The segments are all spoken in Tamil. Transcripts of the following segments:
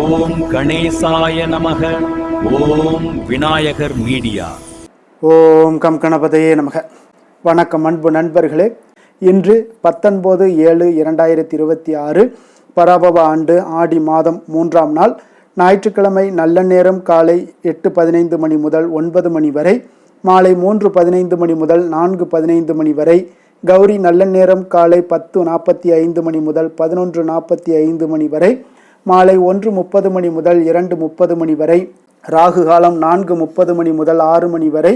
ஓம் கணேசாய நமக. ஓம் விநாயகர் மீடியா. ஓம் கம் கணபதையே நமக. வணக்கம் அன்பு நண்பர்களே. இன்று 19/7/2026 பராபவ ஆண்டு ஆடி மாதம் 3ஆம் நாள் ஞாயிற்றுக்கிழமை. நல்ல நேரம் காலை 8:15 மணி முதல் 9 மணி வரை, மாலை 3:15 மணி முதல் 4:15 மணி வரை. கௌரி நல்ல நேரம் காலை 10:45 மணி முதல் 11:45 மணி வரை, மாலை 1:30 மணி முதல் 2:30 மணி வரை. ராகு காலம் 4:30 மணி முதல் 6 மணி வரை.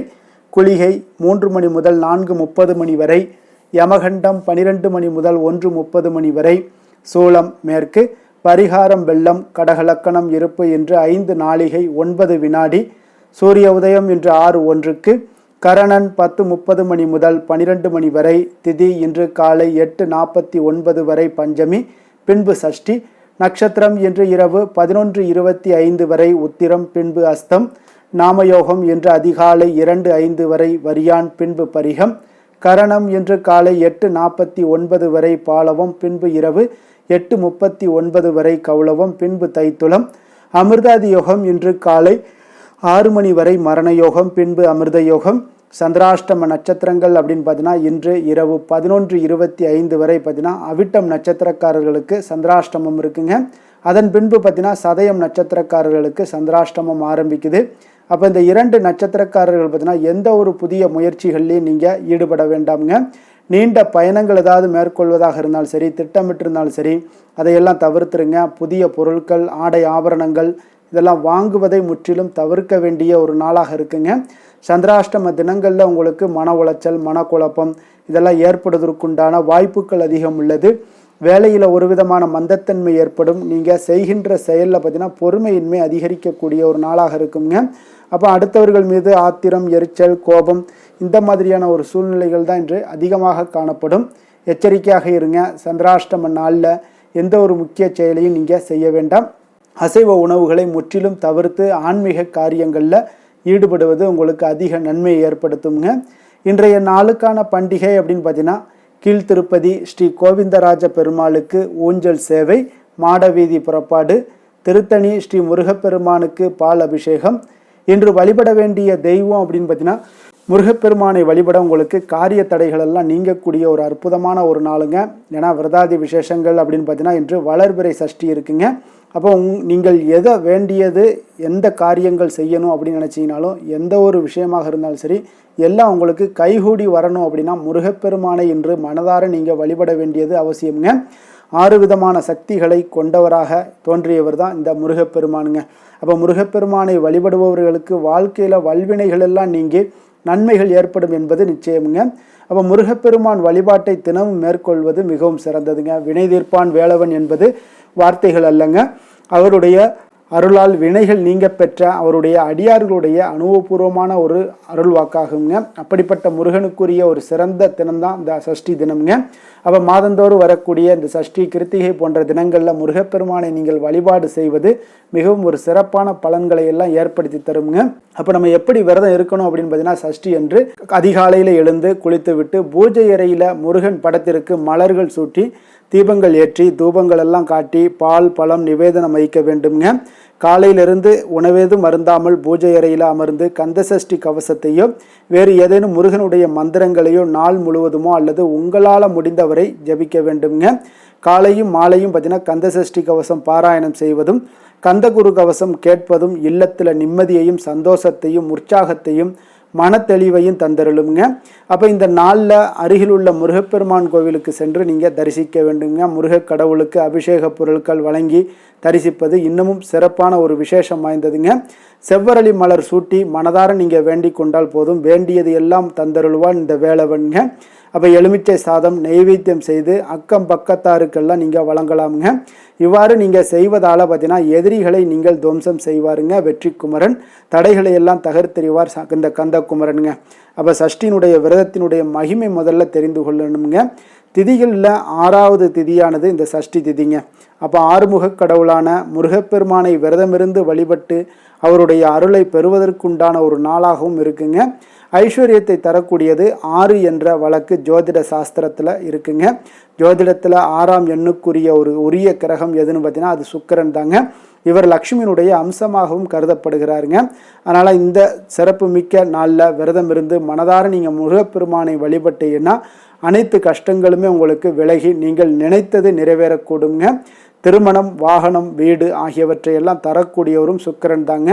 குளிகை 3 மணி முதல் 4:30 மணி வரை. யமகண்டம் 12 மணி முதல் 1:30 மணி வரை. சூலம் மேற்கு. பரிகாரம் வெள்ளம். கடகலக்கணம் இருப்பு என்று 5 நாளிகை 9 வினாடி. சூரிய உதயம் இன்று 6:01. கரணன் 10:30 மணி முதல் 12 மணி வரை. திதி இன்று காலை 8:49 வரை பஞ்சமி, பின்பு சஷ்டி. நட்சத்திரம் இன்று இரவு 11:25 வரை உத்திரம், பின்பு அஸ்தம். நாமயோகம் இன்று அதிகாலை 2:05 வரை வரியான், பின்பு பரிகம். கரணம் இன்று காலை 8:49 வரை பாலவம், பின்பு இரவு 8:39 வரை கௌளவம், பின்பு தைத்துளம். அமிர்தாதி யோகம் இன்று காலை 6 மணி வரை மரண யோகம், பின்பு அமிர்த யோகம். சந்திராஷ்டம நட்சத்திரங்கள் அப்படின்னு பார்த்தீங்கன்னா இன்று இரவு 11:25 வரை பார்த்தீங்கன்னா அவிட்டம் நட்சத்திரக்காரர்களுக்கு சந்திராஷ்டமம் இருக்குங்க. அதன் பின்பு பார்த்தீங்கன்னா சதயம் நட்சத்திரக்காரர்களுக்கு சந்திராஷ்டமம் ஆரம்பிக்குது. அப்போ இந்த 2 நட்சத்திரக்காரர்கள் பார்த்தீங்கன்னா எந்த ஒரு புதிய முயற்சிகள்லையும் நீங்கள் ஈடுபட வேண்டாமுங்க. நீண்ட பயணங்கள் ஏதாவது மேற்கொள்வதாக இருந்தாலும் சரி, திட்டமிட்டிருந்தாலும் சரி, அதையெல்லாம் தவிர்த்துருங்க. புதிய பொருட்கள், ஆடை ஆபரணங்கள் இதெல்லாம் வாங்குவதை முற்றிலும் தவிர்க்க வேண்டிய ஒரு நாளாக இருக்குங்க. சந்திராஷ்டம தினங்களில் உங்களுக்கு மன உளைச்சல், மனக்குழப்பம் இதெல்லாம் ஏற்படுவதற்குண்டான வாய்ப்புகள் அதிகம் உள்ளது. வேலையில் ஒரு விதமான மந்தத்தன்மை ஏற்படும். நீங்கள் செய்கின்ற செயலில் பார்த்தீங்கன்னா பொறுமையின்மை அதிகரிக்கக்கூடிய ஒரு நாளாக இருக்குங்க. அப்போ அடுத்தவர்கள் மீது ஆத்திரம், எரிச்சல், கோபம் இந்த மாதிரியான ஒரு சூழ்நிலைகள் தான் இன்று அதிகமாக காணப்படும். எச்சரிக்கையாக இருங்க. சந்திராஷ்டம நாளில் எந்த ஒரு முக்கிய செயலையும் நீங்கள் செய்ய வேண்டாம். அசைவ உணவுகளை முற்றிலும் தவிர்த்து ஆன்மீக காரியங்களில் ஈடுபடுவது உங்களுக்கு அதிக நன்மையை ஏற்படுத்துங்க. இன்றைய நாளுக்கான பண்டிகை அப்படின்னு பார்த்தீங்கன்னா கீழ்த்திருப்பதி ஸ்ரீ கோவிந்தராஜ பெருமாளுக்கு ஊஞ்சல் சேவை, மாடவீதி புறப்பாடு. திருத்தணி ஸ்ரீ முருகப்பெருமானுக்கு பால் அபிஷேகம். இன்று வழிபட வேண்டிய தெய்வம் அப்படின்னு பார்த்தீங்கன்னா முருகப்பெருமானை வழிபட உங்களுக்கு காரிய தடைகள் எல்லாம் நீங்கக்கூடிய ஒரு அற்புதமான ஒரு நாளுங்க. ஏன்னா விரதாதி விசேஷங்கள் அப்படின்னு பார்த்தீங்கன்னா இன்று வளர்பிறை சஷ்டி இருக்குங்க. அப்போ நீங்கள் எதை வேண்டியது, எந்த காரியங்கள் செய்யணும் அப்படின்னு நினச்சிங்கனாலும், எந்த ஒரு விஷயமாக இருந்தாலும் சரி, எல்லாம் உங்களுக்கு கைகூடி வரணும் அப்படின்னா முருகப்பெருமானை இன்று மனதார நீங்கள் வழிபட வேண்டியது அவசியம்ங்க. 6 விதமான சக்திகளை கொண்டவராக தோன்றியவர் தான் இந்த முருகப்பெருமானுங்க. அப்போ முருகப்பெருமானை வழிபடுபவர்களுக்கு வாழ்க்கையில் வல்வினைகள் எல்லாம் நீங்கி நன்மைகள் ஏற்படும் என்பது நிச்சயமுங்க. அப்போ முருகப்பெருமான் வழிபாட்டை தினமும் மேற்கொள்வது மிகவும் சிறந்ததுங்க. வினை தீர்ப்பான் வேலவன் என்பது வார்த்தைகள் அல்லங்க, அவருடைய அருளால் வினைகள் நீங்க பெற்ற அவருடைய அடியார்களுடைய அனுபவபூர்வமான ஒரு அருள் வாக்காகுங்க. அப்படிப்பட்ட முருகனுக்குரிய ஒரு சிறந்த தினம்தான் இந்த சஷ்டி தினம்ங்க. அப்போ மாதந்தோறும் வரக்கூடிய இந்த சஷ்டி, கிருத்திகை போன்ற தினங்களில் முருகப்பெருமானை நீங்கள் வழிபாடு செய்வது மிகவும் ஒரு சிறப்பான பலன்களை எல்லாம் ஏற்படுத்தி தருங்க. அப்போ நம்ம எப்படி விரதம் இருக்கணும் அப்படின்னு பார்த்தீங்கன்னா சஷ்டி என்று அதிகாலையில் எழுந்து குளித்து விட்டு பூஜை அறையில் முருகன் படத்திற்கு மலர்கள் சூட்டி தீபங்கள் ஏற்றி தூபங்கள் எல்லாம் காட்டி பால் பழம் நிவேதனம் வைக்க வேண்டுங்க. காலையிலிருந்து உணவேதும் மருந்தாமல் பூஜை அறையில் அமர்ந்து கந்தசஷ்டி கவசத்தையோ வேறு ஏதேனும் முருகனுடைய மந்திரங்களையோ நாள் முழுவதுமோ அல்லது உங்களால் முடிந்தவரை ஜபிக்க வேண்டுங்க. காலையும் மாலையும் பார்த்தீங்கன்னா கந்தசஷ்டி கவசம் பாராயணம் செய்வதும் கந்தகுரு கவசம் கேட்பதும் இல்லத்தில் நிம்மதியையும் சந்தோஷத்தையும் உற்சாகத்தையும் மனத்தெளிவையும் தந்தருளுங்க. அப்போ இந்த நாளில் அருகில் உள்ள முருகப்பெருமான் கோவிலுக்கு சென்று நீங்கள் தரிசிக்க வேண்டுங்க. முருகக் கடவுளுக்கு அபிஷேக பொருட்கள் வழங்கி தரிசிப்பது இன்னமும் சிறப்பான ஒரு விசேஷம் வாய்ந்ததுங்க. செவ்வரளி மலர் சூட்டி மனதார நீங்கள் வேண்டிக் கொண்டால் போதும், வேண்டியது எல்லாம் தந்தருள்வான் இந்த வேலவன்ங்க. அப்போ எலுமிச்சை சாதம் நெய்வேத்தியம் செய்து அக்கம் பக்கத்தாருக்கெல்லாம் நீங்கள் வழங்கலாமுங்க. இவ்வாறு நீங்கள் செய்வதால் பார்த்தீங்கன்னா எதிரிகளை நீங்கள் துவம்சம் செய்வாருங்க வெற்றி குமரன். தடைகளை எல்லாம் தகர்த்தெறிவார் இந்த கந்த குமரனுங்க. அப்போ சஷ்டியினுடைய விரதத்தினுடைய மகிமை முதல்ல தெரிந்து கொள்ளணுங்க. திதிகளில் 6வது திதியானது இந்த சஷ்டி திதிங்க. அப்போ ஆறுமுக கடவுளான முருகப்பெருமானை விரதமிருந்து வழிபட்டு அவருடைய அருளை பெறுவதற்குண்டான ஒரு நாளாகவும் இருக்குங்க. ஐஸ்வர்யத்தை தரக்கூடியது 6 என்ற வழக்கு ஜோதிட சாஸ்திரத்தில் இருக்குங்க. ஜோதிடத்தில் 6ஆம் எண்ணுக்குரிய ஒரு உரிய கிரகம் எதுன்னு பார்த்தீங்கன்னா அது சுக்கிரன் தாங்க. இவர் லக்ஷ்மியினுடைய அம்சமாகவும் கருதப்படுகிறாருங்க. அதனால் இந்த சிறப்பு மிக்க நாளில் விரதம் இருந்து மனதார நீங்கள் முருகப்பெருமானை வழிபட்டீங்கன்னா அனைத்து கஷ்டங்களுமே உங்களுக்கு விலகி நீங்கள் நினைத்தது நிறைவேறக்கூடுங்க. திருமணம், வாகனம், வீடு ஆகியவற்றையெல்லாம் தரக்கூடியவரும் சுக்கிரன் தாங்க.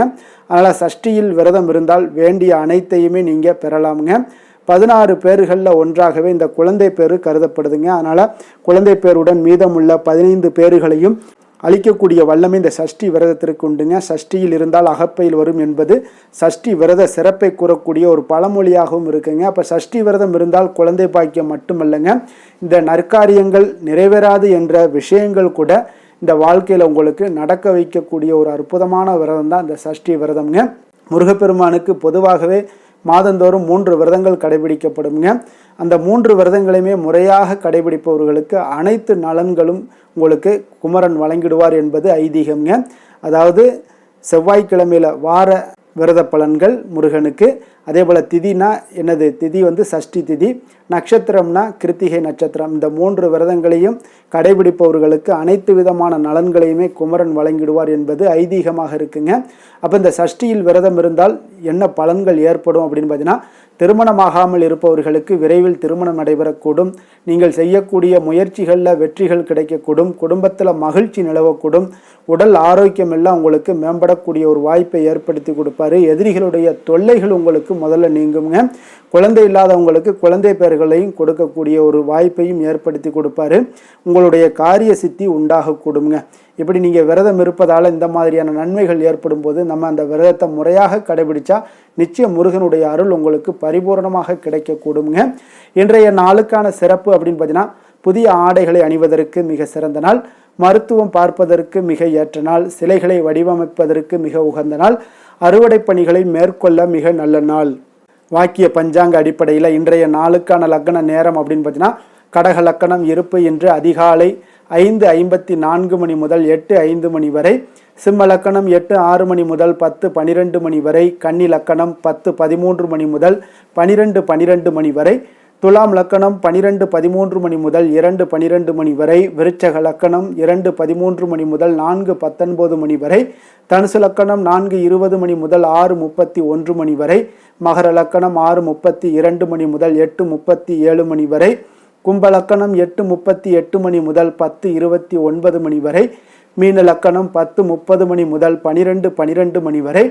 அதனால் சஷ்டியில் விரதம் இருந்தால் வேண்டிய அனைத்தையுமே நீங்கள் பெறலாமுங்க. 16 பேர்களில் ஒன்றாகவே இந்த குழந்தை பேரு கருதப்படுதுங்க. அதனால் குழந்தை பேருடன் மீதமுள்ள 15 பேர்களையும் அளிக்கக்கூடிய வல்லமை இந்த சஷ்டி விரதத்திற்கு உண்டுங்க. சஷ்டியில் இருந்தால் அகப்பையில் வரும் என்பது சஷ்டி விரத சிறப்பை கூறக்கூடிய ஒரு பழமொழியாகவும் இருக்குங்க. அப்போ சஷ்டி விரதம் இருந்தால் குழந்தை பாக்கியம் மட்டுமல்லங்க, இந்த நற்காரியங்கள் நிறைவேறாது என்ற விஷயங்கள் கூட இந்த வாழ்க்கையில் உங்களுக்கு நடக்க வைக்கக்கூடிய ஒரு அற்புதமான விரதம் தான் இந்த சஷ்டி விரதம்ங்க. முருகப்பெருமானுக்கு பொதுவாகவே மாதந்தோறும் 3 விரதங்கள் கடைபிடிக்கப்படுங்க. அந்த 3 விரதங்களையுமே முறையாக கடைபிடிப்பவர்களுக்கு அனைத்து நலன்களும் உங்களுக்கு குமரன் வழங்கிடுவார் என்பது ஐதீகம்ங்க. அதாவது செவ்வாய்க்கிழமையில் வார விரத பலன்கள் முருகனுக்கு, அதே போல் திதினா என்னது, திதி சஷ்டி திதி, நட்சத்திரம்னா கிருத்திகை நட்சத்திரம். இந்த 3 விரதங்களையும் கடைபிடிப்பவர்களுக்கு அனைத்து விதமான நலன்களையுமே குமரன் வழங்கிடுவார் என்பது ஐதீகமாக இருக்குங்க. அப்போ இந்த சஷ்டியில் விரதம் இருந்தால் என்ன பலன்கள் ஏற்படும் அப்படின்னு பார்த்தீங்கன்னா, திருமணமாகாமல் இருப்பவர்களுக்கு விரைவில் திருமணம் நடைபெறக்கூடும். நீங்கள் செய்யக்கூடிய முயற்சிகளில் வெற்றிகள் கிடைக்கக்கூடும். குடும்பத்தில் மகிழ்ச்சி நிலவக்கூடும். உடல் ஆரோக்கியம் எல்லாம் உங்களுக்கு மேம்படக்கூடிய ஒரு வாய்ப்பை ஏற்படுத்தி கொடுப்பாரு. எதிரிகளுடைய தொல்லைகள் உங்களுக்கு முதல்ல நீங்குங்க. குழந்தை இல்லாதவங்களுக்கு குழந்தை பெயர்களையும் கொடுக்கக்கூடிய ஒரு வாய்ப்பையும் ஏற்படுத்தி கொடுப்பாரு. உங்களுடைய காரிய சித்தி உண்டாகக்கூடுங்க. இப்படி நீங்கள் விரதம் இருப்பதால் இந்த மாதிரியான நன்மைகள் ஏற்படும் போது நம்ம அந்த விரதத்தை முறையாக கடைபிடிச்சா நிச்சயம் முருகனுடைய அருள் உங்களுக்கு பரிபூர்ணமாக கிடைக்கக்கூடுங்க. இன்றைய நாளுக்கான சிறப்பு அப்படின்னு பார்த்தீங்கன்னா, புதிய ஆடைகளை அணிவதற்கு மிக சிறந்த நாள், மருத்துவம் பார்ப்பதற்கு மிக ஏற்ற நாள், சிலைகளை வடிவமைப்பதற்கு மிக உகந்த நாள், அறுவடை பணிகளை மேற்கொள்ள மிக நல்ல நாள். வாக்கிய பஞ்சாங்க அடிப்படையில் இன்றைய நாளுக்கான லக்ன நேரம் அப்படின்னு பார்த்தீங்கன்னா, கடக லக்கணம் இருப்பு இன்று அதிகாலை 5:54 மணி முதல் 8:05 மணி வரை, சிம்ம லக்கணம் 8:06 மணி முதல் 10:12 மணி வரை, கன்னி லக்கணம் 10:13 மணி முதல் 12:12 மணி வரை, துலாம் லக்கணம் 12:13 மணி முதல் 2:12 மணி வரை, விருச்சக லக்கணம் 2:13 மணி முதல் 4:19 மணி வரை, தனுசு லக்கணம் 4:20 மணி முதல் 6:31 மணி வரை, மகர லக்கணம் 6:32 மணி முதல் 8:37 மணி வரை, கும்ப லக்கணம் 8:38 மணி முதல் 10:29 மணி வரை, மீன லக்கணம் 10:30 மணி முதல் 12:12 மணி வரை,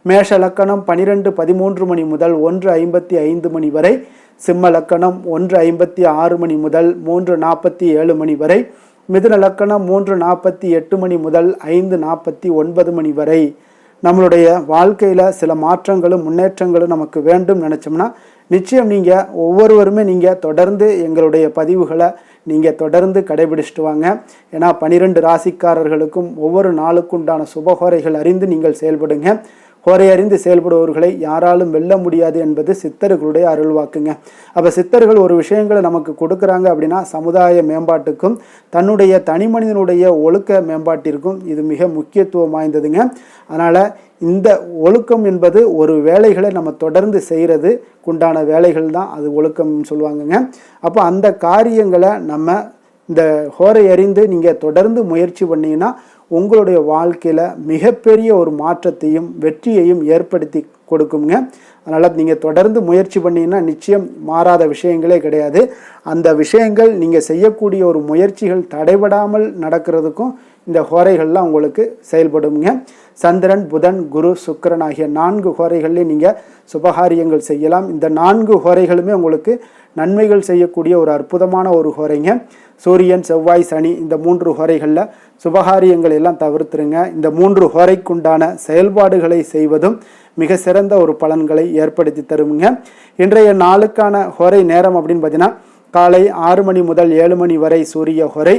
மேஷ லக்கணம் 12:13 மணி முதல் 1:55 மணி வரை, சிம்ம லக்கணம் 1:56 மணி முதல் 3:47 மணி வரை, மிதுன லக்கணம் 3:48 மணி முதல் 5:49 மணி வரை. நம்மளுடைய வாழ்க்கையில் சில மாற்றங்களும் முன்னேற்றங்களும் நமக்கு வேண்டும் நினச்சோம்னா நிச்சயம் நீங்கள் ஒவ்வொருவருமே நீங்கள் தொடர்ந்து எங்களுடைய பதிவுகளை நீங்கள் தொடர்ந்து கடைபிடிச்சிட்டு வாங்க. ஏன்னா 12 ராசிக்காரர்களுக்கும் ஒவ்வொரு நாளுக்குண்டான சுபகோரைகள் அறிந்து நீங்கள் செயல்படுங்க. கோரை அறிந்து செயல்படுபவர்களை யாராலும் வெல்ல முடியாது என்பது சித்தர்களுடைய அருள்வாக்குங்க. அப்போ சித்தர்கள் ஒரு விஷயங்களை நமக்கு கொடுக்குறாங்க அப்படின்னா சமுதாய மேம்பாட்டுக்கும் தன்னுடைய தனி மனிதனுடைய ஒழுக்க மேம்பாட்டிற்கும் இது மிக முக்கியத்துவம் வாய்ந்ததுங்க. அதனால் இந்த ஒழுக்கம் என்பது ஒரு வேலைகளை நம்ம தொடர்ந்து செய்கிறதுக்குண்டான வேலைகள் தான் அது ஒழுக்கம்னு சொல்லுவாங்கங்க. அப்போ அந்த காரியங்களை நம்ம இந்த ஹோரை அறிந்து நீங்கள் தொடர்ந்து முயற்சி பண்ணிங்கன்னா உங்களுடைய வாழ்க்கையில் மிகப்பெரிய ஒரு மாற்றத்தையும் வெற்றியையும் ஏற்படுத்தி கொடுக்குங்க. அதனால் நீங்கள் தொடர்ந்து முயற்சி பண்ணிங்கன்னா நிச்சயம் மாறாத விஷயங்களே கிடையாது. அந்த விஷயங்கள் நீங்கள் செய்யக்கூடிய ஒரு முயற்சிகள் தடைபடாமல் நடக்கிறதுக்கும் இந்த ஹோரைகள்லாம் உங்களுக்கு செயல்படுங்க. சந்திரன், புதன், குரு, சுக்கிரன் ஆகிய 4 ஹோரைகள்லேயும் நீங்கள் சுபகாரியங்கள் செய்யலாம். இந்த 4 ஹோரைகளுமே உங்களுக்கு நன்மைகள் செய்யக்கூடிய ஒரு அற்புதமான ஒரு ஹோரைங்க. சூரியன், செவ்வாய், சனி இந்த 3 ஹோரைகளில் சுபகாரியங்கள் எல்லாம் தவிர்த்துருங்க. இந்த 3 ஹோரைக்குண்டான செயல்பாடுகளை செய்வதும் மிக சிறந்த ஒரு பலன்களை ஏற்படுத்தி தருங்க. இன்றைய நாளுக்கான ஹோரை நேரம் அப்படின்னு பார்த்தீங்கன்னா, காலை 6 மணி முதல் 7 மணி வரை சூரிய ஹோரை,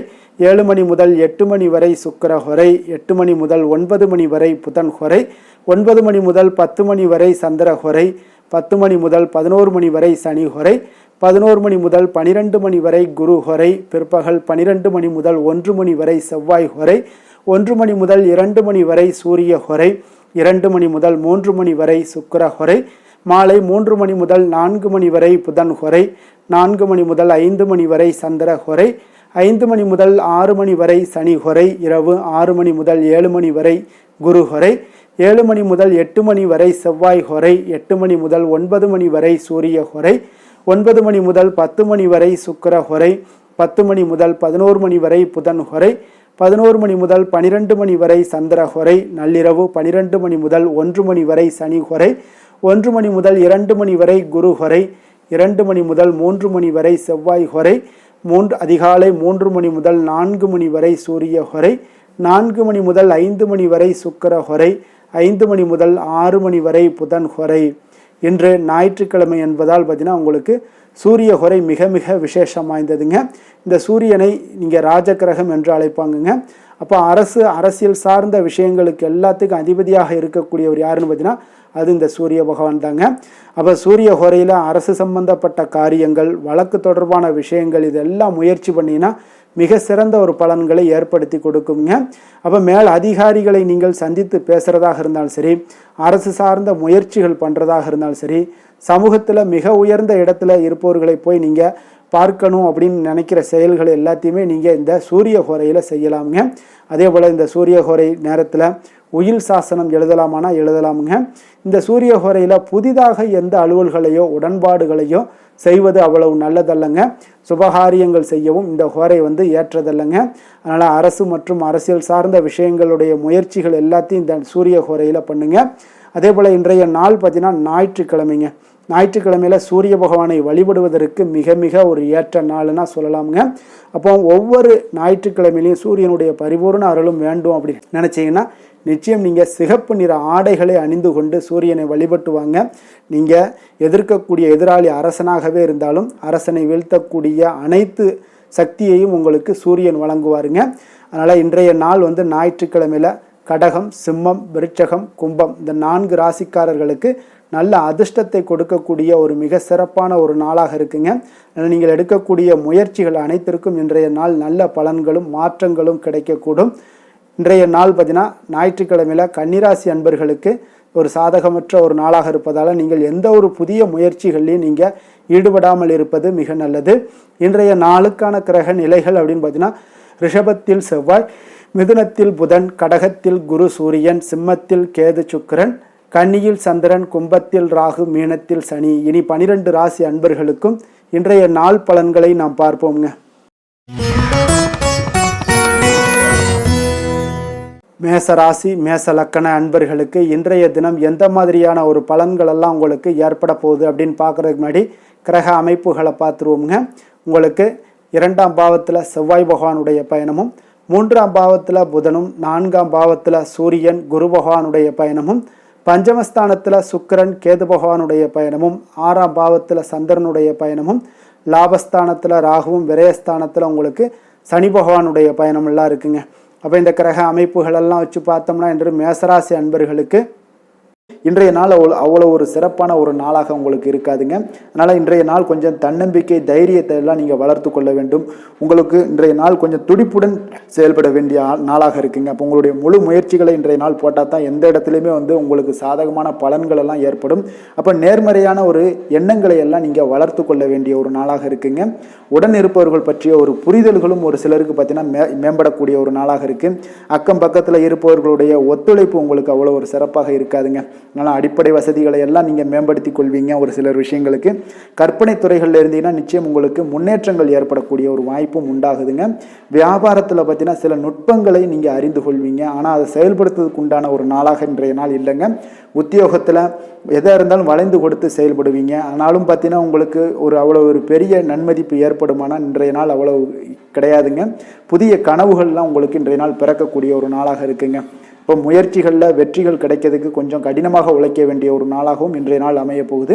7 மணி முதல் 8 மணி வரை சுக்கிர ஹோரை, 8 மணி முதல் 9 மணி வரை புதன் ஹோரை, 9 மணி முதல் 10 மணி வரை சந்திர ஹோரை, 10 மணி முதல் 11 மணி வரை சனி ஹோரை, 11 மணி முதல் 12 மணி வரை குரு ஹோரை, பிற்பகல் 12 மணி முதல் 1 மணி வரை செவ்வாய் ஹோரை, 1 மணி முதல் 2 மணி வரை சூரிய ஹோரை, 2 மணி முதல் 3 மணி வரை சுக்கிர ஹோரை, மாலை 3 மணி முதல் 4 மணி வரை புதன் ஹொரை, 4 மணி முதல் 5 மணி வரை சந்திர ஹொரை, 5 மணி முதல் 6 மணி வரை சனி ஹொரை, இரவு 6 மணி முதல் 7 மணி வரை குரு ஹொரை, 7 மணி முதல் 8 மணி வரை செவ்வாய் ஹொரை, 8 மணி முதல் 9 மணி வரை சூரிய ஹொரை, 9 மணி முதல் 10 மணி வரை சுக்கிர ஹொரை, 10 மணி முதல் 11 மணி வரை புதன் ஹொரை, 11 மணி முதல் 12 மணி வரை சந்திர ஹொரை, நள்ளிரவு 12 மணி முதல் 1 மணி வரை சனி ஹொரை, 1 மணி முதல் 2 மணி வரை குரு ஹொரை, 2 மணி முதல் 3 மணி வரை செவ்வாய் ஹொரை, அதிகாலை 3 மணி முதல் 4 மணி வரை சூரிய ஹொரை, 4 மணி முதல் 5 மணி வரை சுக்கிர ஹொரை, 5 மணி முதல் 6 மணி வரை புதன் ஹொரை. இன்று ஞாயிற்றுக்கிழமை என்பதால் பார்த்தீங்கன்னா உங்களுக்கு சூரிய ஹொரை மிக மிக விசேஷம் வாய்ந்ததுங்க. இந்த சூரியனை நீங்கள் ராஜகிரகம் என்று அழைப்பாங்கங்க. அப்போ அரசியல் சார்ந்த விஷயங்களுக்கு எல்லாத்துக்கும் அதிபதியாக இருக்கக்கூடியவர் யாருன்னு பார்த்தீங்கன்னா அது இந்த சூரிய பகவான் தாங்க. அப்போ சூரிய ஹொரையில் அரசு சம்பந்தப்பட்ட காரியங்கள், வழக்கு தொடர்பான விஷயங்கள் இதெல்லாம் முயற்சி பண்ணினா மிக சிறந்த ஒரு பலன்களை ஏற்படுத்தி கொடுக்குங்க. அப்போ மேல் அதிகாரிகளை நீங்கள் சந்தித்து பேசுகிறதாக இருந்தாலும் சரி, அரசு சார்ந்த முயற்சிகள் பண்ணுறதாக இருந்தாலும் சரி, சமூகத்தில் மிக உயர்ந்த இடத்துல இருப்பவர்களை போய் நீங்கள் பார்க்கணும் அப்படின்னு நினைக்கிற செயல்கள் எல்லாத்தையுமே நீங்கள் இந்த சூரிய ஹோரையில் செய்யலாமுங்க. அதே போல் இந்த சூரிய ஹோரை நேரத்தில் உயில் சாசனம் எழுதலாமானா எழுதலாமுங்க. இந்த சூரிய ஹோரையில் புதிதாக எந்த அலுவல்களையோ உடன்பாடுகளையோ செய்வது அவ்வளவு நல்லதல்லங்க. சுபகாரியங்கள் செய்யவும் இந்த ஹோரை ஏற்றதல்லங்க. அதனால் அரசு மற்றும் அரசியல் சார்ந்த விஷயங்களுடைய முயற்சிகள் எல்லாத்தையும் இந்த சூரிய ஹோரையில் பண்ணுங்க. அதே போல் இன்றைய நாள் பார்த்தீங்கன்னா ஞாயிற்றுக்கிழமைங்க. ஞாயிற்றுக்கிழமையில் சூரிய பகவானை வழிபடுவதற்கு மிக மிக ஒரு ஏற்ற நாள்னா சொல்லலாமுங்க. அப்போ ஒவ்வொரு ஞாயிற்றுக்கிழமையிலையும் சூரியனுடைய பரிபூர்ண அருளும் வேண்டும் அப்படின்னு நினச்சிங்கன்னா நிச்சயம் நீங்கள் சிகப்பு நிற ஆடைகளை அணிந்து கொண்டு சூரியனை வழிபட்டு வாங்க. நீங்கள் எதிர்க்கக்கூடிய எதிராளி அரசனாகவே இருந்தாலும் அரசனை வீழ்த்தக்கூடிய அனைத்து சக்தியையும் உங்களுக்கு சூரியன் வழங்குவாருங்க. அதனால் இன்றைய நாள் ஞாயிற்றுக்கிழமையில் கடகம், சிம்மம், விருட்சகம், கும்பம் இந்த 4 ராசிக்காரர்களுக்கு நல்ல அதிர்ஷ்டத்தை கொடுக்கக்கூடிய ஒரு மிக சிறப்பான ஒரு நாளாக இருக்குங்க. நீங்கள் எடுக்கக்கூடிய முயற்சிகள் அனைத்திற்கும் இன்றைய நாள் நல்ல பலன்களும் மாற்றங்களும் கிடைக்கக்கூடும். இன்றைய நாள் பார்த்தீங்கன்னா ஞாயிற்றுக்கிழமையில் கன்னிராசி அன்பர்களுக்கு ஒரு சாதகமற்ற ஒரு நாளாக இருப்பதால் நீங்கள் எந்த ஒரு புதிய முயற்சிகள்லையும் நீங்கள் ஈடுபடாமல் இருப்பது மிக நல்லது. இன்றைய நாளுக்கான கிரக நிலைகள் அப்படின்னு பார்த்தீங்கன்னா ரிஷபத்தில் செவ்வாய், மிதுனத்தில் புதன், கடகத்தில் குரு சூரியன், சிம்மத்தில் கேது சுக்கிரன், கன்னியில் சந்திரன், கும்பத்தில் ராகு, மீனத்தில் சனி. இனி 12 ராசி அன்பர்களுக்கும் இன்றைய நாள் பலன்களை நாம் பார்ப்போம்ங்க. மேச ராசி மேச லக்கண அன்பர்களுக்கு இன்றைய தினம் எந்த மாதிரியான ஒரு பலன்கள் எல்லாம் உங்களுக்கு ஏற்பட போகுது அப்படின்னு பார்க்குறதுக்கு முன்னாடி கிரக அமைப்புகளை பார்த்துருவோம்ங்க. உங்களுக்கு 2ஆம் பாவத்தில் செவ்வாய் பகவானுடைய பயணமும், 3ஆம் பாவத்தில் புதனும், 4ஆம் பாவத்தில் சூரியன் குரு பகவானுடைய பயணமும், பஞ்சமஸ்தானத்தில் சுக்கிரன் கேது பகவானுடைய பயணமும், 6ஆம் பாவத்தில் சந்திரனுடைய பயணமும், லாபஸ்தானத்தில் ராகுவும், விரயஸ்தானத்தில் உங்களுக்கு சனி பகவானுடைய பயணம் எல்லாம் இருக்குங்க. அப்போ இந்த கிரக அமைப்புகளெல்லாம் வச்சு பார்த்தோம்னா இன்று மேசராசி அன்பர்களுக்கு இன்றைய நாள் அவ்வளோ ஒரு சிறப்பான ஒரு நாளாக உங்களுக்கு இருக்காதுங்க. அதனால் இன்றைய நாள் கொஞ்சம் தன்னம்பிக்கை, தைரியத்தை எல்லாம் நீங்கள் வளர்த்து கொள்ள வேண்டும். உங்களுக்கு இன்றைய நாள் கொஞ்சம் துடிப்புடன் செயல்பட வேண்டிய நாளாக இருக்குங்க. அப்போ உங்களுடைய முழு முயற்சிகளை இன்றைய நாள் போட்டால் தான் எந்த இடத்துலையுமே உங்களுக்கு சாதகமான பலன்கள் எல்லாம் ஏற்படும். அப்போ நேர்மறையான ஒரு எண்ணங்களை எல்லாம் நீங்கள் வளர்த்து கொள்ள வேண்டிய ஒரு நாளாக இருக்குங்க. உடன் இருப்பவர்கள் பற்றிய ஒரு புரிதல்களும் ஒரு சிலருக்கு பார்த்தீங்கன்னா மேம்படக்கூடிய ஒரு நாளாக இருக்குது. அக்கம் பக்கத்தில் இருப்பவர்களுடைய ஒத்துழைப்பு உங்களுக்கு அவ்வளோ ஒரு சிறப்பாக இருக்காதுங்க. அதனால் அடிப்படை வசதிகளை எல்லாம் நீங்கள் மேம்படுத்தி கொள்வீங்க. ஒரு சிலர் விஷயங்களுக்கு கற்பனை துறைகளில் இருந்தீங்கன்னா நிச்சயம் உங்களுக்கு முன்னேற்றங்கள் ஏற்படக்கூடிய ஒரு வாய்ப்பும் உண்டாகுதுங்க. வியாபாரத்தில் பார்த்தீங்கன்னா சில நுட்பங்களை நீங்கள் அறிந்து கொள்வீங்க. ஆனால் அதை செயல்படுத்துறதுக்கு உண்டான ஒரு நாளாக இன்றைய நாள் இல்லைங்க. உத்தியோகத்தில் எதாக இருந்தாலும் வளைந்து கொடுத்து செயல்படுவீங்க. ஆனாலும் பார்த்தீங்கன்னா உங்களுக்கு அவ்வளோ ஒரு பெரிய நன்மதிப்பு ஏற்படுமானால் இன்றைய நாள் அவ்வளோ கிடையாதுங்க. புதிய கனவுகள்லாம் உங்களுக்கு இன்றைய நாள் பிறக்கக்கூடிய ஒரு நாளாக இருக்குங்க. இப்போ முயற்சிகளில் வெற்றிகள் கிடைக்கிறதுக்கு கொஞ்சம் கடினமாக உழைக்க வேண்டிய ஒரு நாளாகவும் இன்றைய நாள் அமைய போகுது.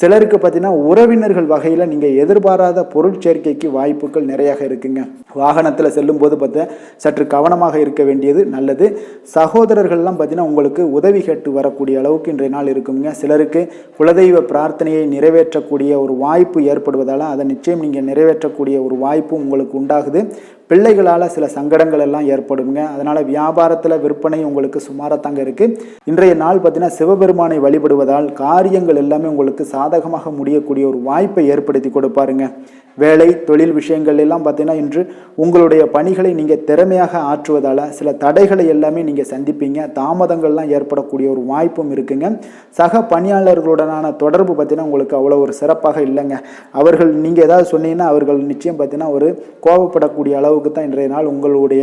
சிலருக்கு பார்த்தீங்கன்னா உறவினர்கள் வகையில் நீங்கள் எதிர்பாராத பொருள் சேர்க்கைக்கு வாய்ப்புகள் நிறையாக இருக்குங்க. வாகனத்தில் செல்லும் போது பார்த்தா சற்று கவனமாக இருக்க வேண்டியது நல்லது. சகோதரர்கள்லாம் பார்த்தீங்கன்னா உங்களுக்கு உதவி கேட்டு வரக்கூடிய அளவுக்கு இன்றைய நாள் இருக்குங்க. சிலருக்கு குலதெய்வ பிரார்த்தனையை நிறைவேற்றக்கூடிய ஒரு வாய்ப்பு ஏற்படுவதால் அதை நிச்சயம் நீங்கள் நிறைவேற்றக்கூடிய ஒரு வாய்ப்பும் உங்களுக்கு உண்டாகுது. பிள்ளைகளால் சில சங்கடங்கள் எல்லாம் ஏற்படுங்க. அதனால் வியாபாரத்தில் விற்பனை உங்களுக்கு சுமாராக தாங்க இருக்குது. இன்றைய நாள் பார்த்தீங்கன்னா சிவபெருமானை வழிபடுவதால் காரியங்கள் எல்லாமே உங்களுக்கு சாதகமாக முடியக்கூடிய ஒரு வாய்ப்பை ஏற்படுத்தி கொடுப்பாருங்க. வேலை தொழில் விஷயங்கள் எல்லாம் பார்த்தீங்கன்னா இன்று உங்களுடைய பணிகளை நீங்கள் திறமையாக ஆற்றுவதால் சில தடைகளை எல்லாமே நீங்கள் சந்திப்பீங்க. தாமதங்கள்லாம் ஏற்படக்கூடிய ஒரு வாய்ப்பும் இருக்குங்க. சக பணியாளர்களுடனான தொடர்பு பார்த்தீங்கன்னா உங்களுக்கு அவ்வளோ ஒரு சிறப்பாக இல்லைங்க. அவர்கள் நீங்கள் ஏதாவது சொன்னீங்கன்னா அவர்கள் நிச்சயம் பார்த்தீங்கன்னா ஒரு கோபப்படக்கூடிய அளவுக்கு தான் இன்றைய நாள் உங்களுடைய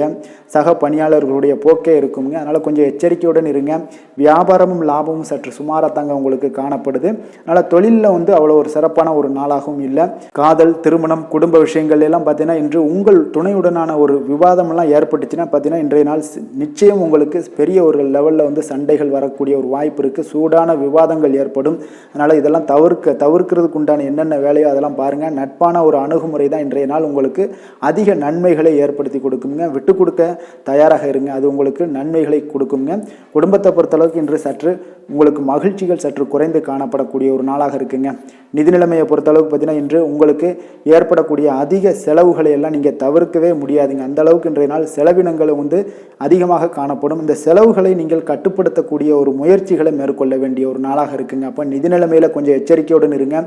சக பணியாளர்களுடைய போக்கே இருக்குங்க. அதனால் கொஞ்சம் எச்சரிக்கையுடன் இருங்க. வியாபாரமும் லாபமும் சற்று சுமாராக தாங்க உங்களுக்கு காணப்படுது. அதனால் தொழிலில் அவ்வளோ ஒரு சிறப்பான ஒரு நாளாகவும் இல்லை. காதல் திருமணம் குடும்ப விஷயங்கள் எல்லாம் பார்த்தீங்கன்னா இன்று உங்கள் துணையுடனான ஒரு விவாதமெல்லாம் ஏற்பட்டுச்சுன்னா பார்த்தீங்கன்னா இன்றைய நாள் நிச்சயம் உங்களுக்கு பெரிய ஒரு லெவலில் சண்டைகள் வரக்கூடிய ஒரு வாய்ப்பு இருக்குது. சூடான விவாதங்கள் ஏற்படும். அதனால் இதெல்லாம் தவிர்க்கிறதுக்கு உண்டான என்னென்ன வேலையோ அதெல்லாம் பாருங்கள். நட்பான ஒரு அணுகுமுறை தான் இன்றைய நாள் உங்களுக்கு அதிக நன்மைகளை ஏற்படுத்தி கொடுக்குங்க. விட்டு கொடுக்க தயாராக இருங்க. அது உங்களுக்கு நன்மைகளை கொடுக்குங்க. குடும்பத்தை பொறுத்தளவுக்கு இன்று சற்று உங்களுக்கு மகிழ்ச்சிகள் சற்று குறைந்து காணப்படக்கூடிய ஒரு நாளாக இருக்குங்க. நிதி நிலைமையை பொறுத்தளவுக்கு பார்த்தீங்கன்னா இன்று உங்களுக்கு ஏற்படக்கூடிய அதிக செலவுகளை எல்லாம் நீங்கள் தவிர்க்கவே முடியாதுங்க. அந்த அளவுக்கு இன்றைய நாள் செலவினங்களை அதிகமாக காணப்படும். இந்த செலவுகளை நீங்கள் கட்டுப்படுத்தக்கூடிய ஒரு முயற்சிகளை மேற்கொள்ள வேண்டிய ஒரு நாளாக இருக்குங்க. அப்போ நிதி நிலைமையில் கொஞ்சம் எச்சரிக்கையுடன் இருங்க.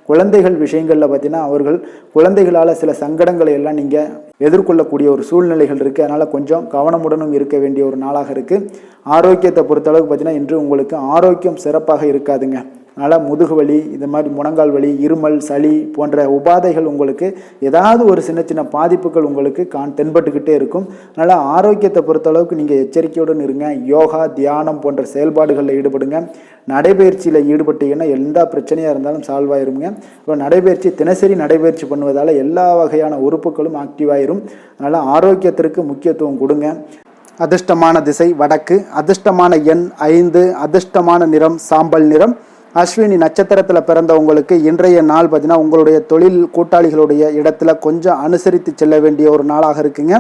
குழந்தைகள் விஷயங்களில் பார்த்தீங்கன்னா அவர்கள் குழந்தைகளால் சில சங்கடங்களை எல்லாம் நீங்கள் எதிர்கொள்ளக்கூடிய ஒரு சூழ்நிலைகள் இருக்குது. அதனால் கொஞ்சம் கவனமுடனும் இருக்க வேண்டிய ஒரு நாளாக இருக்குது. ஆரோக்கியத்தை பொறுத்தளவுக்கு பார்த்தீங்கன்னா இன்று உங்களுக்கு ஆரோக்கியம் சிறப்பாக இருக்காதுங்க. அதனால் முதுகு வலி, இது மாதிரி முழங்கால் வலி, இருமல், சளி போன்ற உபாதைகள் உங்களுக்கு ஏதாவது ஒரு சின்ன சின்ன பாதிப்புகள் உங்களுக்கு தென்பட்டுக்கிட்டே இருக்கும். அதனால் ஆரோக்கியத்தை பொறுத்தளவுக்கு நீங்கள் எச்சரிக்கையுடன் இருங்க. யோகா தியானம் போன்ற செயல்பாடுகளில் ஈடுபடுங்க. நடைபயிற்சியில் ஈடுபட்டீங்கன்னா எந்த பிரச்சனையாக இருந்தாலும் சால்வ் ஆயிருங்க. இப்போ நடைபயிற்சி தினசரி நடைபயிற்சி பண்ணுவதால் எல்லா வகையான உறுப்புகளும் ஆக்டிவ் ஆயிரும். அதனால் ஆரோக்கியத்திற்கு முக்கியத்துவம் கொடுங்க. அதிர்ஷ்டமான திசை வடக்கு, அதிர்ஷ்டமான எண் 5, அதிர்ஷ்டமான நிறம் சாம்பல் நிறம். அஸ்வினி நட்சத்திரத்தில் பிறந்தவங்களுக்கு இன்றைய நாள் பார்த்தீங்கன்னா உங்களுடைய தொழில் கூட்டாளிகளுடைய இடத்துல கொஞ்சம் அனுசரித்து செல்ல வேண்டிய ஒரு நாளாக இருக்குங்க.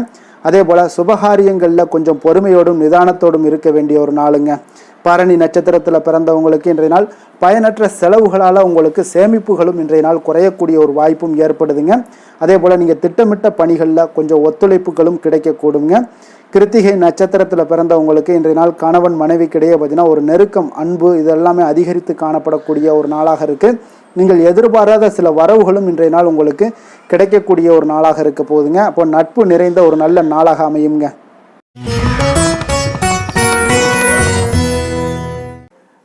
அதே போல் சுபகாரியங்களில் கொஞ்சம் பொறுமையோடும் நிதானத்தோடும் இருக்க வேண்டிய ஒரு நாளுங்க. பரணி நட்சத்திரத்தில் பிறந்தவங்களுக்கு இன்றைய நாள் பயனற்ற செலவுகளால் உங்களுக்கு சேமிப்புகளும் இன்றைய நாள் குறையக்கூடிய ஒரு வாய்ப்பும் ஏற்படுதுங்க. அதே போல் நீங்கள் திட்டமிட்ட பணிகளில் கொஞ்சம் ஒத்துழைப்புகளும் கிடைக்கக்கூடுங்க. கிருத்திகை நட்சத்திரத்தில் பிறந்தவங்களுக்கு இன்றைய நாள் கணவன் மனைவிக்கிடையே பார்த்தீங்கன்னா ஒரு நெருக்கம், அன்பு இதெல்லாமே அதிகரித்து காணப்படக்கூடிய ஒரு நாளாக இருக்குது. நீங்கள் எதிர்பாராத சில வரவுகளும் இன்றைய நாள் உங்களுக்கு கிடைக்கக்கூடிய ஒரு நாளாக இருக்க போகுதுங்க. அப்போ நட்பு நிறைந்த ஒரு நல்ல நாளாக அமையுங்க.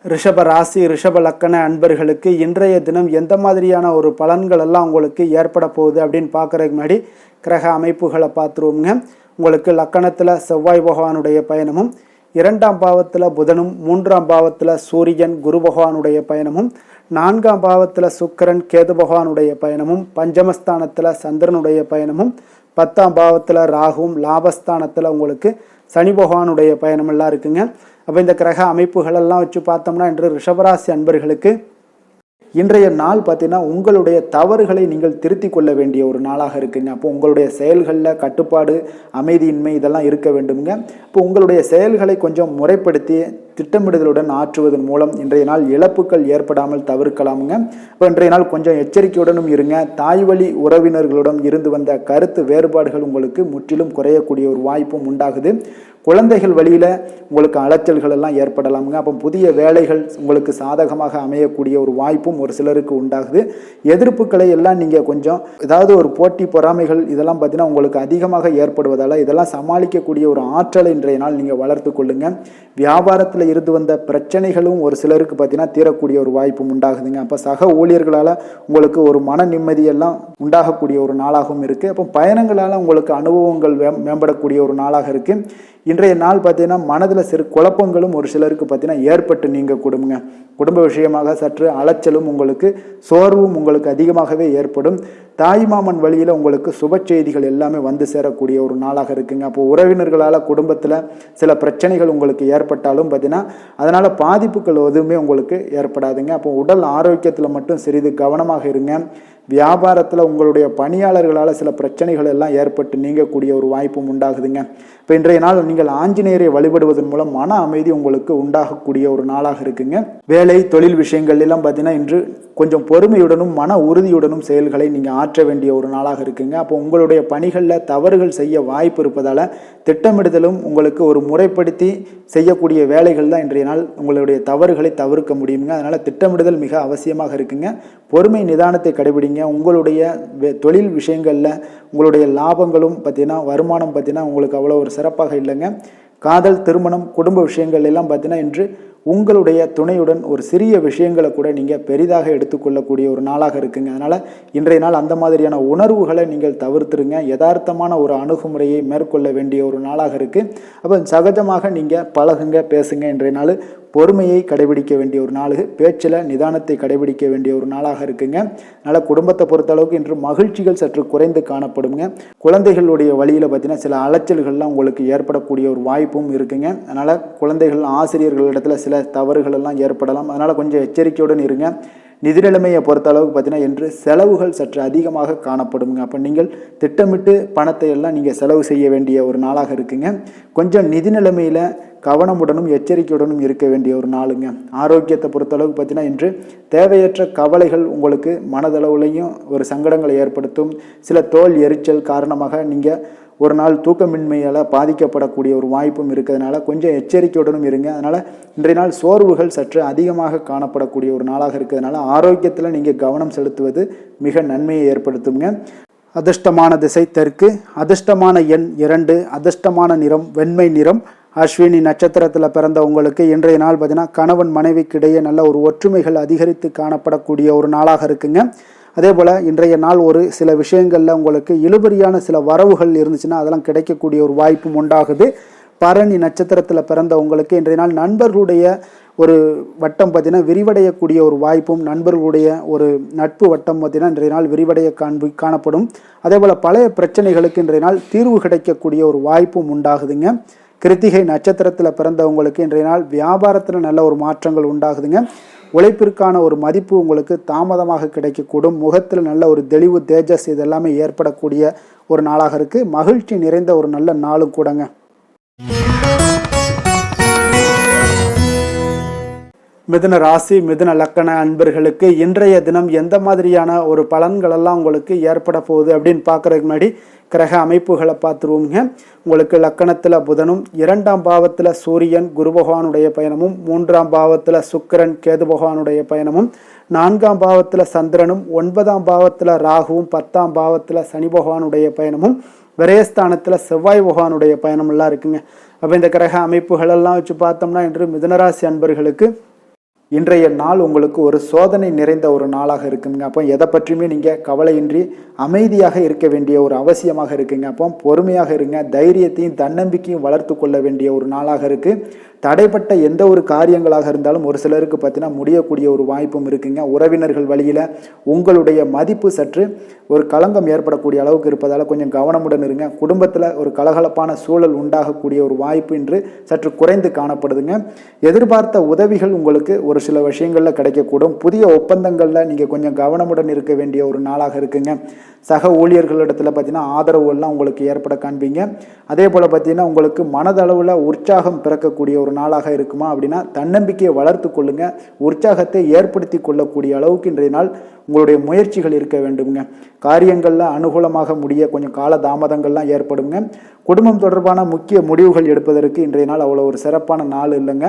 ரிஷப ராசி ரிஷப லக்கண அன்பர்களுக்கு இன்றைய தினம் எந்த மாதிரியான ஒரு பலன்கள் எல்லாம் உங்களுக்கு ஏற்பட போகுது அப்படின்னு பார்க்குறதுக்கு முன்னாடி கிரக அமைப்புகளை பார்த்துருவோங்க. உங்களுக்கு லக்கணத்தில் செவ்வாய் பகவானுடைய பயணமும், 2ஆம் பாவத்தில் புதனும், 3ஆம் பாவத்தில் சூரியன் குரு பகவானுடைய பயணமும், 4ஆம் பாவத்தில் சுக்கிரன் கேது பகவானுடைய பயணமும், பஞ்சமஸ்தானத்தில் சந்திரனுடைய பயணமும், 10ஆம் பாவத்தில் ராகுவும், லாபஸ்தானத்தில் உங்களுக்கு சனி பகவானுடைய பயணமெல்லாம் இருக்குங்க. அப்போ இந்த கிரக அமைப்புகளெல்லாம் வச்சு பார்த்தோம்னா இன்று ரிஷபராசி அன்பர்களுக்கு இன்றைய நாள் பார்த்தீங்கன்னா உங்களுடைய தவறுகளை நீங்கள் திருத்தி கொள்ள வேண்டிய ஒரு நாளாக இருக்குங்க. அப்போ உங்களுடைய செயல்களில் கட்டுப்பாடு, அமைதியின்மை இதெல்லாம் இருக்க வேண்டுங்க. இப்போ உங்களுடைய செயல்களை கொஞ்சம் முறைப்படுத்தி திட்டமிடுதலுடன் ஆற்றுவதன் மூலம் இன்றைய நாள் இழப்புகள் ஏற்படாமல் தவிர்க்கலாமுங்க. இப்போ இன்றைய நாள் கொஞ்சம் எச்சரிக்கையுடனும் இருங்க. தாய் வழி உறவினர்களுடன் இருந்து வந்த கருத்து வேறுபாடுகள் உங்களுக்கு முற்றிலும் குறையக்கூடிய ஒரு வாய்ப்பும் உண்டாகுது. குழந்தைகள் வழியில் உங்களுக்கு அலைச்சல்கள் எல்லாம் ஏற்படலாமுங்க. அப்போ புதிய வேலைகள் உங்களுக்கு சாதகமாக அமையக்கூடிய ஒரு வாய்ப்பும் ஒரு சிலருக்கு உண்டாகுது. எதிர்ப்புகளை எல்லாம் நீங்கள் கொஞ்சம் ஏதாவது ஒரு போட்டி பொறாமைகள் இதெல்லாம் பார்த்தீங்கன்னா உங்களுக்கு அதிகமாக ஏற்படுவதால் இதெல்லாம் சமாளிக்கக்கூடிய ஒரு ஆற்றலை இன்றைய நாள் நீங்கள் வளர்த்து கொள்ளுங்க. வியாபாரத்தில் இருந்து வந்த பிரச்சனைகளும் ஒரு சிலருக்கு பார்த்தீங்கன்னா தீரக்கூடிய ஒரு வாய்ப்பும் உண்டாகுதுங்க. அப்போ சக ஊழியர்களால் உங்களுக்கு ஒரு மன நிம்மதியெல்லாம் உண்டாகக்கூடிய ஒரு நாளாகவும் இருக்குது. அப்போ பயணங்களால் உங்களுக்கு அனுபவங்கள் மேம்படக்கூடிய ஒரு நாளாக இருக்குது. இன்றைய நாள் பார்த்தீங்கன்னா மனதில் சிறு குழப்பங்களும் ஒரு சிலருக்கு பார்த்தீங்கன்னா ஏற்பட்டு நீங்க கொடுங்க. குடும்ப விஷயமாக சற்று அலைச்சலும் உங்களுக்கு சோர்வும் உங்களுக்கு அதிகமாகவே ஏற்படும். தாய்மாமன் வழியில் உங்களுக்கு சுப செய்திகள் எல்லாமே வந்து சேரக்கூடிய ஒரு நாளாக இருக்குங்க. அப்போ உறவினர்களால் குடும்பத்தில் சில பிரச்சனைகள் உங்களுக்கு ஏற்பட்டாலும் பார்த்தீங்கன்னா அதனால் பாதிப்புகள் எதுவுமே உங்களுக்கு ஏற்படாதுங்க. அப்போ உடல் ஆரோக்கியத்தில் மட்டும் சிறிது கவனமாக இருங்க. வியாபாரத்தில் உங்களுடைய பணியாளர்களால் சில பிரச்சனைகள் எல்லாம் ஏற்பட்டு நீங்கக்கூடிய ஒரு வாய்ப்பும் உண்டாகுதுங்க. இப்போ இன்றைய நாள் நீங்கள் ஆஞ்சநேயரை வழிபடுவதன் மூலம் மன அமைதி உங்களுக்கு உண்டாகக்கூடிய ஒரு நாளாக இருக்குங்க. வேலை தொழில் விஷயங்கள் எல்லாம் பார்த்தீங்கன்னா இன்று கொஞ்சம் பொறுமையுடனும் மன உறுதியுடனும் செயல்களை நீங்கள் ஆற்ற வேண்டிய ஒரு நாளாக இருக்குங்க. அப்போ உங்களுடைய பணிகளில் தவறுகள் செய்ய வாய்ப்பு இருப்பதால் திட்டமிடுதலும் உங்களுக்கு ஒரு முறைப்படுத்தி செய்யக்கூடிய வேலைகள் தான் இன்றைய நாள் உங்களுடைய தவறுகளை தவிர்க்க முடியுங்க. அதனால் திட்டமிடுதல் மிக அவசியமாக இருக்குங்க. பொறுமை நிதானத்தை கடைபிடிங்க. உங்களுடைய தொழில் விஷயங்களில் உங்களுடைய லாபங்களும் பார்த்தீங்கன்னா வருமானம் பார்த்தீங்கன்னா உங்களுக்கு அவ்வளோ ஒரு சிறப்பாக இல்லைங்க. காதல், திருமணம், குடும்ப விஷயங்கள் எல்லாம் பார்த்தீங்கன்னா இன்று உங்களுடைய துணையுடன் ஒரு சிறிய விஷயங்களை கூட நீங்கள் பெரிதாக எடுத்துக்கொள்ளக்கூடிய ஒரு நாளாக இருக்குங்க. அதனால் இன்றைய நாள் அந்த மாதிரியான உணர்வுகளை நீங்கள் தவிர்த்துருங்க. யதார்த்தமான ஒரு அணுகுமுறையை மேற்கொள்ள வேண்டிய ஒரு நாளாக இருக்குது. அப்போ சகஜமாக நீங்கள் பழகுங்க, பேசுங்க. இன்றைய நாள் பொறுமையை கடைபிடிக்க வேண்டிய ஒரு நாள், பேச்சில் நிதானத்தை கடைபிடிக்க வேண்டிய ஒரு நாளாக இருக்குங்க. அதனால் குடும்பத்தை பொறுத்தளவுக்கு இன்று மகிழ்ச்சிகள் சற்று குறைந்து காணப்படுங்க. குழந்தைகளுடைய வழியில் பார்த்தீங்கன்னா சில அலைச்சல்கள்லாம் உங்களுக்கு ஏற்படக்கூடிய ஒரு வாய்ப்பும் இருக்குங்க. அதனால் குழந்தைகள் ஆசிரியர்களிடத்தில் சில தவறுகள் எல்லாம் ஏற்படலாம். அதனால் கொஞ்சம் எச்சரிக்கையுடன் இருங்க. நிதி நிலைமையை பொறுத்த அளவுக்கு பார்த்தீங்கன்னா இன்று செலவுகள் சற்று அதிகமாக காணப்படுங்க. அப்போ நீங்கள் திட்டமிட்டு பணத்தை எல்லாம் நீங்கள் செலவு செய்ய வேண்டிய ஒரு நாளாக இருக்குங்க. கொஞ்சம் நிதி நிலைமையில் கவனமுடனும் எச்சரிக்கையுடனும் இருக்க வேண்டிய ஒரு நாளுங்க. ஆரோக்கியத்தை பொறுத்தளவுக்கு பார்த்தீங்கன்னா இன்று தேவையற்ற கவலைகள் உங்களுக்கு மனதளவுலையும் ஒரு சங்கடங்களை ஏற்படுத்தும். சில தோல் எரிச்சல் காரணமாக நீங்கள் ஒரு நாள் தூக்கமின்மையால் பாதிக்கப்படக்கூடிய ஒரு வாய்ப்பும் இருக்கிறதுனால கொஞ்சம் எச்சரிக்கையுடனும் இருங்க. அதனால் இன்றைய நாள் சோர்வுகள் சற்று அதிகமாக காணப்படக்கூடிய ஒரு நாளாக இருக்கிறதுனால ஆரோக்கியத்தில் நீங்கள் கவனம் செலுத்துவது மிக நன்மையை ஏற்படுத்துங்க. அதிர்ஷ்டமான திசை தெற்கு, அதிர்ஷ்டமான எண் 2, அதிர்ஷ்டமான நிறம் வெண்மை நிறம். அஸ்வினி நட்சத்திரத்தில் பிறந்த உங்களுக்கு இன்றைய நாள் பார்த்தீங்கன்னா கணவன் மனைவிக்கு இடையே நல்ல ஒரு ஒற்றுமைகள் அதிகரித்து காணப்படக்கூடிய ஒரு நாளாக இருக்குங்க. அதே போல் இன்றைய நாள் ஒரு சில விஷயங்களில் உங்களுக்கு இழுபறியான சில வரவுகள் இருந்துச்சுன்னா அதெல்லாம் கிடைக்கக்கூடிய ஒரு வாய்ப்பும் உண்டாகுது. பரணி நட்சத்திரத்தில் பிறந்த உங்களுக்கு இன்றைய நாள் நண்பர்களுடைய ஒரு வட்டம் பார்த்தீங்கன்னா விரிவடையக்கூடிய ஒரு வாய்ப்பும், நண்பர்களுடைய ஒரு நட்பு வட்டம் பார்த்தீங்கன்னா இன்றைய நாள் விரிவடைய காணப்படும். அதே போல் பழைய பிரச்சனைகளுக்கு இன்றைய நாள் தீர்வு கிடைக்கக்கூடிய ஒரு வாய்ப்பும் உண்டாகுதுங்க. கிருத்திகை நட்சத்திரத்தில் பிறந்தவங்களுக்கு இன்றைய நாள் வியாபாரத்தில் நல்ல ஒரு மாற்றங்கள் உண்டாகுதுங்க. உழைப்பிற்கான ஒரு மதிப்பு உங்களுக்கு தாமதமாக கிடைக்கக்கூடும். முகத்தில் நல்ல ஒரு தெளிவு, தேஜஸ் இதெல்லாமே ஏற்படக்கூடிய ஒரு நாளாக இருக்குது. மகிழ்ச்சி நிறைந்த ஒரு நல்ல நாளும் கூடங்க. மிதுன ராசி, மிதுன லக்கண அன்பர்களுக்கு இன்றைய தினம் எந்த மாதிரியான ஒரு பலன்களெல்லாம் உங்களுக்கு ஏற்பட போகுது அப்படின்னு பார்க்குறதுக்கு முன்னாடி கிரக அமைப்புகளை பார்த்துருவோங்க. உங்களுக்கு லக்கணத்தில் புதனும், 2ஆம் பாவத்தில் சூரியன் குரு பகவானுடைய பயணமும், 3ஆம் பாவத்தில் சுக்கிரன் கேது பகவானுடைய பயணமும், 4ஆம் பாவத்தில் சந்திரனும், 9ஆம் பாவத்தில் ராகுவும், 10ஆம் பாவத்தில் சனி பகவானுடைய பயணமும், விரயஸ்தானத்தில் செவ்வாய் பகவானுடைய பயணமெல்லாம் இருக்குங்க. அப்போ இந்த கிரக அமைப்புகளெல்லாம் வச்சு பார்த்தோம்னா இன்று மிதுனராசி அன்பர்களுக்கு இன்றைய நாள் உங்களுக்கு ஒரு சோதனை நிறைந்த ஒரு நாளாக இருக்குங்க. அப்போ எதை பற்றியுமே நீங்கள் கவலையின்றி அமைதியாக இருக்க வேண்டிய ஒரு அவசியமாக இருக்குங்க. அப்போ பொறுமையாக இருங்க. தைரியத்தையும் தன்னம்பிக்கையும் வளர்த்து கொள்ள வேண்டிய ஒரு நாளாக இருக்குது. தடைப்பட்ட எந்த ஒரு காரியங்களாக இருந்தாலும் ஒரு சிலருக்கு பார்த்தீங்கன்னா முடியக்கூடிய ஒரு வாய்ப்பும் இருக்குங்க. உறவினர்கள் வழியில் உங்களுடைய மதிப்பு சற்று ஒரு களங்கம் ஏற்படக்கூடிய அளவுக்கு இருப்பதால் கொஞ்சம் கவனமுடன் இருங்க. குடும்பத்தில் ஒரு கலகலப்பான சூழல் உண்டாகக்கூடிய ஒரு வாய்ப்பு இன்று சற்று குறைந்து காணப்படுதுங்க. எதிர்பார்த்த உதவிகள் உங்களுக்கு ஒரு சில விஷயங்களில் கிடைக்கக்கூடும். புதிய ஒப்பந்தங்களில் நீங்கள் கொஞ்சம் கவனமுடன் இருக்க வேண்டிய ஒரு நாளாக இருக்குங்க. சக ஊழியர்களிடத்தில் பார்த்தீங்கன்னா ஆதரவு எல்லாம் உங்களுக்கு ஏற்பட காண்பீங்க. அதே போல் பார்த்தீங்கன்னா உங்களுக்கு மனதளவில் உற்சாகம் பிறக்கக்கூடிய ஒரு நாளாக இருக்குமா அப்படின்னா தன்னம்பிக்கையை வளர்த்து கொள்ளுங்க. உற்சாகத்தை ஏற்படுத்தி கொள்ளக்கூடிய அளவுக்கு இன்றைய நாள் உங்களுடைய முயற்சிகள் இருக்க வேண்டுங்க. காரியங்களில் அனுகூலமாக முடிய கொஞ்சம் கால தாமதங்கள்லாம் ஏற்படுங்க. குடும்பம் தொடர்பான முக்கிய முடிவுகள் எடுப்பதற்கு இன்றைய நாள் அவ்வளோ ஒரு சிறப்பான நாள் இல்லைங்க.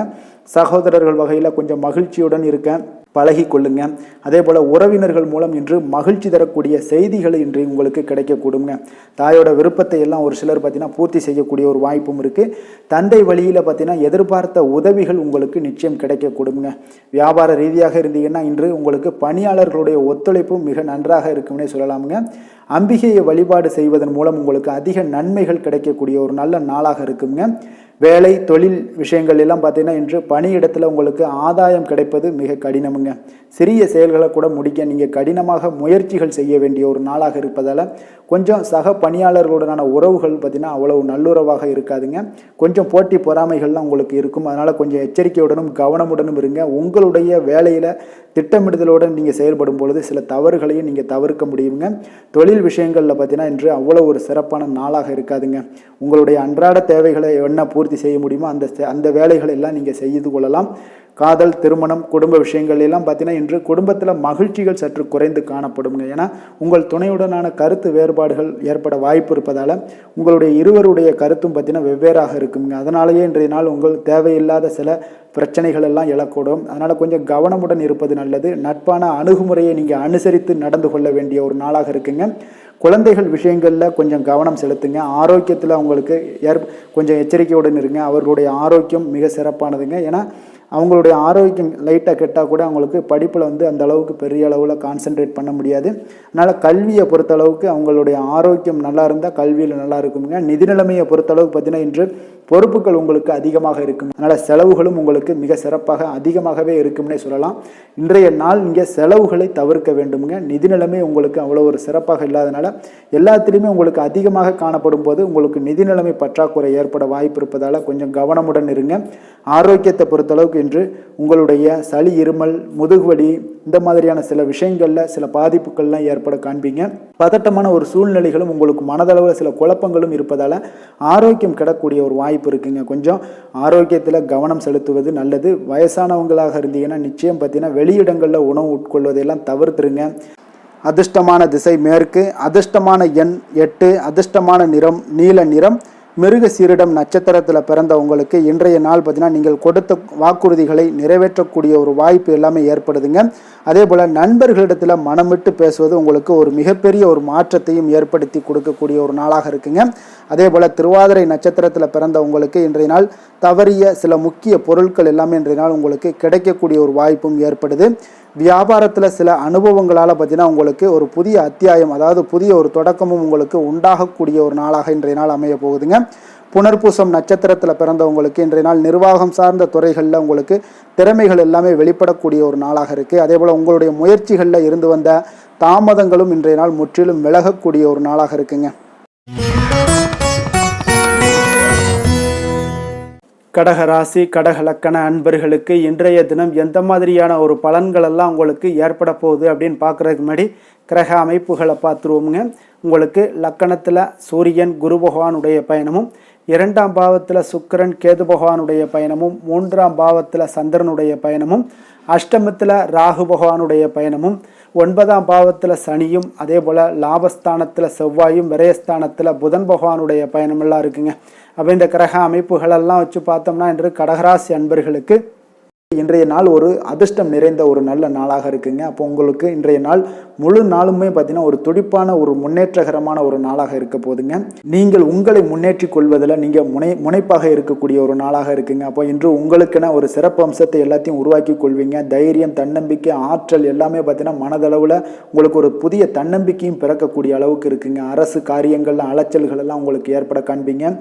சகோதரர்கள் வகையில் கொஞ்சம் மகிழ்ச்சியுடன் இருக்க பழகி கொள்ளுங்க. அதே போல் உறவினர்கள் மூலம் இன்று மகிழ்ச்சி தரக்கூடிய செய்திகள் இன்று உங்களுக்கு கிடைக்கக்கூடுங்க. தாயோட விருப்பத்தை எல்லாம் ஒரு சிலர் பார்த்தீங்கன்னா பூர்த்தி செய்யக்கூடிய ஒரு வாய்ப்பும் இருக்குது. தந்தை வழியில் பார்த்தீங்கன்னா எதிர்பார்த்த உதவிகள் உங்களுக்கு நிச்சயம் கிடைக்கக்கூடுங்க. வியாபார ரீதியாக இருந்தீங்கன்னா இன்று உங்களுக்கு பணியாளர்களுடைய ஒத்துழைப்பும் மிக நன்றாக இருக்கும்னே சொல்லலாமுங்க. அம்பிகையை வழிபாடு செய்வதன் மூலம் உங்களுக்கு அதிக நன்மைகள் கிடைக்கக்கூடிய ஒரு நல்ல நாளாக இருக்குங்க. வேலை தொழில் விஷயங்கள் எல்லாம் பார்த்தீங்கன்னா இன்று பணியிடத்தில் உங்களுக்கு ஆதாயம் கிடைப்பது மிக கடினமுங்க. சிறிய செயல்களை கூட முடிக்க நீங்கள் கடினமாக முயற்சிகள் செய்ய வேண்டிய ஒரு நாளாக இருப்பதால் கொஞ்சம் சக பணியாளர்களுடனான உறவுகள் பார்த்தீங்கன்னா அவ்வளவு நல்லுறவாக இருக்காதுங்க. கொஞ்சம் போட்டி பொறாமைகள்லாம் உங்களுக்கு இருக்கும். அதனால் கொஞ்சம் எச்சரிக்கையுடனும் கவனமுடனும் இருங்க. உங்களுடைய வேலையில் திட்டமிடுதலுடன் நீங்கள் செயல்படும் பொழுது சில தவறுகளையும் நீங்கள் தவிர்க்க முடியுங்க. தொழில் விஷயங்களில் பார்த்தீங்கன்னா இன்று அவ்வளோ ஒரு சிறப்பான நாளாக இருக்காதுங்க. உங்களுடைய அன்றாட தேவைகளை என்ன பூர்த்தி பூர்த்தி செய்ய முடியுமோ அந்த வேலைகளை எல்லாம் நீங்கள் செய்து கொள்ளலாம். காதல், திருமணம், குடும்ப விஷயங்கள் எல்லாம் பார்த்தீங்கன்னா இன்று குடும்பத்தில் மகிழ்ச்சிகள் சற்று குறைந்து காணப்படுங்க. ஏன்னா உங்கள் துணையுடனான கருத்து வேறுபாடுகள் ஏற்பட வாய்ப்பு இருப்பதால் உங்களுடைய இருவருடைய கருத்தும் பார்த்தீங்கன்னா வெவ்வேறாக இருக்குங்க. அதனாலேயே இன்றைய நாள் உங்கள் தேவையில்லாத சில பிரச்சனைகள் எல்லாம் எழக்கூடும். அதனால் கொஞ்சம் கவனமுடன் இருப்பது நல்லது. நட்பான அணுகுமுறையை நீங்கள் அனுசரித்து நடந்து கொள்ள வேண்டிய ஒரு நாளாக இருக்குங்க. குழந்தைகள் விஷயங்களில் கொஞ்சம் கவனம் செலுத்துங்க. ஆரோக்கியத்தில் அவங்களுக்கு கொஞ்சம் எச்சரிக்கையுடன் இருங்க. அவர்களுடைய ஆரோக்கியம் மிக சிறப்பானதுங்க. ஏன்னா அவங்களுடைய ஆரோக்கியம் லைட்டாக கெட்டால் கூட அவங்களுக்கு படிப்பில் அந்த அளவுக்கு பெரிய அளவில் கான்சென்ட்ரேட் பண்ண முடியாது. அதனால் கல்வியை பொறுத்தளவுக்கு அவங்களுடைய ஆரோக்கியம் நல்லா இருந்தால் கல்வியில் நல்லா இருக்குங்க. நிதி நிலைமையை பொறுத்தளவுக்கு பார்த்தீங்கன்னா இன்று பொறுப்புகள் உங்களுக்கு அதிகமாக இருக்கும். அதனால் செலவுகளும் உங்களுக்கு மிக சிறப்பாக அதிகமாகவே இருக்கும்னே சொல்லலாம். இன்றைய நாள் நீங்கள் செலவுகளை தவிர்க்க வேண்டுமுங்க. நிதி நிலைமை உங்களுக்கு அவ்வளோ ஒரு சிறப்பாக இல்லாதனால எல்லாத்திலையுமே உங்களுக்கு அதிகமாக காணப்படும் போது உங்களுக்கு நிதி நிலைமை பற்றாக்குறை ஏற்பட வாய்ப்பு இருப்பதால் கொஞ்சம் கவனமுடன் இருங்க. ஆரோக்கியத்தை பொறுத்தளவுக்கு இன்று உங்களுடைய சளி, இருமல், முதுகுவலி இந்த மாதிரியான சில விஷயங்களில் சில பாதிப்புகள்லாம் ஏற்பட காண்பீங்க. பதட்டமான ஒரு சூழ்நிலைகளும் உங்களுக்கு மனதளவில் சில குழப்பங்களும் இருப்பதால் ஆரோக்கியம் கிடக்கூடிய ஒரு வாய்ப்பு இருக்குங்க. கொஞ்சம் ஆரோக்கியத்தில் கவனம் செலுத்துவது நல்லது. வயசானவங்களாக இருந்தீங்கன்னா நிச்சயம் பார்த்தீங்கன்னா வெளியிடங்களில் உணவு உட்கொள்வதையெல்லாம் தவிர்த்துருங்க. அதிர்ஷ்டமான திசை மேற்கு, அதிர்ஷ்டமான எண் 8, அதிர்ஷ்டமான நிறம் நீல நிறம். மிருக சீரிடம் நட்சத்திரத்தில் பிறந்த உங்களுக்கு இன்றைய நாள் பார்த்தீங்கன்னா நீங்கள் கொடுத்த வாக்குறுதிகளை நிறைவேற்றக்கூடிய ஒரு வாய்ப்பு எல்லாமே ஏற்படுதுங்க. அதே போல் நண்பர்களிடத்தில் மனம் விட்டு பேசுவது உங்களுக்கு ஒரு மிகப்பெரிய ஒரு மாற்றத்தையும் ஏற்படுத்தி கொடுக்கக்கூடிய ஒரு நாளாக இருக்குங்க. அதே போல் திருவாதிரை நட்சத்திரத்தில் பிறந்த உங்களுக்கு இன்றைய நாள் தவறிய சில முக்கிய பொருட்கள் எல்லாமே இன்றைய நாள் உங்களுக்கு கிடைக்கக்கூடிய ஒரு வாய்ப்பும் ஏற்படுது. வியாபாரத்தில் சில அனுபவங்களால் பார்த்தீங்கன்னா உங்களுக்கு ஒரு புதிய அத்தியாயம், அதாவது புதிய ஒரு தொடக்கமும் உங்களுக்கு உண்டாகக்கூடிய ஒரு நாளாக இன்றைய நாள் அமைய போகுதுங்க. புனர்பூசம் நட்சத்திரத்தில் பிறந்தவங்களுக்கு இன்றைய நாள் நிர்வாகம் சார்ந்த துறைகளில் உங்களுக்கு திறமைகள் எல்லாமே வெளிப்படக்கூடிய ஒரு நாளாக இருக்குது. அதே போல் உங்களுடைய முயற்சிகளில் இருந்து வந்த தாமதங்களும் இன்றைய நாள் முற்றிலும் விலகக்கூடிய ஒரு நாளாக இருக்குங்க. கடக ராசி, கடக லக்கண அன்பர்களுக்கு இன்றைய தினம் எந்த மாதிரியான ஒரு பலன்களெல்லாம் உங்களுக்கு ஏற்பட போகுது அப்படின்னு பார்க்குறதுக்கு முன்னாடி கிரக அமைப்புகளை பார்த்துருவோமுங்க. உங்களுக்கு லக்கணத்தில் சூரியன் குரு பகவானுடைய பயணமும், 2ஆம் பாவத்தில் சுக்கிரன் கேது பகவானுடைய பயணமும், 3ஆம் பாவத்தில் சந்திரனுடைய பயணமும், அஷ்டமத்தில் ராகு பகவானுடைய பயணமும், 9ஆம் பாவத்தில் சனியும், அதே போல் லாபஸ்தானத்தில் செவ்வாயும், விரயஸ்தானத்தில் புதன் பகவானுடைய பயணமெல்லாம் இருக்குங்க. அப்போ இந்த கிரக அமைப்புகளெல்லாம் வச்சு பார்த்தோம்னா இன்று கடகராசி அன்பர்களுக்கு இன்றைய நாள் ஒரு அதிர்ஷ்டம் நிறைந்த ஒரு நல்ல நாளாக இருக்குங்க. அப்போ உங்களுக்கு இன்றைய நாள் முழு நாளுமே பார்த்தீங்கன்னா ஒரு துடிப்பான ஒரு முன்னேற்றகரமான ஒரு நாளாக இருக்க போதுங்க. நீங்கள் உங்களை முன்னேற்றி கொள்வதில் நீங்கள் முனைப்பாக இருக்கக்கூடிய ஒரு நாளாக இருக்குங்க. அப்போ இன்று உங்களுக்கென ஒரு சிறப்பு அம்சத்தை எல்லாத்தையும் உருவாக்கி கொள்வீங்க. தைரியம், தன்னம்பிக்கை, ஆற்றல் எல்லாமே பார்த்தீங்கன்னா மனதளவில் உங்களுக்கு ஒரு புதிய தன்னம்பிக்கையும் பிறக்கக்கூடிய அளவுக்கு இருக்குங்க. அரசு காரியங்கள்ல அலைச்சல்கள் எல்லாம் உங்களுக்கு ஏற்பட காண்பீங்க.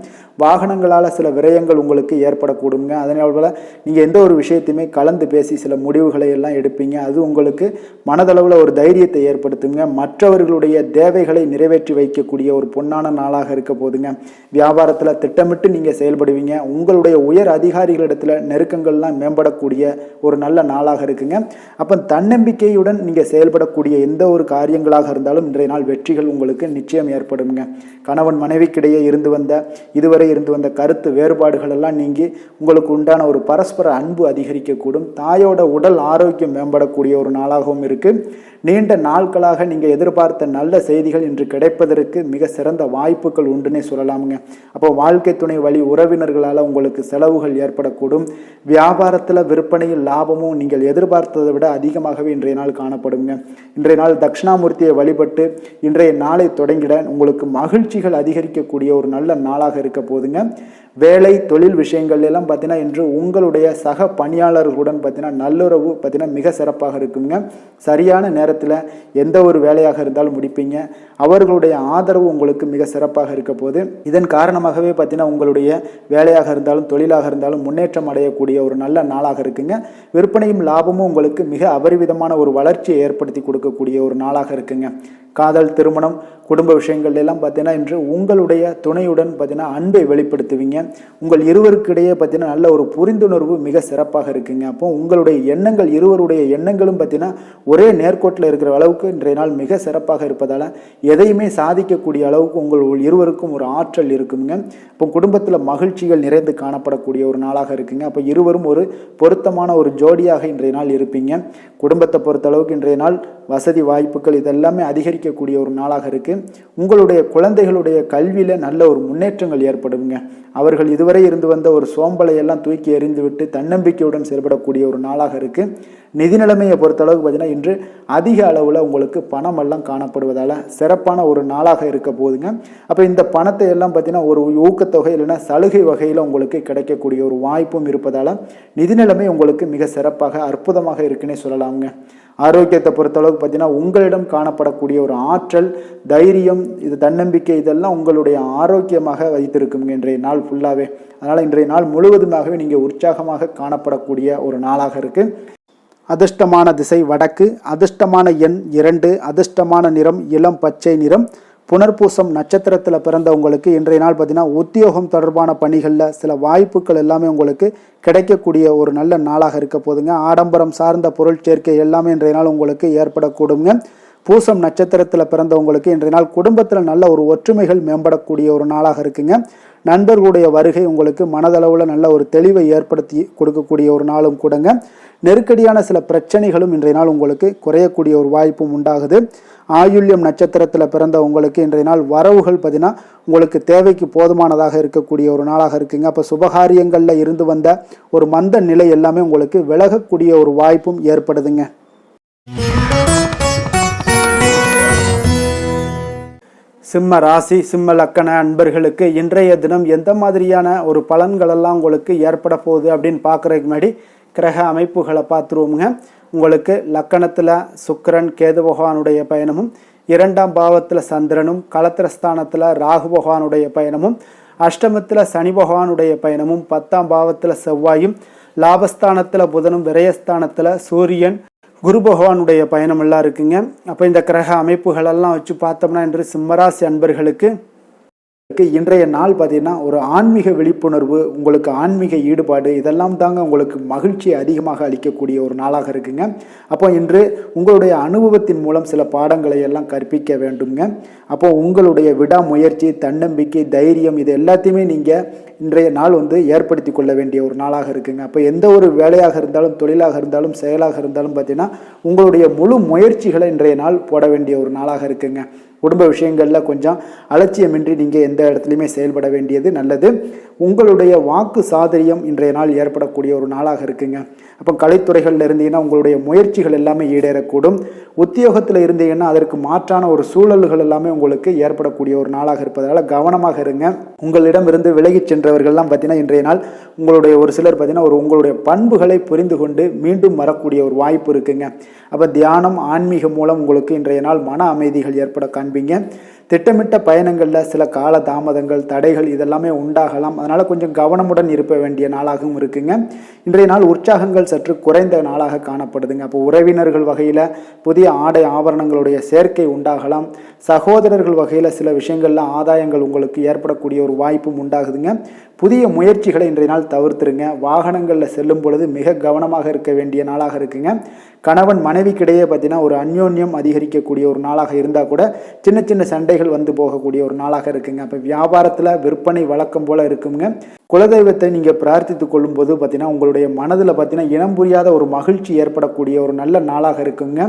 வாகனங்களால் சில விரயங்கள் உங்களுக்கு ஏற்படக்கூடுங்க. அதனால போல் நீங்கள் எந்த ஒரு விஷயத்தையுமே கலந்து பேசி சில முடிவுகளை எல்லாம் எடுப்பீங்க. அது உங்களுக்கு மனதளவில் ஒரு தைரியத்தை ஏற்படுத்துங்க. மற்றவர்களுடைய தேவைகளை நிறைவேற்றி வைக்கக்கூடிய ஒரு பொன்னான நாளாக இருக்க போதுங்க. வியாபாரத்தில் திட்டமிட்டு நீங்கள் செயல்படுவீங்க. உங்களுடைய உயர் அதிகாரிகளிடத்தில் நெருக்கங்கள்லாம் மேம்படக்கூடிய ஒரு நல்ல நாளாக இருக்குங்க. அப்போ தன்னம்பிக்கையுடன் நீங்கள் செயல்படக்கூடிய எந்த ஒரு காரியங்களாக இருந்தாலும் இன்றைய நாள் வெற்றிகள் உங்களுக்கு நிச்சயம் ஏற்படுங்க. கணவன் மனைவிக்கிடையே இதுவரை இருந்து வந்த கருத்து வேறுபாடுகள் எல்லாம் நீங்கி உங்களுக்கு உண்டான ஒரு பரஸ்பர அன்பு அதிகரிக்கக்கூடும். தாயோட உடல் ஆரோக்கியம் மேம்படக்கூடிய ஒரு நாளாகவும் இருக்கு. நீண்ட நாட்களாக நீங்கள் எதிர்பார்த்த நல்ல செய்திகள் இன்று கிடைப்பதற்கு மிக சிறந்த வாய்ப்புகள் உண்டுன்னே சொல்லலாமுங்க. அப்போ வாழ்க்கை துணை வழி உறவினர்களால் உங்களுக்கு செலவுகள் ஏற்படக்கூடும். வியாபாரத்தில் விற்பனையில் லாபமும் நீங்கள் எதிர்பார்த்ததை விட அதிகமாகவே இன்றைய நாள் காணப்படுங்க. இன்றைய நாள் தட்சிணாமூர்த்தியை வழிபட்டு இன்றைய நாளை தொடங்கிட உங்களுக்கு மகிழ்ச்சிகள் அதிகரிக்கக்கூடிய ஒரு நல்ல நாளாக இருக்க போதுங்க. வேலை தொழில் விஷயங்கள் எல்லாம் பார்த்தீங்கன்னா இன்று உங்களுடைய சக பணியாளர்களுடன் பார்த்தீங்கன்னா நல்லுறவு பார்த்தீங்கன்னா மிக சிறப்பாக இருக்குங்க. சரியான நேரத்தில் எந்த ஒரு வேலையாக இருந்தாலும் முடிப்பீங்க. அவர்களுடைய ஆதரவு உங்களுக்கு மிக சிறப்பாக இருக்க போது இதன் காரணமாகவே பார்த்தீங்கன்னா உங்களுடைய வேலையாக இருந்தாலும் தொழிலாக இருந்தாலும் முன்னேற்றம் அடையக்கூடிய ஒரு நல்ல நாளாக இருக்குங்க. விற்பனையும் லாபமும் உங்களுக்கு மிக அபரிவிதமான ஒரு வளர்ச்சியை ஏற்படுத்தி கொடுக்கக்கூடிய ஒரு நாளாக இருக்குங்க. காதல், திருமணம், குடும்ப விஷயங்கள் எல்லாம் பார்த்தீங்கன்னா இன்று உங்களுடைய துணையுடன் பார்த்தீங்கன்னா அன்பை வெளிப்படுத்துவீங்க. உங்கள் இருவருக்கிடையே பார்த்தீங்கன்னா நல்ல ஒரு புரிந்துணர்வு மிக சிறப்பாக இருக்குங்க. இருக்குங்க. அப்போ உங்களுடைய எண்ணங்கள், இருவருடைய எண்ணங்களும் பார்த்தீங்கன்னா ஒரே நேர்கோட்டில் இருக்கிற அளவுக்கு இன்றைய நாள் மிக சிறப்பாக இருப்பதால் எதையுமே சாதிக்கக்கூடிய அளவுக்கு உங்கள் இருவருக்கும் ஒரு ஆற்றல் இருக்குங்க. இப்போ குடும்பத்தில் மகிழ்ச்சிகள் நிறைந்து காணப்படக்கூடிய ஒரு நாளாக இருக்குங்க. அப்போ இருவரும் ஒரு பொருத்தமான ஒரு ஜோடியாக இன்றைய நாள் இருப்பீங்க. குடும்பத்தை பொறுத்தளவுக்கு இன்றைய நாள் வசதி வாய்ப்புகள் இதெல்லாமே அதிகரிக்கக்கூடிய ஒரு நாளாக இருக்குது. உங்களுடைய குழந்தைகளுடைய கல்வியில் நல்ல ஒரு முன்னேற்றங்கள் ஏற்படுங்க. அவர்கள் இதுவரை இருந்து வந்த ஒரு சோம்பலையெல்லாம் தூக்கி எறிந்துவிட்டு தன்னம்பிக்கையுடன் செயல்படக்கூடிய ஒரு நாளாக இருக்குது. நிதி நிலைமையை பொறுத்தளவுக்கு பார்த்தீங்கன்னா இன்று அதிக அளவில் உங்களுக்கு பணமெல்லாம் காணப்படுவதால் சிறப்பான ஒரு நாளாக இருக்க போகுதுங்க. அப்போ இந்த பணத்தை எல்லாம் பார்த்தீங்கன்னா ஒரு ஊக்கத்தொகை இல்லைன்னா சலுகை வகையில் உங்களுக்கு கிடைக்கக்கூடிய ஒரு வாய்ப்பும் இருப்பதால் நிதி நிலைமை உங்களுக்கு மிக சிறப்பாக அற்புதமாக இருக்குன்னே சொல்லலாமுங்க. ஆரோக்கியத்தை பொறுத்தளவுக்கு பார்த்தீங்கன்னா உங்களிடம் காணப்படக்கூடிய ஒரு ஆற்றல், தைரியம், இது தன்னம்பிக்கை இதெல்லாம் உங்களுடைய ஆரோக்கியமாக வைத்திருக்குங்க இன்றைய நாள் ஃபுல்லாகவே. அதனால் இன்றைய நாள் முழுவதுமாகவே நீங்கள் உற்சாகமாக காணப்படக்கூடிய ஒரு நாளாக இருக்குது. அதிர்ஷ்டமான திசை வடக்கு, அதிர்ஷ்டமான எண் 2, அதிர்ஷ்டமான நிறம் இளம் பச்சை நிறம். புனர்பூசம் நட்சத்திரத்தில் பிறந்தவங்களுக்கு இன்றைய நாள் பார்த்தீங்கன்னா உத்தியோகம் தொடர்பான பணிகளில் சில வாய்ப்புகள் எல்லாமே உங்களுக்கு கிடைக்கக்கூடிய ஒரு நல்ல நாளாக இருக்க போதுங்க. ஆடம்பரம் சார்ந்த பொருள் சேர்க்கை எல்லாமே இன்றைய நாள் உங்களுக்கு ஏற்படக்கூடுங்க. பூசம் நட்சத்திரத்தில் பிறந்தவங்களுக்கு இன்றைய நாள் குடும்பத்தில் நல்ல ஒரு ஒற்றுமைகள் மேம்படக்கூடிய ஒரு நாளாக இருக்குங்க. நண்பர்களுடைய வருகை உங்களுக்கு மனதளவில் நல்ல ஒரு தெளிவை ஏற்படுத்தி கொடுக்கக்கூடிய ஒரு நாளும் கூடங்க. நெருக்கடியான சில பிரச்சனைகளும் இன்றைய நாள் உங்களுக்கு குறையக்கூடிய ஒரு வாய்ப்பும் உண்டாகுது. ஆயுள்யம் நட்சத்திரத்தில் பிறந்த உங்களுக்கு இன்றைய நாள் வரவுகள் பார்த்தீங்கன்னா உங்களுக்கு தேவைக்கு போதுமானதாக இருக்கக்கூடிய ஒரு நாளாக இருக்குங்க. அப்போ சுபகாரியங்களில் இருந்து வந்த ஒரு மந்த நிலை எல்லாமே உங்களுக்கு விலகக்கூடிய ஒரு வாய்ப்பும் ஏற்படுதுங்க. சிம்ம ராசி, சிம்ம லக்கண அன்பர்களுக்கு இன்றைய தினம் எந்த மாதிரியான ஒரு பலன்களெல்லாம் உங்களுக்கு ஏற்பட போகுது அப்படின்னு பார்க்குறதுக்கு முன்னாடி கிரக அமைப்புகளை பார்த்துருவோமுங்க. உங்களுக்கு லக்கணத்தில் சுக்கிரன் கேது பகவானுடைய பயணமும், 2ஆம் பாவத்தில் சந்திரனும், களத்திரஸ்தானத்தில் ராகு பகவானுடைய பயணமும், அஷ்டமத்தில் சனி பகவானுடைய பயணமும், 10ஆம் பாவத்தில் செவ்வாயும், லாபஸ்தானத்தில் புதனும், விரயஸ்தானத்தில் சூரியன், குரு பகவானுடைய பயணம் எல்லாம் இருக்குங்க. அப்போ இந்த கிரக அமைப்புகளெல்லாம் வச்சு பார்த்தோம்னா இன்று சிம்மராசி அன்பர்களுக்கு இன்றைய நாள் பார்த்தீங்கன்னா ஒரு ஆன்மீக விழிப்புணர்வு, உங்களுக்கு ஆன்மீக ஈடுபாடு இதெல்லாம் தாங்க உங்களுக்கு மகிழ்ச்சியை அதிகமாக அளிக்கக்கூடிய ஒரு நாளாக இருக்குங்க. அப்போ இன்று உங்களுடைய அனுபவத்தின் மூலம் சில பாடங்களை எல்லாம் கற்பிக்க வேண்டுங்க. அப்போ உங்களுடைய விடாமுயற்சி, தன்னம்பிக்கை, தைரியம் இது எல்லாத்தையுமே நீங்கள் இன்றைய நாள் ஏற்படுத்தி கொள்ள வேண்டிய ஒரு நாளாக இருக்குங்க. அப்போ எந்த ஒரு வேலையாக இருந்தாலும், தொழிலாக இருந்தாலும், செயலாக இருந்தாலும் பார்த்தீங்கன்னா உங்களுடைய முழு முயற்சிகளை இன்றைய நாள் போட வேண்டிய ஒரு நாளாக இருக்குங்க. குடும்ப விஷயங்களில் கொஞ்சம் அலட்சியமின்றி நீங்கள் எந்த இடத்துலையுமே செயல்பட வேண்டியது நல்லது. உங்களுடைய வாக்கு சாதுரியம் இன்றைய நாள் ஏற்படக்கூடிய ஒரு நாளாக இருக்குங்க. அப்போ கலைத்துறைகளில் இருந்தீங்கன்னா உங்களுடைய முயற்சிகள் எல்லாமே ஈடேறக்கூடும். உத்தியோகத்தில் இருந்தீங்கன்னா அதற்கு மாற்றான ஒரு சூழல்கள் எல்லாமே உங்களுக்கு ஏற்படக்கூடிய ஒரு நாளாக இருப்பதால் கவனமாக இருங்க. உங்களிடம் இருந்து விலகிச் சென்றவர்கள்லாம் பார்த்தீங்கன்னா இன்றைய நாள் உங்களுடைய ஒரு சிலர் பார்த்தீங்கன்னா உங்களுடைய பண்புகளை புரிந்து கொண்டு மீண்டும் வரக்கூடிய ஒரு வாய்ப்பு இருக்குங்க. அப்போ தியானம், ஆன்மீகம் மூலம் உங்களுக்கு இன்றைய நாள் மன அமைதிகள் ஏற்பட காண்பீங்க. திட்டமிட்ட பயணங்களில் சில கால தாமதங்கள், தடைகள் இதெல்லாமே உண்டாகலாம். அதனால் கொஞ்சம் கவனமுடன் இருக்க வேண்டிய நாளாகவும் இருக்குங்க. இன்றைய நாள் உற்சாகங்கள் சற்று குறைந்த நாளாக காணப்படுதுங்க. அப்போ உறவினர்கள் வகையில் புதிய ஆடை ஆபரணங்களுடைய சேர்க்கை உண்டாகலாம். சகோதரர்கள் வகையில் சில விஷயங்களில் ஆதாயங்கள் உங்களுக்கு ஏற்படக்கூடிய ஒரு வாய்ப்பும் உண்டாகுதுங்க. புதிய முயற்சிகளை இன்றைய நாள் தவிர்த்துருங்க. வாகனங்களில் செல்லும் பொழுது மிக கவனமாக இருக்க வேண்டிய நாளாக இருக்குங்க. கணவன் மனைவிக்கிடையே பார்த்தீங்கன்னா ஒரு அந்யோன்யம் அதிகரிக்கக்கூடிய ஒரு நாளாக இருந்தால் கூட சின்ன சின்ன சண்டைகள் போகக்கூடிய ஒரு நாளாக இருக்குங்க. அப்போ வியாபாரத்தில் விற்பனை வழக்கம் போல் இருக்குங்க. குலதெய்வத்தை நீங்கள் பிரார்த்தித்து கொள்ளும் போது பார்த்தீங்கன்னா உங்களுடைய மனதில் பார்த்தீங்கன்னா இனம் புரியாத ஒரு மகிழ்ச்சி ஏற்படக்கூடிய ஒரு நல்ல நாளாக இருக்குங்க.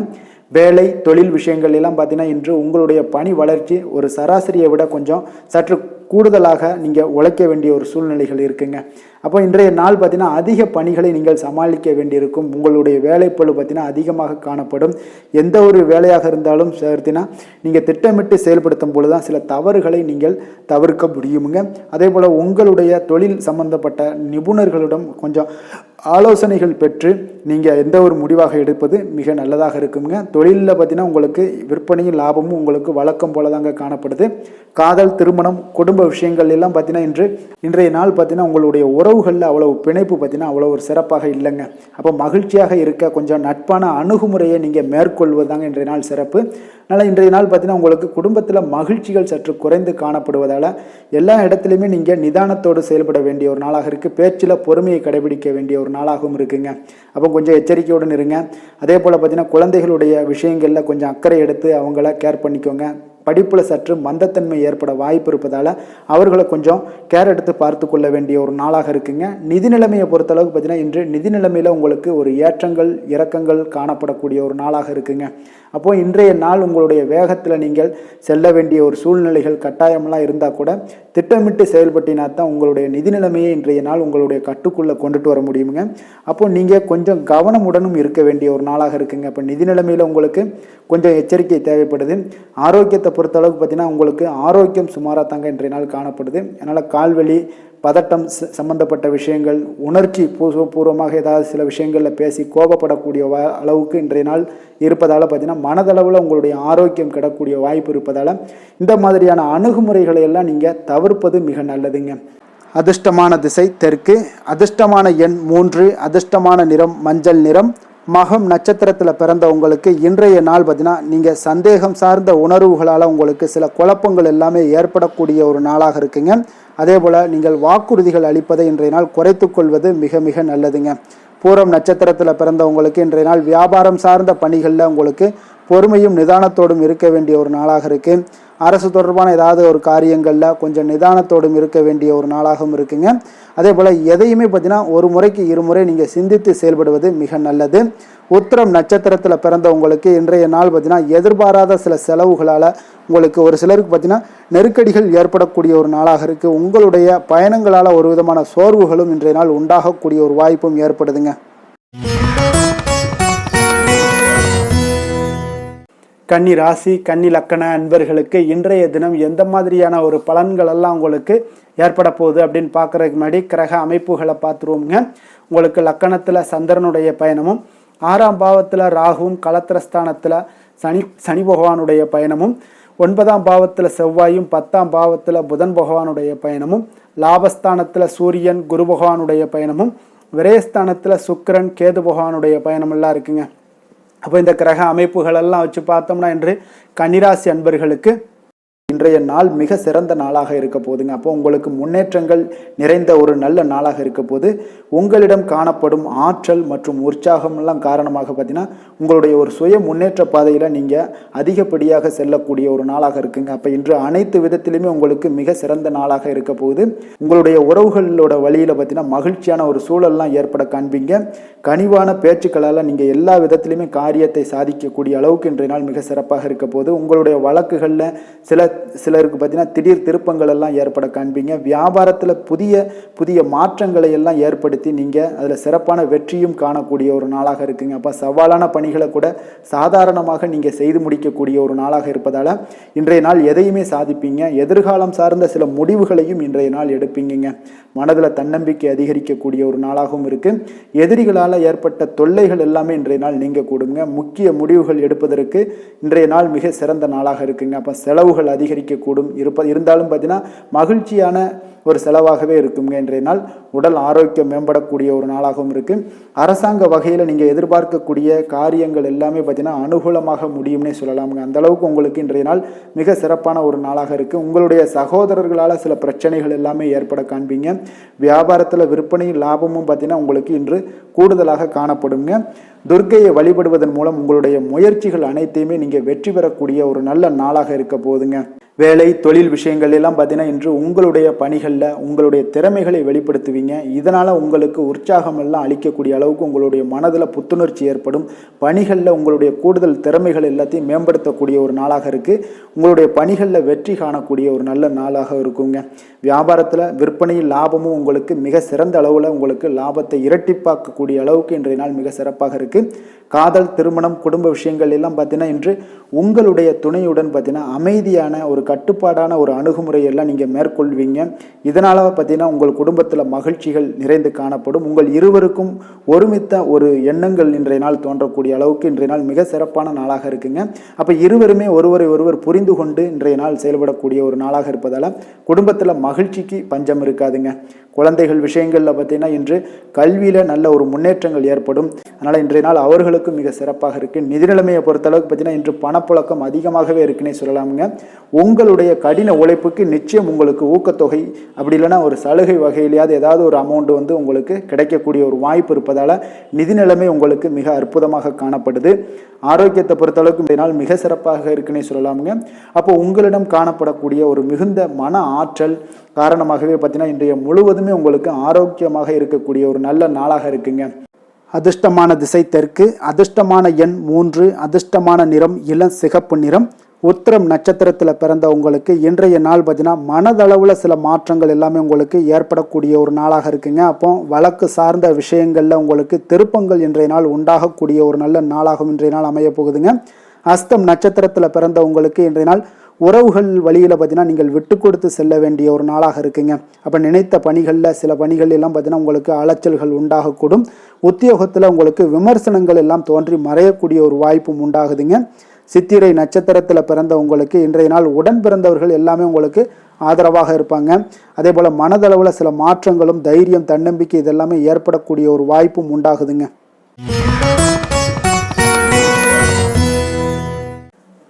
வேலை, தொழில் விஷயங்கள் எல்லாம் பார்த்தீங்கன்னா இன்று உங்களுடைய பணி வளர்ச்சி ஒரு சராசரியை விட கொஞ்சம் சற்று கூடுதலாக நீங்கள் உழைக்க வேண்டிய ஒரு சூழ்நிலைகள் இருக்குங்க. அப்போ இன்றைய நாள் பார்த்தீங்கன்னா அதிக பணிகளை நீங்கள் சமாளிக்க வேண்டியிருக்கும். உங்களுடைய வேலைப்பளு பார்த்தீங்கன்னா அதிகமாக காணப்படும். எந்த ஒரு வேலையாக இருந்தாலும் பார்த்தீங்கன்னா நீங்கள் திட்டமிட்டு செயல்படுத்தும் பொழுது தான் சில தவறுகளை நீங்கள் தவிர்க்க முடியுமுங்க. அதே போல் உங்களுடைய தொழில் சம்பந்தப்பட்ட நிபுணர்களிடம் கொஞ்சம் ஆலோசனைகள் பெற்று நீங்கள் எந்த ஒரு முடிவாக எடுப்பது மிக நல்லதாக இருக்குங்க. தொழிலில் பார்த்தீங்கன்னா உங்களுக்கு விற்பனையும் லாபமும் உங்களுக்கு வழக்கம் போல தாங்க காணப்படுது. காதல், திருமணம், குடும்ப விஷயங்கள் எல்லாம் பார்த்தீங்கன்னா இன்றைய நாள் பார்த்தீங்கன்னா உங்களுடைய உறவுகளில் அவ்வளவு பிணைப்பு பார்த்தீங்கன்னா அவ்வளோ ஒரு சிறப்பாக இல்லைங்க. அப்போ மகிழ்ச்சியாக இருக்க கொஞ்சம் நட்பான அணுகுமுறையை நீங்கள் மேற்கொள்வதாங்க இன்றைய நாள் சிறப்பு. அதனால் இன்றைய நாள் பார்த்தீங்கன்னா உங்களுக்கு குடும்பத்தில் மகிழ்ச்சிகள் சற்று குறைந்து காணப்படுவதால் எல்லா இடத்துலையுமே நீங்கள் நிதானத்தோடு செயல்பட வேண்டிய ஒரு நாளாக இருக்குது. பேச்சில் பொறுமையை கடைபிடிக்க வேண்டிய ஒரு நாளாகவும் இருக்குங்க. அப்போ கொஞ்சம் எச்சரிக்கையுடன் இருங்க. அதே போல் பார்த்தீங்கன்னா குழந்தைகளுடைய விஷயங்களில் கொஞ்சம் அக்கறை எடுத்து அவங்கள கேர் பண்ணிக்கோங்க. படிப்பில் சற்று மந்தத்தன்மை ஏற்பட வாய்ப்பு இருப்பதால் அவர்களை கொஞ்சம் கேர் எடுத்து பார்த்து கொள்ள வேண்டிய ஒரு நாளாக இருக்குங்க. நிதி நிலைமையை பொறுத்தளவுக்கு பார்த்தீங்கன்னா இன்று நிதி நிலைமையில் உங்களுக்கு ஒரு ஏற்றங்கள் இறக்கங்கள் காணப்படக்கூடிய ஒரு நாளாக இருக்குங்க. அப்போது இன்றைய நாள் உங்களுடைய வேகத்தில் நீங்கள் செல்ல வேண்டிய ஒரு சூழ்நிலைகள் கட்டாயமெல்லாம் இருந்தால் கூட திட்டமிட்டு செயல்பட்டினா தான் உங்களுடைய நிதி நிலைமையை இன்றைய நாள் உங்களுடைய கட்டுக்குள்ளே கொண்டுட்டு வர முடியுங்க. அப்போது நீங்கள் கொஞ்சம் கவனமுடனும் இருக்க வேண்டிய ஒரு நாளாக இருக்குங்க. அப்போ நிதி நிலைமையில் உங்களுக்கு கொஞ்சம் எச்சரிக்கை தேவைப்படுது. ஆரோக்கியத்தை பொறுத்தளவுக்கு பார்த்தீங்கன்னா உங்களுக்கு ஆரோக்கியம் சுமாராக தாங்க இன்றைய நாள் காணப்படுது. அதனால் கால்வலி பதட்டம் சம்பந்தப்பட்ட விஷயங்கள் உணர்ச்சி பூர்வமாக ஏதாவது சில விஷயங்களில் பேசி கோபப்படக்கூடிய அளவுக்கு இன்றைய நாள் இருப்பதால் பார்த்தீங்கன்னா மனதளவில் உங்களுடைய ஆரோக்கியம் கிடக்கூடிய வாய்ப்பு இருப்பதால் இந்த மாதிரியான அணுகுமுறைகளை எல்லாம் நீங்கள் தவிர்ப்பது மிக நல்லதுங்க. அதிர்ஷ்டமான திசை தெற்கு, அதிர்ஷ்டமான எண் 3, அதிர்ஷ்டமான நிறம் மஞ்சள் நிறம். மகம் நட்சத்திரத்தில் பிறந்த உங்களுக்கு இன்றைய நாள் பார்த்தீங்கன்னா நீங்கள் சந்தேகம் சார்ந்த உணர்வுகளால் உங்களுக்கு சில குழப்பங்கள் எல்லாமே ஏற்படக்கூடிய ஒரு நாளாக இருக்குங்க. அதே போல் நீங்கள் வாக்குறுதிகள் அளிப்பதை இன்றைய நாள் குறைத்து கொள்வது மிக மிக நல்லதுங்க. பூரம் நட்சத்திரத்தில் பிறந்த உங்களுக்கு இன்றைய நாள் வியாபாரம் சார்ந்த பணிகளில் உங்களுக்கு பொறுமையும் நிதானத்தோடும் இருக்க வேண்டிய ஒரு நாளாக இருக்குது. அரசு தொடர்பான ஏதாவது ஒரு காரியங்களில் கொஞ்சம் நிதானத்தோடும் இருக்க வேண்டிய ஒரு நாளாகவும் இருக்குங்க. அதே போல் எதையுமே பார்த்தீங்கன்னா ஒரு முறைக்கு இருமுறை நீங்கள் சிந்தித்து செயல்படுவது மிக நல்லது. உத்திரம் நட்சத்திரத்தில் பிறந்த உங்களுக்கு இன்றைய நாள் பார்த்தீங்கன்னா எதிர்பாராத சில செலவுகளால் உங்களுக்கு ஒரு சிலருக்கு பார்த்தீங்கன்னா நெருக்கடிகள் ஏற்படக்கூடிய ஒரு நாளாக இருக்குது. உங்களுடைய பயணங்களால் ஒரு விதமான சோர்வுகளும் இன்றைய நாள் உண்டாகக்கூடிய ஒரு வாய்ப்பும் ஏற்படுதுங்க. கன்னி ராசி கன்னி லக்கண அன்பர்களுக்கு இன்றைய தினம் எந்த மாதிரியான ஒரு பலன்கள் எல்லாம் உங்களுக்கு ஏற்பட போகுது அப்படின்னு பார்க்குறதுக்கு முன்னாடி கிரக அமைப்புகளை பார்த்துருவோங்க. உங்களுக்கு லக்கணத்தில் சந்திரனுடைய பயணமும், 6ஆம் பாவத்தில் ராகுவும், களத்திரஸ்தானத்தில் சனி பகவானுடைய பயணமும், 9ஆம் பாவத்தில் செவ்வாயும், 10ஆம் பாவத்தில் புதன் பகவானுடைய பயணமும், லாபஸ்தானத்தில் சூரியன் குரு பகவானுடைய பயணமும், விரயஸ்தானத்தில் சுக்கிரன் கேது பகவானுடைய பயணமெல்லாம் இருக்குங்க. அப்போ இந்த கிரக அமைப்புகளெல்லாம் வச்சு பார்த்தோம்னா இன்று கன்னிராசி அன்பர்களுக்கு இன்றைய நாள் மிக சிறந்த நாளாக இருக்க போதுங்க. அப்போ உங்களுக்கு முன்னேற்றங்கள் நிறைந்த ஒரு நல்ல நாளாக இருக்க போது உங்களிடம் காணப்படும் ஆற்றல் மற்றும் உற்சாகமெல்லாம் காரணமாக பார்த்தீங்கன்னா உங்களுடைய ஒரு சுய முன்னேற்ற பாதையில் நீங்கள் அதிகப்படியாக செல்லக்கூடிய ஒரு நாளாக இருக்குங்க. அப்போ இன்று அனைத்து விதத்திலுமே உங்களுக்கு மிக சிறந்த நாளாக இருக்க போகுது. உங்களுடைய உறவுகளோட வழியில் பார்த்தீங்கன்னா மகிழ்ச்சியான ஒரு சூழல்லாம் ஏற்பட காண்பீங்க. கனிவான பேச்சுக்களால் நீங்கள் எல்லா விதத்திலுமே காரியத்தை சாதிக்கக்கூடிய அளவுக்கு இன்றைய நாள் மிக சிறப்பாக இருக்க போது. உங்களுடைய வழக்குகளில் சிலருக்கு பார்த்தீங்கன்னா திடீர் திருப்பங்கள் எல்லாம் ஏற்பட காண்பீங்க. வியாபாரத்தில் புதிய புதிய மாற்றங்களை எல்லாம் ஏற்படுத்தி நீங்கள் அதில் சிறப்பான வெற்றியும் காணக்கூடிய ஒரு நாளாக இருக்குங்க. அப்போ சவாலான பணிகளை கூட சாதாரணமாக நீங்கள் செய்து முடிக்கக்கூடிய ஒரு நாளாக இருப்பதால் இன்றைய நாள் எதையுமே சாதிப்பீங்க. எதிர்காலம் சார்ந்த சில முடிவுகளையும் இன்றைய நாள் எடுப்பீங்க. மனதில் தன்னம்பிக்கை அதிகரிக்கக்கூடிய ஒரு நாளாகவும் இருக்குது. எதிரிகளால் ஏற்பட்ட தொல்லைகள் எல்லாமே இன்றைய நாள் நீங்க கூடுங்க. முக்கிய முடிவுகள் எடுப்பதற்கு இன்றைய நாள் மிக சிறந்த நாளாக இருக்குங்க. அப்போ செலவுகள் அதிகரிக்கக்கூடும் இருந்தாலும் பார்த்தீங்கன்னா மகிழ்ச்சியான ஒரு செலவாகவே இருக்குங்க. இன்றைய நாள் உடல் ஆரோக்கியம் மேம்படக்கூடிய ஒரு நாளாகவும் இருக்குது. அரசாங்க வகையில் நீங்கள் எதிர்பார்க்கக்கூடிய காரியங்கள் எல்லாமே பார்த்தீங்கன்னா அனுகூலமாக முடியும்னே சொல்லலாமுங்க. அந்தளவுக்கு உங்களுக்கு இன்றைய நாள் மிக சிறப்பான ஒரு நாளாக இருக்குது. உங்களுடைய சகோதரர்களால் சில பிரச்சனைகள் எல்லாமே ஏற்பட காண்பீங்க. வியாபாரத்தில் விற்பனையும் லாபமும் பார்த்தீங்கன்னா உங்களுக்கு இன்று கூடுதலாக காணப்படுங்க. துர்க்கையை வழிபடுவதன் மூலம் உங்களுடைய முயற்சிகள் அனைத்தையுமே நீங்கள் வெற்றி பெறக்கூடிய ஒரு நல்ல நாளாக இருக்க போகுதுங்க. வேலை தொழில் விஷயங்கள் எல்லாம் பார்த்தீங்கன்னா இன்று உங்களுடைய பணிகளில் உங்களுடைய திறமைகளை வெளிப்படுத்துவீங்க. இதனால் உங்களுக்கு உற்சாகம் எல்லாம் அளிக்கக்கூடிய அளவுக்கு உங்களுடைய மனதில் புத்துணர்ச்சி ஏற்படும். பணிகளில் உங்களுடைய கூடுதல் திறமைகள் எல்லாத்தையும் மேம்படுத்தக்கூடிய ஒரு நாளாக இருக்குது. உங்களுடைய பணிகளில் வெற்றி காணக்கூடிய ஒரு நல்ல நாளாக இருக்குங்க. வியாபாரத்தில் விற்பனையில் லாபமும் உங்களுக்கு மிக சிறந்த அளவில் உங்களுக்கு லாபத்தை இரட்டிப்பாக்கக்கூடிய அளவுக்கு இன்றைய நாள் மிக சிறப்பாக இருக்குது. காதல் திருமணம் குடும்ப விஷயங்கள் எல்லாம் பார்த்தீங்கன்னா இன்று உங்களுடைய துணையுடன் பார்த்தீங்கன்னா அமைதியான ஒரு கட்டுப்பாடான ஒரு அணுகுமுறையெல்லாம் நீங்கள் மேற்கொள்வீங்க. இதனால் பார்த்தீங்கன்னா உங்கள் குடும்பத்தில் மகிழ்ச்சிகள் நிறைந்து காணப்படும். உங்கள் இருவருக்கும் ஒருமித்த ஒரு எண்ணங்கள் இன்றைய நாள் தோன்றக்கூடிய அளவுக்கு இன்றைய நாள் மிக சிறப்பான நாளாக இருக்குங்க. அப்போ இருவருமே ஒருவரை ஒருவர் புரிந்து கொண்டு இன்றைய நாள் செயல்படக்கூடிய ஒரு நாளாக இருப்பதால் குடும்பத்தில் மகிழ்ச்சிக்கு பஞ்சம் இருக்காதுங்க. குழந்தைகள் விஷயங்களில் பார்த்தீங்கன்னா இன்று கல்வியில் நல்ல ஒரு முன்னேற்றங்கள் ஏற்படும். அதனால் இன்றைய நாள் அவர்களுக்கும் மிக சிறப்பாக இருக்குது. நிதி நிலைமையை பொறுத்தளவுக்கு பார்த்தீங்கன்னா இன்று பணப்புழக்கம் அதிகமாகவே இருக்குன்னே சொல்லலாமுங்க. உங்களுடைய கடின உழைப்புக்கு நிச்சயம் உங்களுக்கு ஊக்கத்தொகை அப்படி இல்லைன்னா ஒரு சலுகை வகையிலேயாவது ஏதாவது ஒரு அமௌண்ட் உங்களுக்கு கிடைக்கக்கூடிய ஒரு வாய்ப்பு இருப்பதால் நிதி நிலைமை உங்களுக்கு மிக அற்புதமாக காணப்படுது. ஆரோக்கியத்தை பொறுத்தளவுக்கு இன்றைய நாள் மிக சிறப்பாக இருக்குன்னே சொல்லலாமுங்க. அப்போ உங்களிடம் காணப்படக்கூடிய ஒரு மிகுந்த மன ஆற்றல் காரணமாகவே பார்த்தீங்கன்னா இன்றைய முழுவதுமே உங்களுக்கு ஆரோக்கியமாக இருக்கக்கூடிய ஒரு நல்ல நாளாக இருக்குங்க. அதிர்ஷ்டமான திசை தெற்கு, அதிர்ஷ்டமான எண் 3, அதிர்ஷ்டமான நிறம் இளம் சிகப்பு நிறம். உத்திரம் நட்சத்திரத்தில் பிறந்த உங்களுக்கு இன்றைய நாள் பார்த்தீங்கன்னா மனதளவில் சில மாற்றங்கள் எல்லாமே உங்களுக்கு ஏற்படக்கூடிய ஒரு நாளாக இருக்குங்க. அப்போ வழக்கு சார்ந்த விஷயங்களில் உங்களுக்கு திருப்பங்கள் இன்றைய நாள் உண்டாகக்கூடிய ஒரு நல்ல நாளாகவும் இன்றைய நாள் அமைய போகுதுங்க. அஸ்தம் நட்சத்திரத்தில் பிறந்த உங்களுக்கு இன்றைய நாள் உறவுகள் வழியில் பார்த்தீங்கன்னா நீங்கள் விட்டு கொடுத்து செல்ல வேண்டிய ஒரு நாளாக இருக்குங்க. அப்போ நினைத்த பணிகளில் சில பணிகள் எல்லாம் பார்த்தீங்கன்னா உங்களுக்கு அலைச்சல்கள் உண்டாகக்கூடும். உத்தியோகத்தில் உங்களுக்கு விமர்சனங்கள் எல்லாம் தோன்றி மறையக்கூடிய ஒரு வாய்ப்பும் உண்டாகுதுங்க. சித்திரை நட்சத்திரத்தில் பிறந்த உங்களுக்கு இன்றைய நாள் உடன் பிறந்தவர்கள் எல்லாமே உங்களுக்கு ஆதரவாக இருப்பாங்க. அதே போல் மனதளவில் சில மாற்றங்களும் தைரியம் தன்னம்பிக்கை இதெல்லாமே ஏற்படக்கூடிய ஒரு வாய்ப்பும் உண்டாகுதுங்க.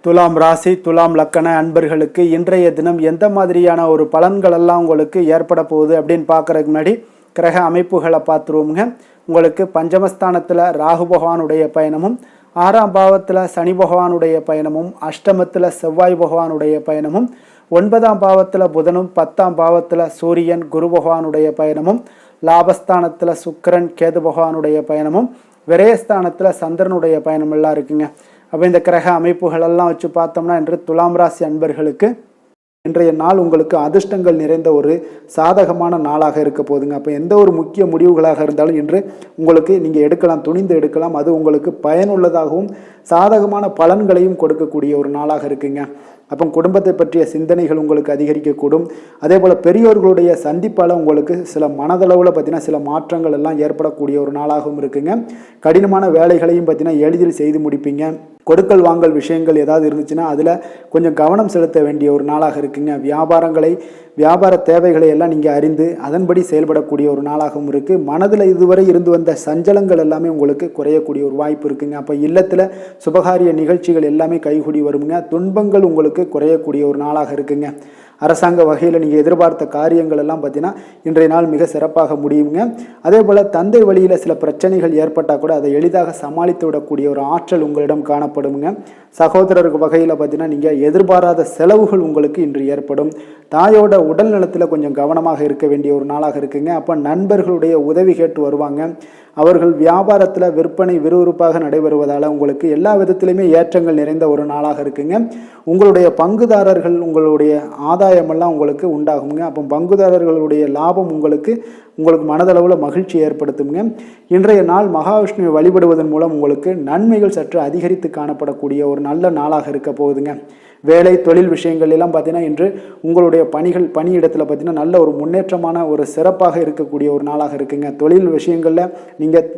துலாம் ராசி துலாம் லக்கண அன்பர்களுக்கு இன்றைய தினம் எந்த மாதிரியான ஒரு பலன்கள் எல்லாம் உங்களுக்கு ஏற்பட போகுது அப்படின்னு பார்க்கறதுக்கு முன்னாடி கிரக அமைப்புகளை பார்த்துருவோங்க. உங்களுக்கு பஞ்சமஸ்தானத்தில் ராகு பகவானுடைய பயணமும், 6ஆம் பாவத்தில் சனி பகவானுடைய பயணமும், அஷ்டமத்தில் செவ்வாய் பகவானுடைய பயணமும், 9ஆம் பாவத்தில் புதனும், 10ஆம் பாவத்தில் சூரியன் குரு பகவானுடைய பயணமும், லாபஸ்தானத்தில் சுக்கிரன் கேது பகவானுடைய பயணமும், விரயஸ்தானத்தில் சந்திரனுடைய பயணம் எல்லாம் இருக்குங்க. அப்போ இந்த கிரக அமைப்புகளெல்லாம் வச்சு பார்த்தோம்னா இன்று துலாம் ராசி அன்பர்களுக்கு இன்றைய நாள் உங்களுக்கு அதிர்ஷ்டங்கள் நிறைந்த ஒரு சாதகமான நாளாக இருக்க போகுதுங்க. அப்போ எந்த ஒரு முக்கிய முடிவுகளாக இருந்தாலும் இன்று உங்களுக்கு நீங்கள் எடுக்கலாம், துணிந்து எடுக்கலாம். அது உங்களுக்கு பயனுள்ளதாகவும் சாதகமான பலன்களையும் கொடுக்கக்கூடிய ஒரு நாளாக இருக்குங்க. அப்போ குடும்பத்தை பற்றிய சிந்தனைகள் உங்களுக்கு அதிகரிக்கக்கூடும். அதே போல் பெரியோர்களுடைய சந்திப்பால் உங்களுக்கு சில மனதளவில் பார்த்தீங்கன்னா சில மாற்றங்கள் எல்லாம் ஏற்படக்கூடிய ஒரு நாளாகவும் இருக்குங்க. கடினமான வேலைகளையும் பார்த்தீங்கன்னா எளிதில் செய்து முடிப்பீங்க. கொடுக்கல் வாங்கல் விஷயங்கள் ஏதாவது இருந்துச்சுன்னா அதில் கொஞ்சம் கவனம் செலுத்த வேண்டிய ஒரு நாளாக இருக்குங்க. வியாபார தேவைகளை எல்லாம் நீங்கள் அறிந்து அதன்படி செயல்படக்கூடிய ஒரு நாளாகவும் இருக்குது. மனதில் இதுவரை இருந்து வந்த சஞ்சலங்கள் எல்லாமே உங்களுக்கு குறையக்கூடிய ஒரு வாய்ப்பு இருக்குங்க. அப்போ இல்லத்தில் சுபகாரிய நிகழ்ச்சிகள் எல்லாமே கைகூடி வருங்க. துன்பங்கள் உங்களுக்கு குறையக்கூடிய ஒரு நாளாக இருக்குங்க. அரசாங்க வகையில் நீங்கள் எதிர்பார்த்த காரியங்கள் எல்லாம் பார்த்தீங்கன்னா இன்றைய நாள் மிக சிறப்பாக முடியுங்க. அதே போல் தந்தை வழியில் சில பிரச்சனைகள் ஏற்பட்டால் கூட அதை எளிதாக சமாளித்து விடக்கூடிய ஒரு ஆற்றல் உங்களிடம் காணப்படுங்க. சகோதரருக்கு வகையில் பார்த்தீங்கன்னா நீங்கள் எதிர்பாராத செலவுகள் உங்களுக்கு இன்று ஏற்படும். தாயோட உடல் நலத்தில் கொஞ்சம் கவனமாக இருக்க வேண்டிய ஒரு நாளாக இருக்குங்க. அப்போ நண்பர்களுடைய உதவி கேட்டு வருவாங்க. அவர்கள் வியாபாரத்தில் விற்பனை விறுவிறுப்பாக நடைபெறுவதால் உங்களுக்கு எல்லா விதத்திலையுமே ஏற்றங்கள் நிறைந்த ஒரு நாளாக இருக்குங்க. உங்களுடைய பங்குதாரர்கள் உங்களுடைய ஆதாயமெல்லாம் உங்களுக்கு உண்டாகுங்க. அப்போ பங்குதாரர்களுடைய லாபம் உங்களுக்கு மனதளவில் மகிழ்ச்சி ஏற்படுத்துங்க. இன்றைய நாள் மகாவிஷ்ணுவை வழிபடுவதன் மூலம் உங்களுக்கு நன்மைகள் சற்று அதிகரித்து காணப்படக்கூடிய ஒரு நல்ல நாளாக இருக்க போகுதுங்க. வேலை தொழில் விஷயங்கள் எல்லாம் பார்த்தீங்கன்னா இன்று உங்களுடைய பணியிடத்தில் பார்த்தீங்கன்னா நல்ல ஒரு முன்னேற்றமான ஒரு சிறப்பாக இருக்கக்கூடிய ஒரு நாளாக இருக்குங்க. தொழில் விஷயங்களில் நீங்கள்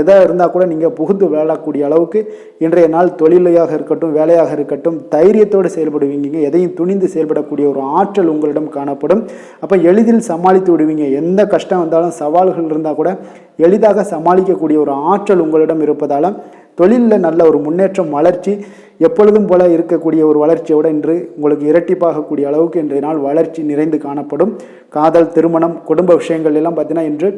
எதாக இருந்தால் கூட நீங்கள் புகுந்து விளையாடக்கூடிய அளவுக்கு இன்றைய நாள் தொழிலையாக இருக்கட்டும் வேலையாக இருக்கட்டும் தைரியத்தோடு செயல்படுவீங்க. எதையும் துணிந்து செயல்படக்கூடிய ஒரு ஆற்றல் உங்களிடம் காணப்படும். அப்போ எளிதில் சமாளித்து விடுவீங்க. எந்த கஷ்டம் வந்தாலும் சவால்கள் இருந்தால் கூட எளிதாக சமாளிக்கக்கூடிய ஒரு ஆற்றல் உங்களிடம் இருப்பதால் தொழிலில் நல்ல ஒரு முன்னேற்றம் வளர்ச்சி எப்பொழுதும் போல இருக்கக்கூடிய ஒரு வளர்ச்சியோடு இன்று உங்களுக்கு இரட்டிப்பாகக்கூடிய அளவுக்கு இன்றைய நாள் வளர்ச்சி நிறைந்து காணப்படும். காதல் திருமணம் குடும்ப விஷயங்கள் எல்லாம் பார்த்தீங்கன்னா இன்று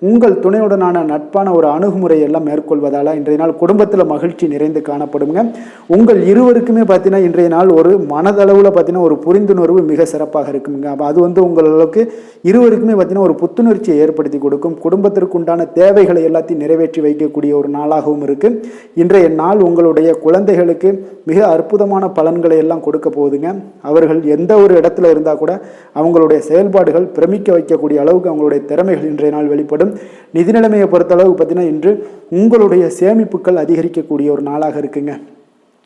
உங்கள் துணையுடனான நட்பான ஒரு அணுகுமுறை எல்லாம் மேற்கொள்வதால் இன்றைய நாள் குடும்பத்தில் மகிழ்ச்சி நிறைந்து காணப்படுங்க. உங்கள் இருவருக்குமே பார்த்தீங்கன்னா இன்றைய நாள் ஒரு மனதளவில் பார்த்தீங்கன்னா ஒரு புரிந்துணர்வு மிக சிறப்பாக இருக்குங்க. அப்போ அது உங்களுக்கு இருவருக்குமே பார்த்தீங்கன்னா ஒரு புத்துணர்ச்சியை ஏற்படுத்தி கொடுக்கும். குடும்பத்திற்கு உண்டான தேவைகளை எல்லாத்தையும் நிறைவேற்றி வைக்கக்கூடிய ஒரு நாளாகவும் இருக்கு. இன்றைய நாள் உங்களுடைய குழந்தைகளுக்கு மிக அற்புதமான பலன்களை எல்லாம் கொடுக்க போகுதுங்க. அவர்கள் எந்த ஒரு இடத்துல இருந்தால் கூட அவங்களுடைய செயல்பாடுகள் பிரமிக்க வைக்கக்கூடிய அளவுக்கு அவங்களுடைய திறமைகள் இன்றைய நாள் வெளிப்படும். நிதி நிலைமையை பொறுத்த அளவுக்கு பார்த்தீங்கன்னா இன்று உங்களுடைய சேமிப்புகள் அதிகரிக்கக்கூடிய ஒரு நாளாக இருக்குங்க.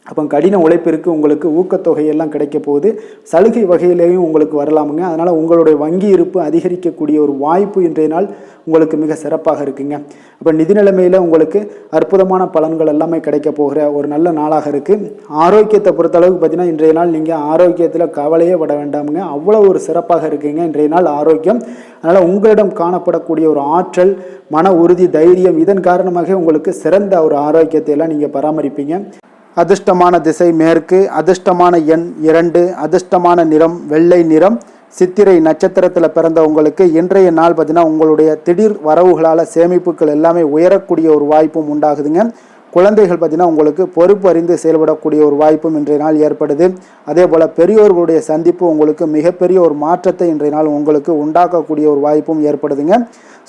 அப்போ கடின உழைப்பிற்கு உங்களுக்கு ஊக்கத்தொகையெல்லாம் கிடைக்க போகுது. சலுகை வகையிலேயும் உங்களுக்கு வரலாமுங்க. அதனால் உங்களுடைய வங்கி இருப்பு அதிகரிக்கக்கூடிய ஒரு வாய்ப்பு இன்றைய நாள் உங்களுக்கு மிக சிறப்பாக இருக்குங்க. அப்போ நிதி நிலைமையில் உங்களுக்கு அற்புதமான பலன்கள் எல்லாமே கிடைக்க போகிற ஒரு நல்ல நாளாக இருக்குது. ஆரோக்கியத்தை பொறுத்தளவுக்கு பார்த்தீங்கன்னா இன்றைய நாள் நீங்கள் ஆரோக்கியத்தில் கவலையே பட வேண்டாமுங்க. அவ்வளோ ஒரு சிறப்பாக இருக்குங்க இன்றைய நாள் ஆரோக்கியம். அதனால் உங்களிடம் காணப்படக்கூடிய ஒரு ஆற்றல், மன உறுதி, தைரியம் இதன் காரணமாக உங்களுக்கு சிறந்த ஒரு ஆரோக்கியத்தை எல்லாம் நீங்கள் பராமரிப்பீங்க. அதிர்ஷ்டமான திசை மேற்கு, அதிர்ஷ்டமான எண் 2, அதிர்ஷ்டமான நிறம் வெள்ளை நிறம். சித்திரை நட்சத்திரத்தில் பிறந்த உங்களுக்கு இன்றைய நாள் பார்த்தீங்கன்னா உங்களுடைய திடீர் வரவுகளால் சேமிப்புகள் எல்லாமே உயரக்கூடிய ஒரு வாய்ப்பும் உண்டாகுதுங்க. குழந்தைகள் பார்த்தீங்கன்னா உங்களுக்கு பொறுப்பு அறிந்து செயல்படக்கூடிய ஒரு வாய்ப்பும் இன்றைய நாள் ஏற்படுது. அதே போல் பெரியோர்களுடைய சந்திப்பு உங்களுக்கு மிகப்பெரிய ஒரு மாற்றத்தை இன்றைய நாள் உங்களுக்கு உண்டாக்கக்கூடிய ஒரு வாய்ப்பும் ஏற்படுதுங்க.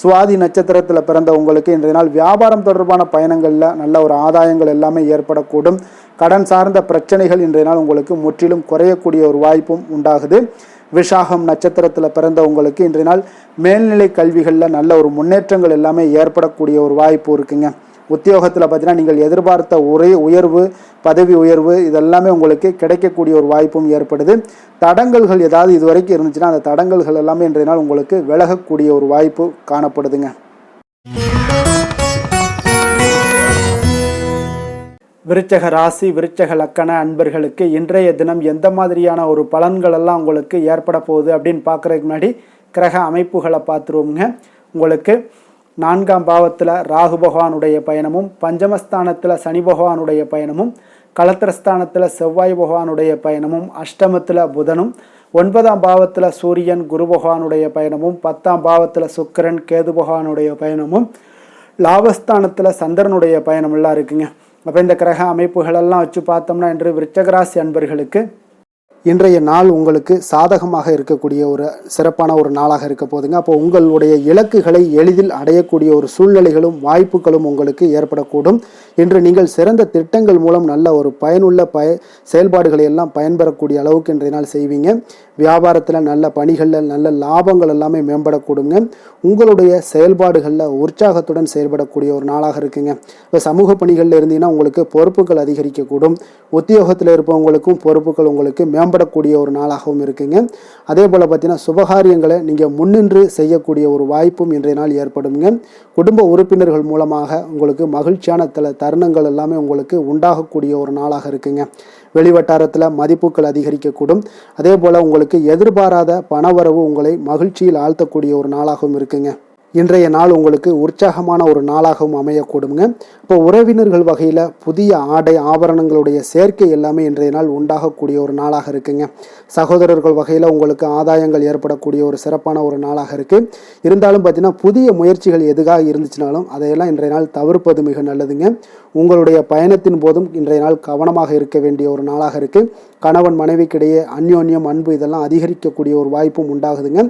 சுவாதி நட்சத்திரத்தில் பிறந்த உங்களுக்கு இன்றைய நாள் வியாபாரம் தொடர்பான பயணங்களில் நல்ல ஒரு ஆதாயங்கள் எல்லாமே ஏற்படக்கூடும். கடன் சார்ந்த பிரச்சனைகள் இன்றைய நாள் உங்களுக்கு முற்றிலும் குறையக்கூடிய ஒரு வாய்ப்பும் உண்டாகுது. விஷாகம் நட்சத்திரத்தில் பிறந்த உங்களுக்கு இன்றைய நாள் மேல்நிலை கல்விகளில் நல்ல ஒரு முன்னேற்றங்கள் எல்லாமே ஏற்படக்கூடிய ஒரு வாய்ப்பு இருக்குங்க. உத்தியோகத்தில் பார்த்தீங்கன்னா நீங்கள் எதிர்பார்த்த உயர்வு, பதவி உயர்வு இதெல்லாமே உங்களுக்கு கிடைக்கக்கூடிய ஒரு வாய்ப்பும் ஏற்படுது. தடங்கல்கள் ஏதாவது இதுவரைக்கும் இருந்துச்சுன்னா அந்த தடங்கல்கள் எல்லாமே இன்றைய நாள் உங்களுக்கு விலகக்கூடிய ஒரு வாய்ப்பு காணப்படுதுங்க. விருச்சக ராசி, விருச்சக லக்கண அன்பர்களுக்கு இன்றைய தினம் எந்த மாதிரியான ஒரு பலன்கள் எல்லாம் உங்களுக்கு ஏற்பட போகுது அப்படின்னு பார்க்குறதுக்கு முன்னாடி கிரக அமைப்புகளை பார்த்துருவோங்க. உங்களுக்கு 4ஆம் பாவத்தில் ராகு பகவானுடைய பயணமும், பஞ்சமஸ்தானத்தில் சனி பகவானுடைய பயணமும், களத்திரஸ்தானத்தில் செவ்வாய் பகவானுடைய பயணமும், அஷ்டமத்தில் புதனும், 9ஆம் பாவத்தில் சூரியன் குரு பகவானுடைய பயணமும், 10ஆம் பாவத்தில் சுக்கிரன் கேது பகவானுடைய பயணமும், லாபஸ்தானத்தில் சந்திரனுடைய பயணமெல்லாம் இருக்குங்க. அப்போ இந்த கிரக அமைப்புகளெல்லாம் வச்சு பார்த்தோம்னா இன்று விருச்சகராசி அன்பர்களுக்கு இன்றைய நாள் உங்களுக்கு சாதகமாக இருக்கக்கூடிய ஒரு சிறப்பான ஒரு நாளாக இருக்க போதுங்க. அப்போ உங்களுடைய இலக்குகளை எளிதில் அடையக்கூடிய ஒரு சூழ்நிலைகளும் வாய்ப்புகளும் உங்களுக்கு ஏற்படக்கூடும். இன்று நீங்கள் சிறந்த திட்டங்கள் மூலம் நல்ல ஒரு பயனுள்ள செயல்பாடுகளை எல்லாம் பயன்பெறக்கூடிய அளவுக்கு இன்றைய நாள் செய்வீங்க. வியாபாரத்தில் நல்ல பணிகளில் நல்ல லாபங்கள் எல்லாமே மேம்படக்கூடுங்க. உங்களுடைய செயல்பாடுகளில் உற்சாகத்துடன் செயல்படக்கூடிய ஒரு நாளாக இருக்குங்க. இப்போ சமூக பணிகளில் இருந்தீங்கன்னா உங்களுக்கு பொறுப்புகள் அதிகரிக்கக்கூடும். உத்தியோகத்தில் இருப்பவங்களுக்கும் பொறுப்புகள் உங்களுக்கு மேம்படக்கூடிய ஒரு நாளாகவும் இருக்குங்க. அதே போல் பார்த்தீங்கன்னா சுபகாரியங்களை நீங்கள் முன்னின்று செய்யக்கூடிய ஒரு வாய்ப்பும் இன்றைய நாள் ஏற்படுங்க. குடும்ப உறுப்பினர்கள் மூலமாக உங்களுக்கு மகிழ்ச்சியான தருணங்கள் எல்லாமே உங்களுக்கு உண்டாகக்கூடிய ஒரு நாளாக இருக்குங்க. வெளிவட்டாரத்தில் மதிப்புகள் அதிகரிக்கக்கூடும். அதே போல் உங்களுக்கு எதிர்பாராத பணவரவு உங்களை மகிழ்ச்சியில் ஆழ்த்தக்கூடிய ஒரு நாளாகவும் இருக்குங்க. இன்றைய நாள் உங்களுக்கு உற்சாகமான ஒரு நாளாகவும் அமையக்கூடுங்க. இப்போ உறவினர்கள் வகையில் புதிய ஆடை ஆபரணங்களுடைய சேர்க்கை எல்லாமே இன்றைய நாள் உண்டாகக்கூடிய ஒரு நாளாக இருக்குங்க. சகோதரர்கள் வகையில் உங்களுக்கு ஆதாயங்கள் ஏற்படக்கூடிய ஒரு சிறப்பான ஒரு நாளாக இருக்குது. இருந்தாலும் பார்த்தீங்கன்னா புதிய முயற்சிகள் எதுக்காக இருந்துச்சுனாலும் அதையெல்லாம் இன்றைய நாள் தவிர்ப்பது மிக நல்லதுங்க. உங்களுடைய பயணத்தின் போதும் இன்றைய நாள் கவனமாக இருக்க வேண்டிய ஒரு நாளாக இருக்குது. கணவன் மனைவிக்கிடையே அந்யோன்யம், அன்பு இதெல்லாம் அதிகரிக்கக்கூடிய ஒரு வாய்ப்பும் உண்டாகுதுங்க.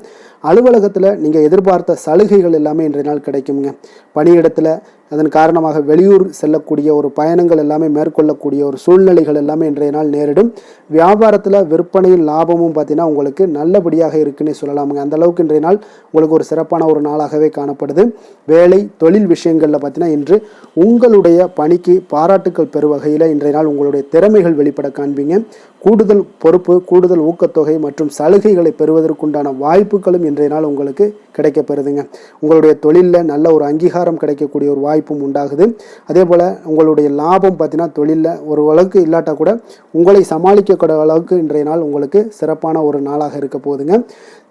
அலுவலகத்தில் நீங்கள் எதிர்பார்த்த சலுகைகள் எல்லாமே இன்றைய நாள் கிடைக்குங்க. பணியிடத்தில் அதன் காரணமாக வெளியூர் செல்லக்கூடிய ஒரு பயணங்கள் எல்லாமே மேற்கொள்ளக்கூடிய ஒரு சூழ்நிலைகள் எல்லாமே இன்றைய நாள் நேரிடும். வியாபாரத்தில் விற்பனையும் லாபமும் பார்த்தீங்கன்னா உங்களுக்கு நல்லபடியாக இருக்குன்னு சொல்லலாமுங்க. அந்த அளவுக்கு இன்றைய நாள் உங்களுக்கு ஒரு சிறப்பான ஒரு நாளாகவே காணப்படுது. வேலை தொழில் விஷயங்களில் பார்த்தீங்கன்னா இன்று உங்களுடைய பணிக்கு பாராட்டுக்கள் பெறும் வகையில் இன்றைய நாள் உங்களுடைய திறமைகள் வெளிப்பட காண்பீங்க. கூடுதல் பொறுப்பு, கூடுதல் ஊக்கத்தொகை மற்றும் சலுகைகளை பெறுவதற்குண்டான வாய்ப்புகளும் இன்றைய நாள் உங்களுக்கு கிடைக்கப்பெறுதுங்க. உங்களுடைய தொழிலில் நல்ல ஒரு அங்கீகாரம் கிடைக்கக்கூடிய ஒரு வாய்ப்பும் உண்டாகுது. அதே போல் உங்களுடைய லாபம் பார்த்தீங்கன்னா தொழிலில் ஒரு அளவுக்கு இல்லாட்டா கூட உங்களை சமாளிக்கக்கூடிய அளவுக்கு இன்றைய நாள் உங்களுக்கு சிறப்பான ஒரு நாளாக இருக்க போகுதுங்க.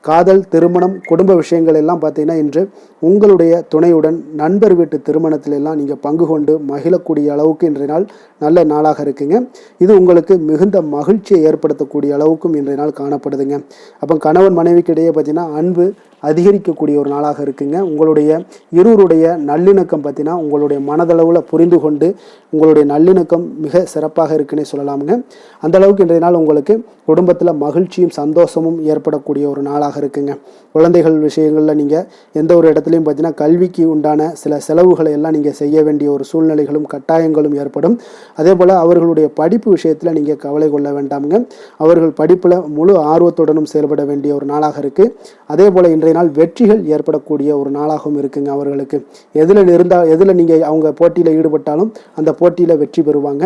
காதல், திருமணம், குடும்ப விஷயங்கள் எல்லாம் பார்த்தீங்கன்னா இன்று உங்களுடைய துணையுடன் நண்பர் வீட்டு திருமணத்தில் எல்லாம் நீங்கள் பங்கு கொண்டு மகிழக்கூடிய அளவுக்கு இன்றைய நாள் நல்ல நாளாக இருக்குங்க. இது உங்களுக்கு மிகுந்த மகிழ்ச்சியை ஏற்படுத்தக்கூடிய அளவுக்கும் இன்றைய நாள் காணப்படுதுங்க. அப்போ கணவன் மனைவிக்கிடையே பார்த்தீங்கன்னா அன்பு அதிகரிக்கக்கூடிய ஒரு நாளாக இருக்குங்க. உங்களுடைய இருவருடைய நல்லிணக்கம் பார்த்தீங்கன்னா உங்களுடைய மனதளவில் புரிந்து கொண்டு உங்களுடைய நல்லிணக்கம் மிக சிறப்பாக இருக்குன்னே சொல்லலாமுங்க. அந்த அளவுக்கு இன்றைய நாள் உங்களுக்கு குடும்பத்தில் மகிழ்ச்சியும் சந்தோஷமும் ஏற்படக்கூடிய ஒரு நாளாக நாளாக இருக்குங்க. குழந்தைகள் விஷயங்களில் நீங்கள் எந்த ஒரு இடத்துலையும் பார்த்தீங்கன்னா கல்விக்கு உண்டான சில செலவுகளை எல்லாம் நீங்கள் செய்ய வேண்டிய ஒரு சூழ்நிலைகளும் கட்டாயங்களும் ஏற்படும். அதே போல் அவர்களுடைய படிப்பு விஷயத்தில் நீங்கள் கவலை கொள்ள வேண்டாமுங்க. அவர்கள் படிப்பில் முழு ஆர்வத்துடனும் செயல்பட வேண்டிய ஒரு நாளாக இருக்குது. அதே போல் இன்றைய நாள் வெற்றிகள் ஏற்படக்கூடிய ஒரு நாளாகவும் இருக்குங்க. அவர்களுக்கு எதில் நீங்கள் அவங்க போட்டியில் ஈடுபட்டாலும் அந்த போட்டியில் வெற்றி பெறுவாங்க.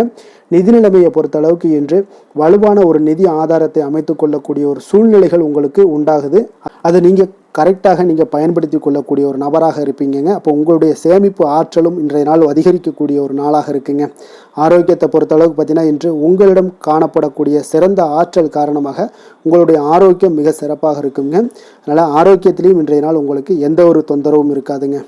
நிதி நிலைமையை பொறுத்த அளவுக்கு இன்று வலுவான ஒரு நிதி ஆதாரத்தை அமைத்து கொள்ளக்கூடிய ஒரு சூழ்நிலைகள் உங்களுக்கு உண்டாகுது. அதை நீங்கள் கரெக்டாக நீங்கள் பயன்படுத்தி கொள்ளக்கூடிய ஒரு நபராக இருப்பீங்க. அப்போ உங்களுடைய சேமிப்பு ஆற்றலும் இன்றைய நாள் அதிகரிக்கக்கூடிய ஒரு நாளாக இருக்குங்க. ஆரோக்கியத்தை பொறுத்த அளவுக்கு பார்த்தீங்கன்னா இன்று உங்களிடம் காணப்படக்கூடிய சிறந்த ஆற்றல் காரணமாக உங்களுடைய ஆரோக்கியம் மிக சிறப்பாக இருக்குங்க. அதனால் ஆரோக்கியத்திலையும் இன்றைய நாள் உங்களுக்கு எந்த ஒரு தொந்தரவும் இருக்காதுங்க.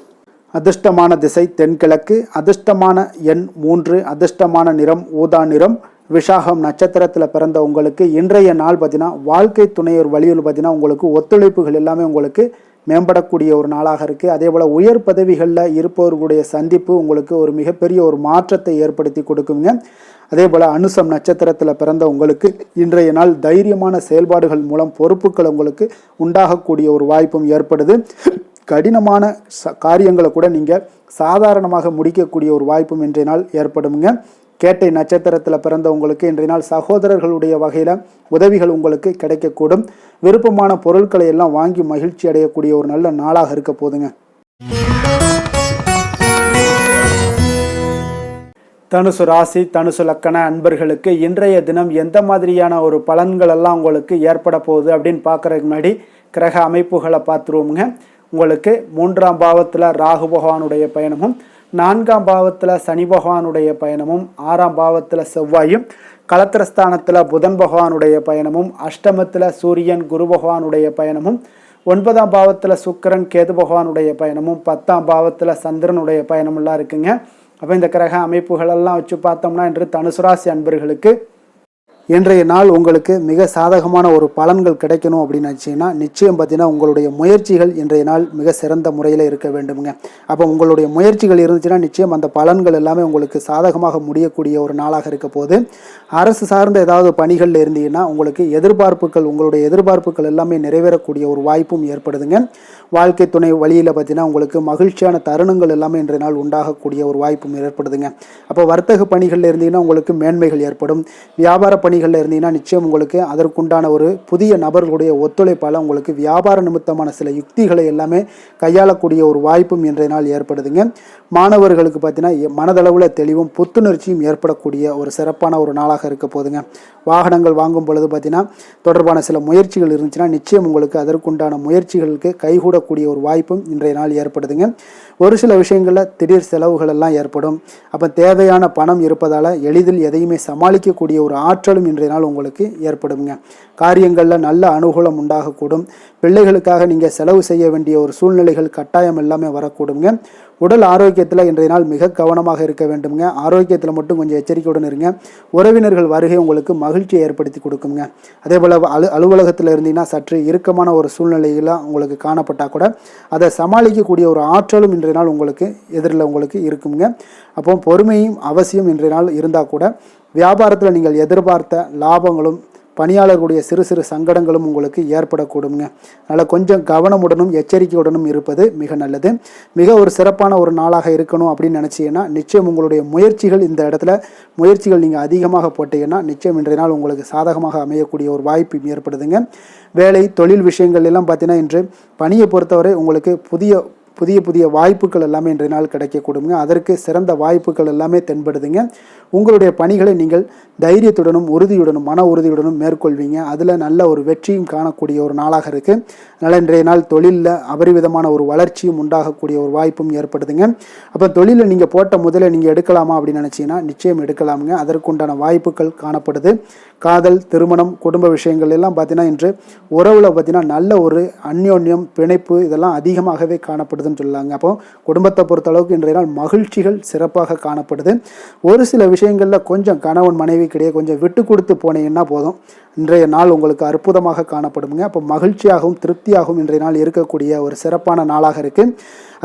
அதிர்ஷ்டமான திசை தென்கிழக்கு, அதிர்ஷ்டமான எண் 3, அதிர்ஷ்டமான நிறம் ஊதா நிறம். விஷாகம் நட்சத்திரத்தில் பிறந்த உங்களுக்கு இன்றைய நாள் பார்த்தீங்கன்னா வாழ்க்கை துணையோர் வழியில் பார்த்தீங்கன்னா உங்களுக்கு ஒத்துழைப்புகள் எல்லாமே உங்களுக்கு மேம்படக்கூடிய ஒரு நாளாக இருக்குது. அதே போல் உயர் பதவிகளில் இருப்பவர்களுடைய சந்திப்பு உங்களுக்கு ஒரு மிகப்பெரிய ஒரு மாற்றத்தை ஏற்படுத்தி கொடுக்குங்க. அதே போல் அனுசம் நட்சத்திரத்தில் பிறந்த உங்களுக்கு இன்றைய நாள் தைரியமான செயல்பாடுகள் மூலம் பொறுப்புகள் உங்களுக்கு உண்டாகக்கூடிய ஒரு வாய்ப்பும் ஏற்படுது. கடினமான காரியங்களை கூட நீங்கள் சாதாரணமாக முடிக்கக்கூடிய ஒரு வாய்ப்பும் இன்றைய நாள் ஏற்படுங்க. கேட்டை நட்சத்திரத்தில் பிறந்த உங்களுக்கு இன்றைய நாள் சகோதரர்களுடைய வகையில் உதவிகள் உங்களுக்கு கிடைக்கக்கூடும். விருப்பமான பொருட்களை எல்லாம் வாங்கி மகிழ்ச்சி அடையக்கூடிய ஒரு நல்ல நாளாக இருக்க போதுங்க. தனுசு ராசி தனுசு லக்கண அன்பர்களுக்கு இன்றைய தினம் எந்த மாதிரியான ஒரு பலன்கள் எல்லாம் உங்களுக்கு ஏற்பட போகுது அப்படின்னு பார்க்குறதுக்கு முன்னாடி கிரக அமைப்புகளை பார்த்துருவோமுங்க. உங்களுக்கு 3ஆம் பாவத்தில் ராகு பகவானுடைய பயணமும், 4ஆம் பாவத்தில் சனி பகவானுடைய பயணமும், 6ஆம் பாவத்தில் செவ்வாயும், களத்திரஸ்தானத்தில் புதன் பகவானுடைய பயணமும், அஷ்டமத்தில் சூரியன் குரு பகவானுடைய பயணமும், 9ஆம் பாவத்தில் சுக்கிரன் கேது பகவானுடைய பயணமும், 10ஆம் பாவத்தில் சந்திரனுடைய பயணமெல்லாம் இருக்குங்க. அப்போ இந்த கிரக அமைப்புகளெல்லாம் வச்சு பார்த்தோம்னா இன்று தனுசு ராசி அன்பர்களுக்கு இன்றைய நாள் உங்களுக்கு மிக சாதகமான ஒரு பலன்கள் கிடைக்கணும் அப்படின்னு நினச்சிங்கன்னா நிச்சயம் பார்த்தீங்கன்னா உங்களுடைய முயற்சிகள் இன்றைய நாள் மிக சிறந்த முறையில் இருக்க வேண்டுமுங்க. அப்போ உங்களுடைய முயற்சிகள் இருந்துச்சுன்னா நிச்சயம் அந்த பலன்கள் எல்லாமே உங்களுக்கு சாதகமாக முடியக்கூடிய ஒரு நாளாக இருக்க போது. அரசு சார்ந்த ஏதாவது பணிகளில் இருந்தீங்கன்னா உங்களுக்கு உங்களுடைய எதிர்பார்ப்புகள் எல்லாமே நிறைவேறக்கூடிய ஒரு வாய்ப்பும் ஏற்படுதுங்க. வாழ்க்கை துணை வழியில் பார்த்தீங்கன்னா உங்களுக்கு மகிழ்ச்சியான தருணங்கள் எல்லாமே இன்றைய நாள் உண்டாகக்கூடிய ஒரு வாய்ப்பும் ஏற்படுதுங்க. அப்போ வர்த்தக பணிகளில் இருந்தீங்கன்னா உங்களுக்கு மேன்மைகள் ஏற்படும். வியாபார பணிகளில் இருந்தீங்கன்னா நிச்சயம் உங்களுக்கு அதற்குண்டான ஒரு புதிய நபர்களுடைய ஒத்துழைப்பால் உங்களுக்கு வியாபார நிமித்தமான சில யுக்திகளை எல்லாமே கையாளக்கூடிய ஒரு வாய்ப்பும் இன்றைய நாள் ஏற்படுதுங்க. மாணவர்களுக்கு பார்த்தீங்கன்னா மனதளவில் தெளிவும் புத்துணர்ச்சியும் ஏற்படக்கூடிய ஒரு சிறப்பான ஒரு நாளாக இருக்க போதுங்க. வாகனங்கள் வாங்கும் பொழுது பார்த்தீங்கன்னா தொடர்பான சில முயற்சிகள் இருந்துச்சுன்னா நிச்சயம் உங்களுக்கு அதற்குண்டான முயற்சிகளுக்கு கைகூடக்கூடிய ஒரு வாய்ப்பும் இன்றைய நாள் ஏற்படுதுங்க. ஒரு சில விஷயங்களில் திடீர் செலவுகள் எல்லாம் ஏற்படும். அப்போ தேவையான பணம் இருப்பதால் எளிதில் எதையுமே சமாளிக்கக்கூடிய ஒரு ஆற்றலும் இன்றைய நாள் உங்களுக்கு ஏற்படுங்க. காரியங்களில் நல்ல அனுகூலம் உண்டாகக்கூடும். பிள்ளைகளுக்காக நீங்கள் செலவு செய்ய வேண்டிய ஒரு சூழ்நிலைகள் கட்டாயம் எல்லாமே வரக்கூடுங்க. உடல் ஆரோக்கியத்தில் இன்றைய நாள் மிக கவனமாக இருக்க வேண்டுங்க. ஆரோக்கியத்தில் மட்டும் கொஞ்சம் எச்சரிக்கையுடன் இருங்க. உறவினர்கள் வருகை உங்களுக்கு மகிழ்ச்சியை ஏற்படுத்தி கொடுக்குங்க. அதே போல் அலுவலகத்தில் இருந்தீங்கன்னா சற்று இறுக்கமான ஒரு சூழ்நிலைகளாக உங்களுக்கு காணப்பட்டால் கூட அதை சமாளிக்கக்கூடிய ஒரு ஆற்றலும் இன்றைய நாள் உங்களுக்கு எதிரில் உங்களுக்கு இருக்குங்க. அப்போ பொறுமையும் அவசியம் இன்றைய நாள் இருந்தால் கூட வியாபாரத்தில் நீங்கள் எதிர்பார்த்த லாபங்களும் பணியாளர்களுடைய சிறு சிறு சங்கடங்களும் உங்களுக்கு ஏற்படக்கூடுங்க. அதனால் கொஞ்சம் கவனமுடனும் எச்சரிக்கையுடனும் இருப்பது மிக நல்லது. மிக ஒரு சிறப்பான ஒரு நாளாக இருக்கணும் அப்படின்னு நினச்சிங்கன்னா நிச்சயம் உங்களுடைய இந்த இடத்துல முயற்சிகள் நீங்கள் அதிகமாக போட்டீங்கன்னா நிச்சயம் இன்றைய நாள் உங்களுக்கு சாதகமாக அமையக்கூடிய ஒரு வாய்ப்பு ஏற்படுதுங்க. வேலை தொழில் விஷயங்கள் எல்லாம் பார்த்தீங்கன்னா இன்று பணியை பொறுத்தவரை உங்களுக்கு புதிய வாய்ப்புகள் எல்லாமே இன்றைய நாள் கிடைக்கக்கூடுங்க. அதற்கு சிறந்த வாய்ப்புகள் எல்லாமே தென்படுதுங்க. உங்களுடைய பணிகளை நீங்கள் தைரியத்துடனும் உறுதியுடனும் மன உறுதியுடனும் மேற்கொள்வீங்க. அதில் நல்ல ஒரு வெற்றியும் காணக்கூடிய ஒரு நாளாக இருக்குது. அதனால் இன்றைய நாள் தொழிலில் அபரிவிதமான ஒரு வளர்ச்சியும் உண்டாகக்கூடிய ஒரு வாய்ப்பும் ஏற்படுதுங்க. அப்போ தொழிலில் நீங்கள் போட்ட முதல்ல நீங்கள் எடுக்கலாமா அப்படின்னு நினச்சிங்கன்னா நிச்சயம் எடுக்கலாமுங்க. அதற்குண்டான வாய்ப்புகள் காணப்படுது. காதல், திருமணம், குடும்ப விஷயங்கள் எல்லாம் பார்த்தீங்கன்னா இன்று உறவில் பார்த்தீங்கன்னா நல்ல ஒரு அந்யோன்யம் பிணைப்பு இதெல்லாம் அதிகமாகவே காணப்படுது காணப்படுதுன்னு சொல்லலாங்க. அப்போ குடும்பத்தை பொறுத்தளவுக்கு இன்றைய நாள் மகிழ்ச்சிகள் சிறப்பாக காணப்படுது. ஒரு சில விஷயங்களில் கொஞ்சம் கணவன் மனைவிக்கிடையே கொஞ்சம் விட்டு கொடுத்து போனீங்கன்னா போதும், இன்றைய நாள் உங்களுக்கு அற்புதமாக காணப்படுங்க. அப்போ மகிழ்ச்சியாகவும் திருப்தியாகவும் இன்றைய நாள் இருக்கக்கூடிய ஒரு சிறப்பான நாளாக இருக்குது.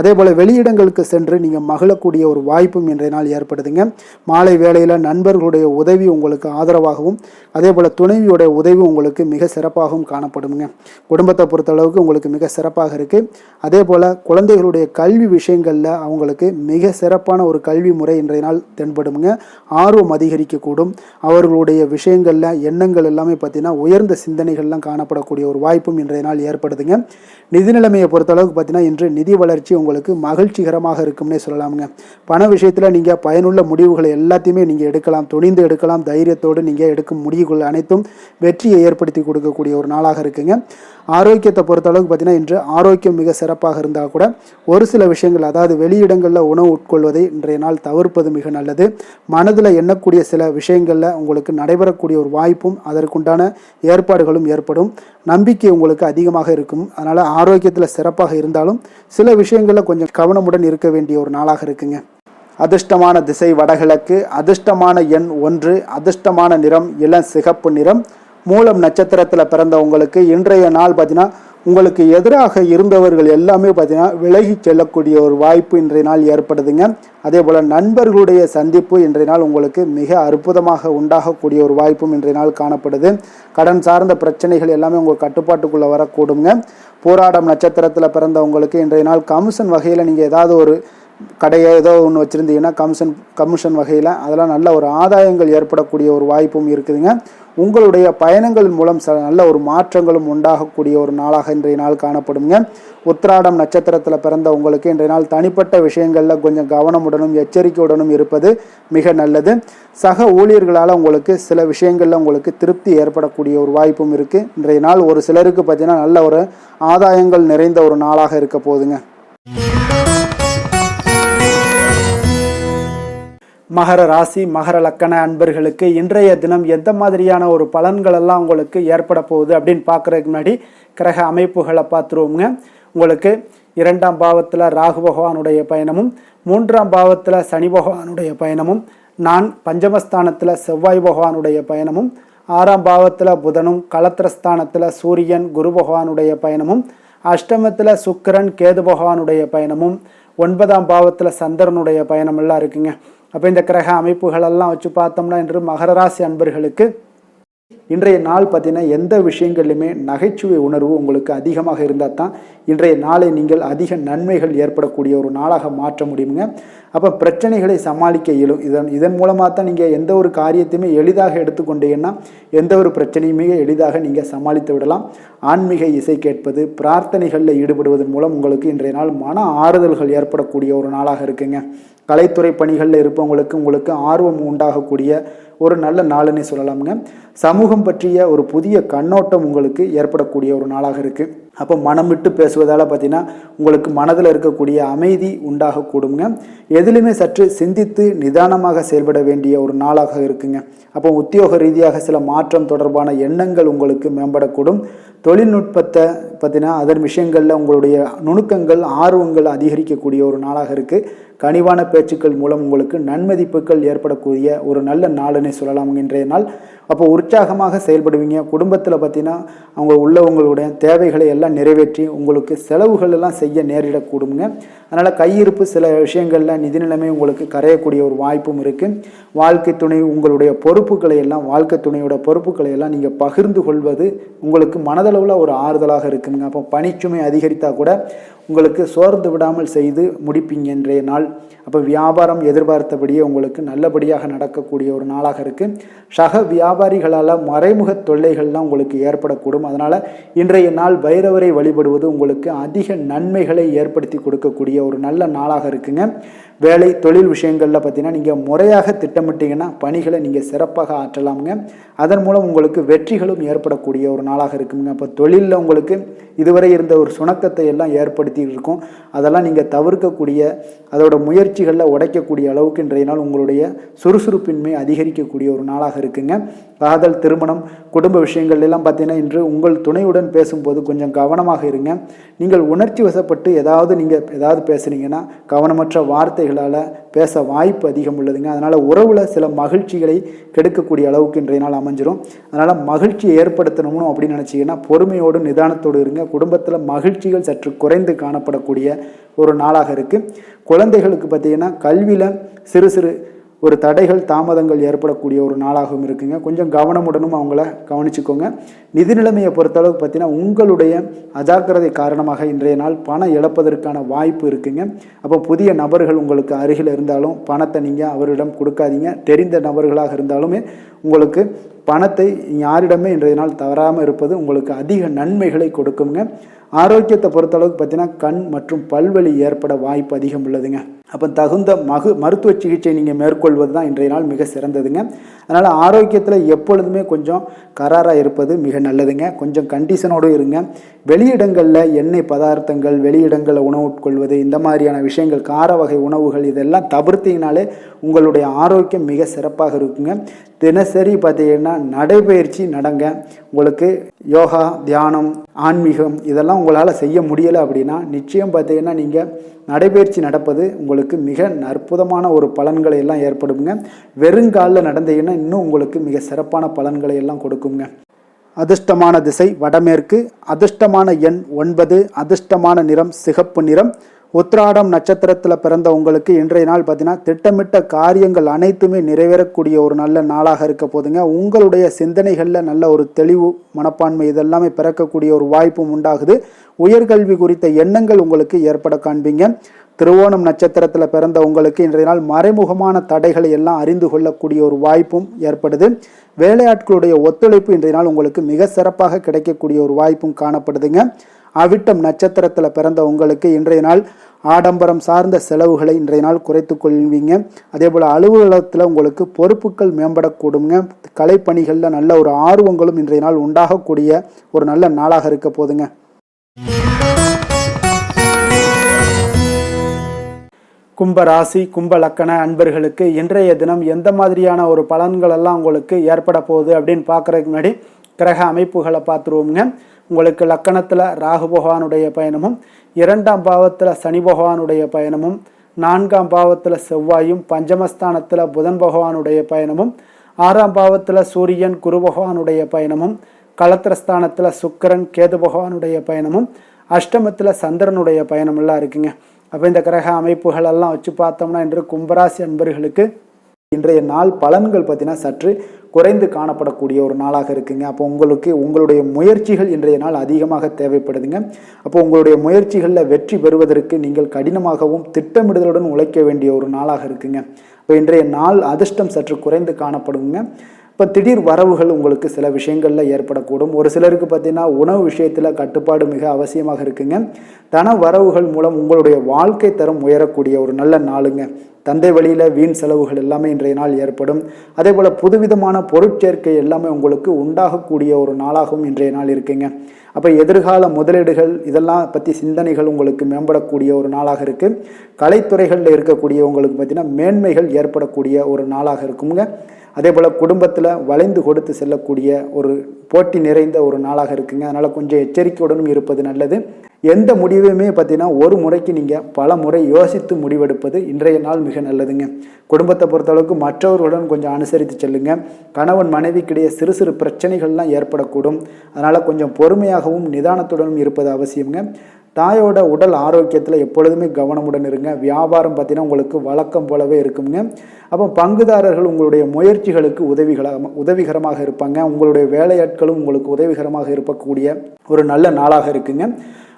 அதே போல் வெளியிடங்களுக்கு சென்று நீங்கள் மகிழக்கூடிய ஒரு வாய்ப்பும் இன்றைய நாள் ஏற்படுதுங்க. மாலை வேளையில் நண்பர்களுடைய உதவி உங்களுக்கு ஆதரவாகவும் அதே போல் துணைவியுடைய உதவி உங்களுக்கு மிக சிறப்பாகவும் காணப்படுங்க. குடும்பத்தை பொறுத்தளவுக்கு உங்களுக்கு மிக சிறப்பாக இருக்குது. அதே போல் குழந்தைகளுடைய கல்வி விஷயங்களில் அவங்களுக்கு மிக சிறப்பான ஒரு கல்வி முறை இன்றைய நாள் தென்படுங்க. ஆர்வம் அதிகரிக்கக்கூடும். அவர்களுடைய விஷயங்களில் எண்ணங்கள் எல்லாமே பார்த்தீங்கன்னா உயர்ந்த சிந்தனைகள்லாம் காணப்படக்கூடிய ஒரு வாய்ப்பும் இன்றைய நாள் ஏற்படுதுங்க. நிதி நிலைமையை பொறுத்தளவுக்கு பார்த்தீங்கன்னா இன்று நிதி வளர்ச்சி உங்களுக்கு மகிழ்ச்சிகரமாக இருக்கும்னே சொல்லலாமுங்க. பண விஷயத்தில் நீங்கள் பயனுள்ள முடிவுகளை எல்லாத்தையுமே நீங்கள் எடுக்கலாம், துணிந்து எடுக்கலாம். தைரியத்தோடு நீங்கள் எடுக்கும் முடிவுகள் அனைத்தும் வெற்றியை ஏற்படுத்தி கொடுக்கக்கூடிய ஒரு நாளாக இருக்குங்க. ஆரோக்கியத்தை பொறுத்தளவுக்கு பார்த்தீங்கன்னா இன்று ஆரோக்கியம் மிக சிறப்பாக இருந்தால் கூட ஒரு சில விஷயங்கள், அதாவது வெளியிடங்களில் உணவு உட்கொள்வதை இன்றைய நாள் தவிர்ப்பது மிக நல்லது. மனதில் எண்ணக்கூடிய சில விஷயங்களில் உங்களுக்கு நடைபெறக்கூடிய ஒரு வாய்ப்பும் அதற்குண்டான ஏற்பாடுகளும் ஏற்படும். நம்பிக்கை உங்களுக்கு அதிகமாக இருக்கும். அதனால் ஆரோக்கியத்தில் சிறப்பாக இருந்தாலும் சில விஷயங்களில் கொஞ்சம் கவனமுடன் இருக்க வேண்டிய ஒரு நாளாக இருக்குங்க. அதிர்ஷ்டமான திசை வடகிழக்கு, அதிர்ஷ்டமான எண் 1, அதிர்ஷ்டமான நிறம் இளம் சிகப்பு நிறம். மூலம் நட்சத்திரத்தில் பிறந்த உங்களுக்கு இன்றைய நாள் பார்த்தீங்கன்னா உங்களுக்கு எதிராக இருந்தவர்கள் எல்லாமே பார்த்தீங்கன்னா விலகி செல்லக்கூடிய ஒரு வாய்ப்பு இன்றைய நாள் ஏற்படுதுங்க. அதே போல் நண்பர்களுடைய சந்திப்பு இன்றைய நாள் உங்களுக்கு மிக அற்புதமாக உண்டாகக்கூடிய ஒரு வாய்ப்பும் இன்றைய நாள் காணப்படுது. கடன் சார்ந்த பிரச்சனைகள் எல்லாமே உங்கள் கட்டுப்பாட்டுக்குள்ளே வரக்கூடுங்க. போராடம் நட்சத்திரத்தில் பிறந்த உங்களுக்கு இன்றைய நாள் கமிஷன் வகையில் நீங்கள் ஏதாவது ஒரு கடையை ஏதோ ஒன்று வச்சுருந்தீங்கன்னா கமிஷன் வகையில் அதெல்லாம் நல்ல ஒரு ஆதாயங்கள் ஏற்படக்கூடிய ஒரு வாய்ப்பும் இருக்குதுங்க. உங்களுடைய பயணங்கள் மூலம் நல்ல ஒரு மாற்றங்களும் உண்டாகக்கூடிய ஒரு நாளாக இன்றைய நாள் காணப்படுங்க. உத்திராடம் நட்சத்திரத்தில் பிறந்த உங்களுக்கு இன்றைய நாள் தனிப்பட்ட விஷயங்களில் கொஞ்சம் கவனமுடனும் எச்சரிக்கையுடனும் இருப்பது மிக நல்லது. சக ஊழியர்களால் உங்களுக்கு சில விஷயங்களில் உங்களுக்கு திருப்தி ஏற்படக்கூடிய ஒரு வாய்ப்பும் இருக்குது. இன்றைய நாள் ஒரு சிலருக்கு பார்த்தீங்கன்னா நல்ல ஒரு ஆதாயங்கள் நிறைந்த ஒரு நாளாக இருக்க போகுதுங்க. மகர ராசி மகர லக்கண அன்பர்களுக்கு இன்றைய தினம் எந்த மாதிரியான ஒரு பலன்கள் எல்லாம் உங்களுக்கு ஏற்பட போகுது அப்படின்னு பார்க்குறதுக்கு முன்னாடி கிரக அமைப்புகளை பார்த்துருவோங்க. உங்களுக்கு 2ஆம் பாவத்தில் ராகு பகவானுடைய பயணமும் 3ஆம் பாவத்தில் சனி பகவானுடைய பயணமும் பஞ்சமஸ்தானத்தில் செவ்வாய் பகவானுடைய பயணமும் 6ஆம் பாவத்தில் புதனும் களத்திரஸ்தானத்தில் சூரியன் குரு பகவானுடைய பயணமும் அஷ்டமத்தில் சுக்கிரன் கேது பகவானுடைய பயணமும் 9ஆம் பாவத்தில் சந்திரனுடைய பயணம் எல்லாம் இருக்குங்க. அப்போ இந்த கிரக அமைப்புகளெல்லாம் வச்சு பார்த்தோம்னா இன்று மகர ராசி அன்பர்களுக்கு இன்றைய நாள் பார்த்தீங்கன்னா எந்த விஷயங்கள்லையுமே நகைச்சுவை உணர்வு உங்களுக்கு அதிகமாக இருந்தால் தான் இன்றைய நாளை நீங்கள் அதிக நன்மைகள் ஏற்படக்கூடிய ஒரு நாளாக மாற்ற முடியுங்க. அப்போ பிரச்சனைகளை சமாளிக்க இயலும். இதன் மூலமாக தான் நீங்கள் எந்த ஒரு காரியத்தையுமே எளிதாக எடுத்துக்கொண்டீங்கன்னா எந்த ஒரு பிரச்சனையுமே எளிதாக நீங்கள் சமாளித்து விடலாம். ஆன்மீக இசை கேட்பது, பிரார்த்தனைகளில் ஈடுபடுவதன் மூலம் உங்களுக்கு இன்றைய நாள் மன ஆறுதல்கள் ஏற்படக்கூடிய ஒரு நாளாக இருக்குங்க. கலைத்துறை பணிகளில் இருப்பவங்களுக்கு உங்களுக்கு ஆர்வம் உண்டாகக்கூடிய ஒரு நல்ல நாளுன்னு சொல்லலாமுங்க. சமூகம் பற்றிய ஒரு புதிய கண்ணோட்டம் உங்களுக்கு ஏற்படக்கூடிய ஒரு நாளாக இருக்குது. அப்போ மனம் விட்டு பேசுவதால் பார்த்தீங்கன்னா உங்களுக்கு மனதில் இருக்கக்கூடிய அமைதி உண்டாகக்கூடுங்க. எதிலுமே சற்று சிந்தித்து நிதானமாக செயல்பட வேண்டிய ஒரு நாளாக இருக்குங்க. அப்போ உத்தியோக ரீதியாக சில மாற்றம் தொடர்பான எண்ணங்கள் உங்களுக்கு மேம்படக்கூடும். தொழில்நுட்பத்தை பார்த்தீங்கன்னா அதன் விஷயங்களில் உங்களுடைய நுணுக்கங்கள் ஆர்வங்கள் அதிகரிக்கக்கூடிய ஒரு நாளாக இருக்குது. கனிவான பேச்சுக்கள் மூலம் உங்களுக்கு நன்மதிப்புகள் ஏற்படக்கூடிய ஒரு நல்ல நாளுன்னு சொல்லலாம் இன்றைய நாள். அப்போ உற்சாகமாக செயல்படுவீங்க. குடும்பத்தில் பார்த்தீங்கன்னா உள்ளவங்களுடைய தேவைகளை எல்லாம் நிறைவேற்றி உங்களுக்கு செலவுகள் எல்லாம் செய்ய நேரிடக்கூடுங்க. அதனால் கையிருப்பு சில விஷயங்களில் நிதி நிலைமை உங்களுக்கு கரையக்கூடிய ஒரு வாய்ப்பும் இருக்குது. வாழ்க்கை துணை உங்களுடைய பொறுப்புகளை எல்லாம் வாழ்க்கை துணையோட பொறுப்புகளை எல்லாம் நீங்கள் பகிர்ந்து கொள்வது உங்களுக்கு மனதளவில் ஒரு ஆறுதலாக இருக்குங்க. அப்போ பணிச்சுமை அதிகரித்தால் கூட உங்களுக்கு சோர்ந்து விடாமல் செய்து முடிப்பீங்க இன்றைய நாள். அப்போ வியாபாரம் எதிர்பார்த்தபடியே உங்களுக்கு நல்லபடியாக நடக்கக்கூடிய ஒரு நாளாக இருக்குது. சக வியாபாரிகளால் மறைமுக தொல்லைகள்லாம் உங்களுக்கு ஏற்படக்கூடும். அதனால் இன்றைய நாள் பைரவரை வழிபடுவது உங்களுக்கு அதிக நன்மைகளை ஏற்படுத்தி கொடுக்கக்கூடிய ஒரு நல்ல நாளாக இருக்குங்க. வேலை தொழில் விஷயங்களில் பார்த்தீங்கன்னா நீங்கள் முறையாக திட்டமிட்டீங்கன்னா பணிகளை நீங்கள் சிறப்பாக ஆற்றலாமுங்க. அதன் மூலம் உங்களுக்கு வெற்றிகளும் ஏற்படக்கூடிய ஒரு நாளாக இருக்குங்க. அப்போ தொழிலில் உங்களுக்கு இதுவரை இருந்த ஒரு சுணக்கத்தை எல்லாம் ஏற்படுத்தி இருக்கும், அதெல்லாம் நீங்கள் தவிர்க்கக்கூடிய, அதோட முயற்சிகளில் உடைக்கக்கூடிய அளவுக்கு இன்றைய நாள் உங்களுடைய சுறுசுறுப்பின்மை அதிகரிக்கக்கூடிய ஒரு நாளாக இருக்குங்க. காதல், திருமணம், குடும்ப விஷயங்கள் எல்லாம் பார்த்தீங்கன்னா இன்று உங்கள் துணையுடன் பேசும்போது கொஞ்சம் கவனமாக இருங்க. நீங்கள் உணர்ச்சி வசப்பட்டு ஏதாவது பேசுனீங்கன்னா கவனமற்ற வார்த்தைகளால் பேச வாய்ப்பு அதிகம் உள்ளதுங்க. அதனால் உறவில் சில மகிழ்ச்சிகளை கெடுக்கக்கூடிய அளவுக்கு இன்றைய நாள் அமைஞ்சிரும். அதனால் மகிழ்ச்சியை ஏற்படுத்தணும்னு அப்படின்னு நினச்சிங்கன்னா பொறுமையோடு நிதானத்தோடு இருங்க. குடும்பத்தில் மகிழ்ச்சிகள் சற்று குறைந்து காணப்படக்கூடிய ஒரு நாளாக இருக்குது. குழந்தைகளுக்கு பார்த்தீங்கன்னா கல்வியில் சிறு சிறு ஒரு தடைகள், தாமதங்கள் ஏற்படக்கூடிய ஒரு நாளாகவும் இருக்குங்க. கொஞ்சம் கவனமுடனும் அவங்கள கவனிச்சுக்கோங்க. நிதி நிலைமையை பொறுத்தளவுக்கு பார்த்தீங்கன்னா உங்களுடைய அஜாக்கிரதை காரணமாக இன்றைய நாள் பணம் இழப்பதற்கான வாய்ப்பு இருக்குங்க. அப்போ புதிய நபர்கள் உங்களுக்கு அருகில் இருந்தாலும் பணத்தை நீங்கள் அவரிடம் கொடுக்காதீங்க. தெரிந்த நபர்களாக இருந்தாலுமே உங்களுக்கு பணத்தை யாரிடமே இன்றைய நாள் தவறாமல் இருப்பது உங்களுக்கு அதிக நன்மைகளை கொடுக்குங்க. ஆரோக்கியத்தை பொறுத்தளவுக்கு பார்த்தீங்கன்னா கண் மற்றும் பல்வலி ஏற்பட வாய்ப்பு அதிகம் உள்ளதுங்க. அப்போ தகுந்த மருத்துவ சிகிச்சை நீங்கள் மேற்கொள்வது தான் இன்றைய நாள் மிக சிறந்ததுங்க. அதனால் ஆரோக்கியத்தில் எப்பொழுதுமே கொஞ்சம் கராராக இருப்பது மிக நல்லதுங்க. கொஞ்சம் கண்டிஷனோடு இருங்க. வெளியிடங்களில் எண்ணெய் பதார்த்தங்கள், வெளியிடங்களில் உணவு உட்கொள்வது, இந்த மாதிரியான விஷயங்கள், கார வகை உணவுகள் இதெல்லாம் தவிர்த்தீங்கனாலே உங்களுடைய ஆரோக்கியம் மிக சிறப்பாக இருக்குங்க. தினசரி பார்த்தீங்கன்னா நடைபயிற்சி நடங்க. உங்களுக்கு யோகா, தியானம், ஆன்மீகம் இதெல்லாம் உங்களால் செய்ய முடியலை அப்படின்னா நிச்சயம் பார்த்தீங்கன்னா நீங்கள் நடைபயிற்சி நடப்பது உங்களுக்கு மிக அற்புதமான ஒரு பலன்களை எல்லாம் ஏற்படுங்க. வெறுங்காலில் நடந்தீங்கன்னா இன்னும் உங்களுக்கு மிக சிறப்பான பலன்களை எல்லாம் கொடுக்குங்க. அதிர்ஷ்டமான திசை வடமேற்கு, அதிர்ஷ்டமான எண் 9, அதிர்ஷ்டமான நிறம் சிகப்பு நிறம். உத்திராடம் நட்சத்திரத்தில் பிறந்த உங்களுக்கு இன்றைய நாள் பார்த்தீங்கன்னா திட்டமிட்ட காரியங்கள் அனைத்துமே நிறைவேறக்கூடிய ஒரு நல்ல நாளாக இருக்க போதுங்க. உங்களுடைய சிந்தனைகளில் நல்ல ஒரு தெளிவு, மனப்பான்மை இதெல்லாமே பிறக்கக்கூடிய ஒரு வாய்ப்பும் உண்டாகுது. உயர்கல்வி குறித்த எண்ணங்கள் உங்களுக்கு ஏற்பட காண்பீங்க. திருவோணம் நட்சத்திரத்தில் பிறந்த உங்களுக்கு இன்றைய நாள் மறைமுகமான தடைகளை எல்லாம் அறிந்து கொள்ளக்கூடிய ஒரு வாய்ப்பும் ஏற்படுது. வேலையாட்களுடைய ஒத்துழைப்பு இன்றைய நாள் உங்களுக்கு மிக சிறப்பாக கிடைக்கக்கூடிய ஒரு வாய்ப்பும் காணப்படுதுங்க. அவிட்டம் நட்சத்திரத்தில் பிறந்த உங்களுக்கு இன்றைய நாள் ஆடம்பரம் சார்ந்த செலவுகளை இன்றைய நாள் குறைத்து கொள்வீங்க. அதே போல் அலுவலகத்தில் உங்களுக்கு பொறுப்புகள் மேம்படக்கூடுங்க. கலைப்பணிகளில் நல்ல ஒரு ஆர்வங்களும் இன்றைய நாள் உண்டாகக்கூடிய ஒரு நல்ல நாளாக இருக்க போதுங்க. கும்ப ராசி, கும்ப லக்கண அன்பர்களுக்கு இன்றைய தினம் எந்த மாதிரியான ஒரு பலன்கள் எல்லாம் உங்களுக்கு ஏற்பட போகுது அப்படின்னு பார்க்குறதுக்கு முன்னாடி கிரக அமைப்புகளை பார்த்துருவோங்க. உங்களுக்கு லக்கணத்தில் ராகு பகவானுடைய பயணமும், 2ஆம் பாவத்தில் சனி பகவானுடைய பயணமும், 4ஆம் பாவத்தில் செவ்வாயும், பஞ்சமஸ்தானத்தில் புதன் பகவானுடைய பயணமும், 6ஆம் பாவத்தில் சூரியன் குரு பகவானுடைய பயணமும், களத்திரஸ்தானத்தில் சுக்கிரன் கேது பகவானுடைய பயணமும், அஷ்டமத்தில் சந்திரனுடைய பயணம் எல்லாம் இருக்குங்க. அப்போ இந்த கிரக அமைப்புகள் எல்லாம் வச்சு பார்த்தோம்னா இன்று கும்பராசி அன்பர்களுக்கு இன்றைய நாள் பலன்கள் பார்த்தீங்கன்னா சற்று குறைந்து காணப்படக்கூடிய ஒரு நாளாக இருக்குங்க. அப்போ உங்களுடைய முயற்சிகள் இன்றைய நாள் அதிகமாக தேவைப்படுதுங்க. அப்போ உங்களுடைய முயற்சிகளில் வெற்றி பெறுவதற்கு நீங்கள் கடினமாகவும் திட்டமிடுதலுடன் உழைக்க வேண்டிய ஒரு நாளாக இருக்குங்க. இப்போ இன்றைய நாள் அதிர்ஷ்டம் சற்று குறைந்து காணப்படுங்க. இப்போ திடீர் வரவுகள் உங்களுக்கு சில விஷயங்களில் ஏற்படக்கூடும். ஒரு சிலருக்கு பார்த்தீங்கன்னா உணவு விஷயத்தில் கட்டுப்பாடு மிக அவசியமாக இருக்குங்க. தன வரவுகள் மூலம் உங்களுடைய வாழ்க்கை தரம் உயரக்கூடிய ஒரு நல்ல நாளுங்க. தந்தை வழியில் வீண் செலவுகள் எல்லாமே இன்றைய நாள் ஏற்படும். அதே போல் புதுவிதமான பொருட்சேர்க்கை எல்லாமே உங்களுக்கு உண்டாகக்கூடிய ஒரு நாளாகவும் இன்றைய நாள் இருக்குங்க. அப்போ எதிர்கால முதலீடுகள் இதெல்லாம் பற்றி சிந்தனைகள் உங்களுக்கு மேம்படக்கூடிய ஒரு நாளாக இருக்குது. கலைத்துறைகளில் இருக்கக்கூடிய உங்களுக்கு பார்த்திங்கன்னா மேன்மைகள் ஏற்படக்கூடிய ஒரு நாளாக இருக்குங்க. அதே போல் குடும்பத்தில் வளைந்து கொடுத்து செல்லக்கூடிய ஒரு போட்டி நிறைந்த ஒரு நாளாக இருக்குங்க. அதனால் கொஞ்சம் எச்சரிக்கையுடனும் இருப்பது நல்லது. எந்த முடிவையுமே பார்த்தீங்கன்னா ஒரு முறைக்கு நீங்கள் பல முறை யோசித்து முடிவெடுப்பது இன்றைய நாள் மிக நல்லதுங்க. குடும்பத்தை பொறுத்தளவுக்கு மற்றவர்களுடன் கொஞ்சம் அனுசரித்து செல்லுங்க. கணவன் மனைவிக்கிடையே சிறு சிறு பிரச்சனைகள்லாம் ஏற்படக்கூடும். அதனால் கொஞ்சம் பொறுமையாகவும் நிதானத்துடனும் இருப்பது அவசியங்க. தாயோட உடல் ஆரோக்கியத்தில் எப்பொழுதுமே கவனமுடன் இருங்க. வியாபாரம் பார்த்தீங்கன்னா உங்களுக்கு வழக்கம் போலவே இருக்குங்க. அப்போ பங்குதாரர்கள் உங்களுடைய முயற்சிகளுக்கு உதவிகரமாக இருப்பாங்க. உங்களுடைய வேலையாட்களும் உங்களுக்கு உதவிகரமாக இருக்கக்கூடிய ஒரு நல்ல நாளாக இருக்குங்க.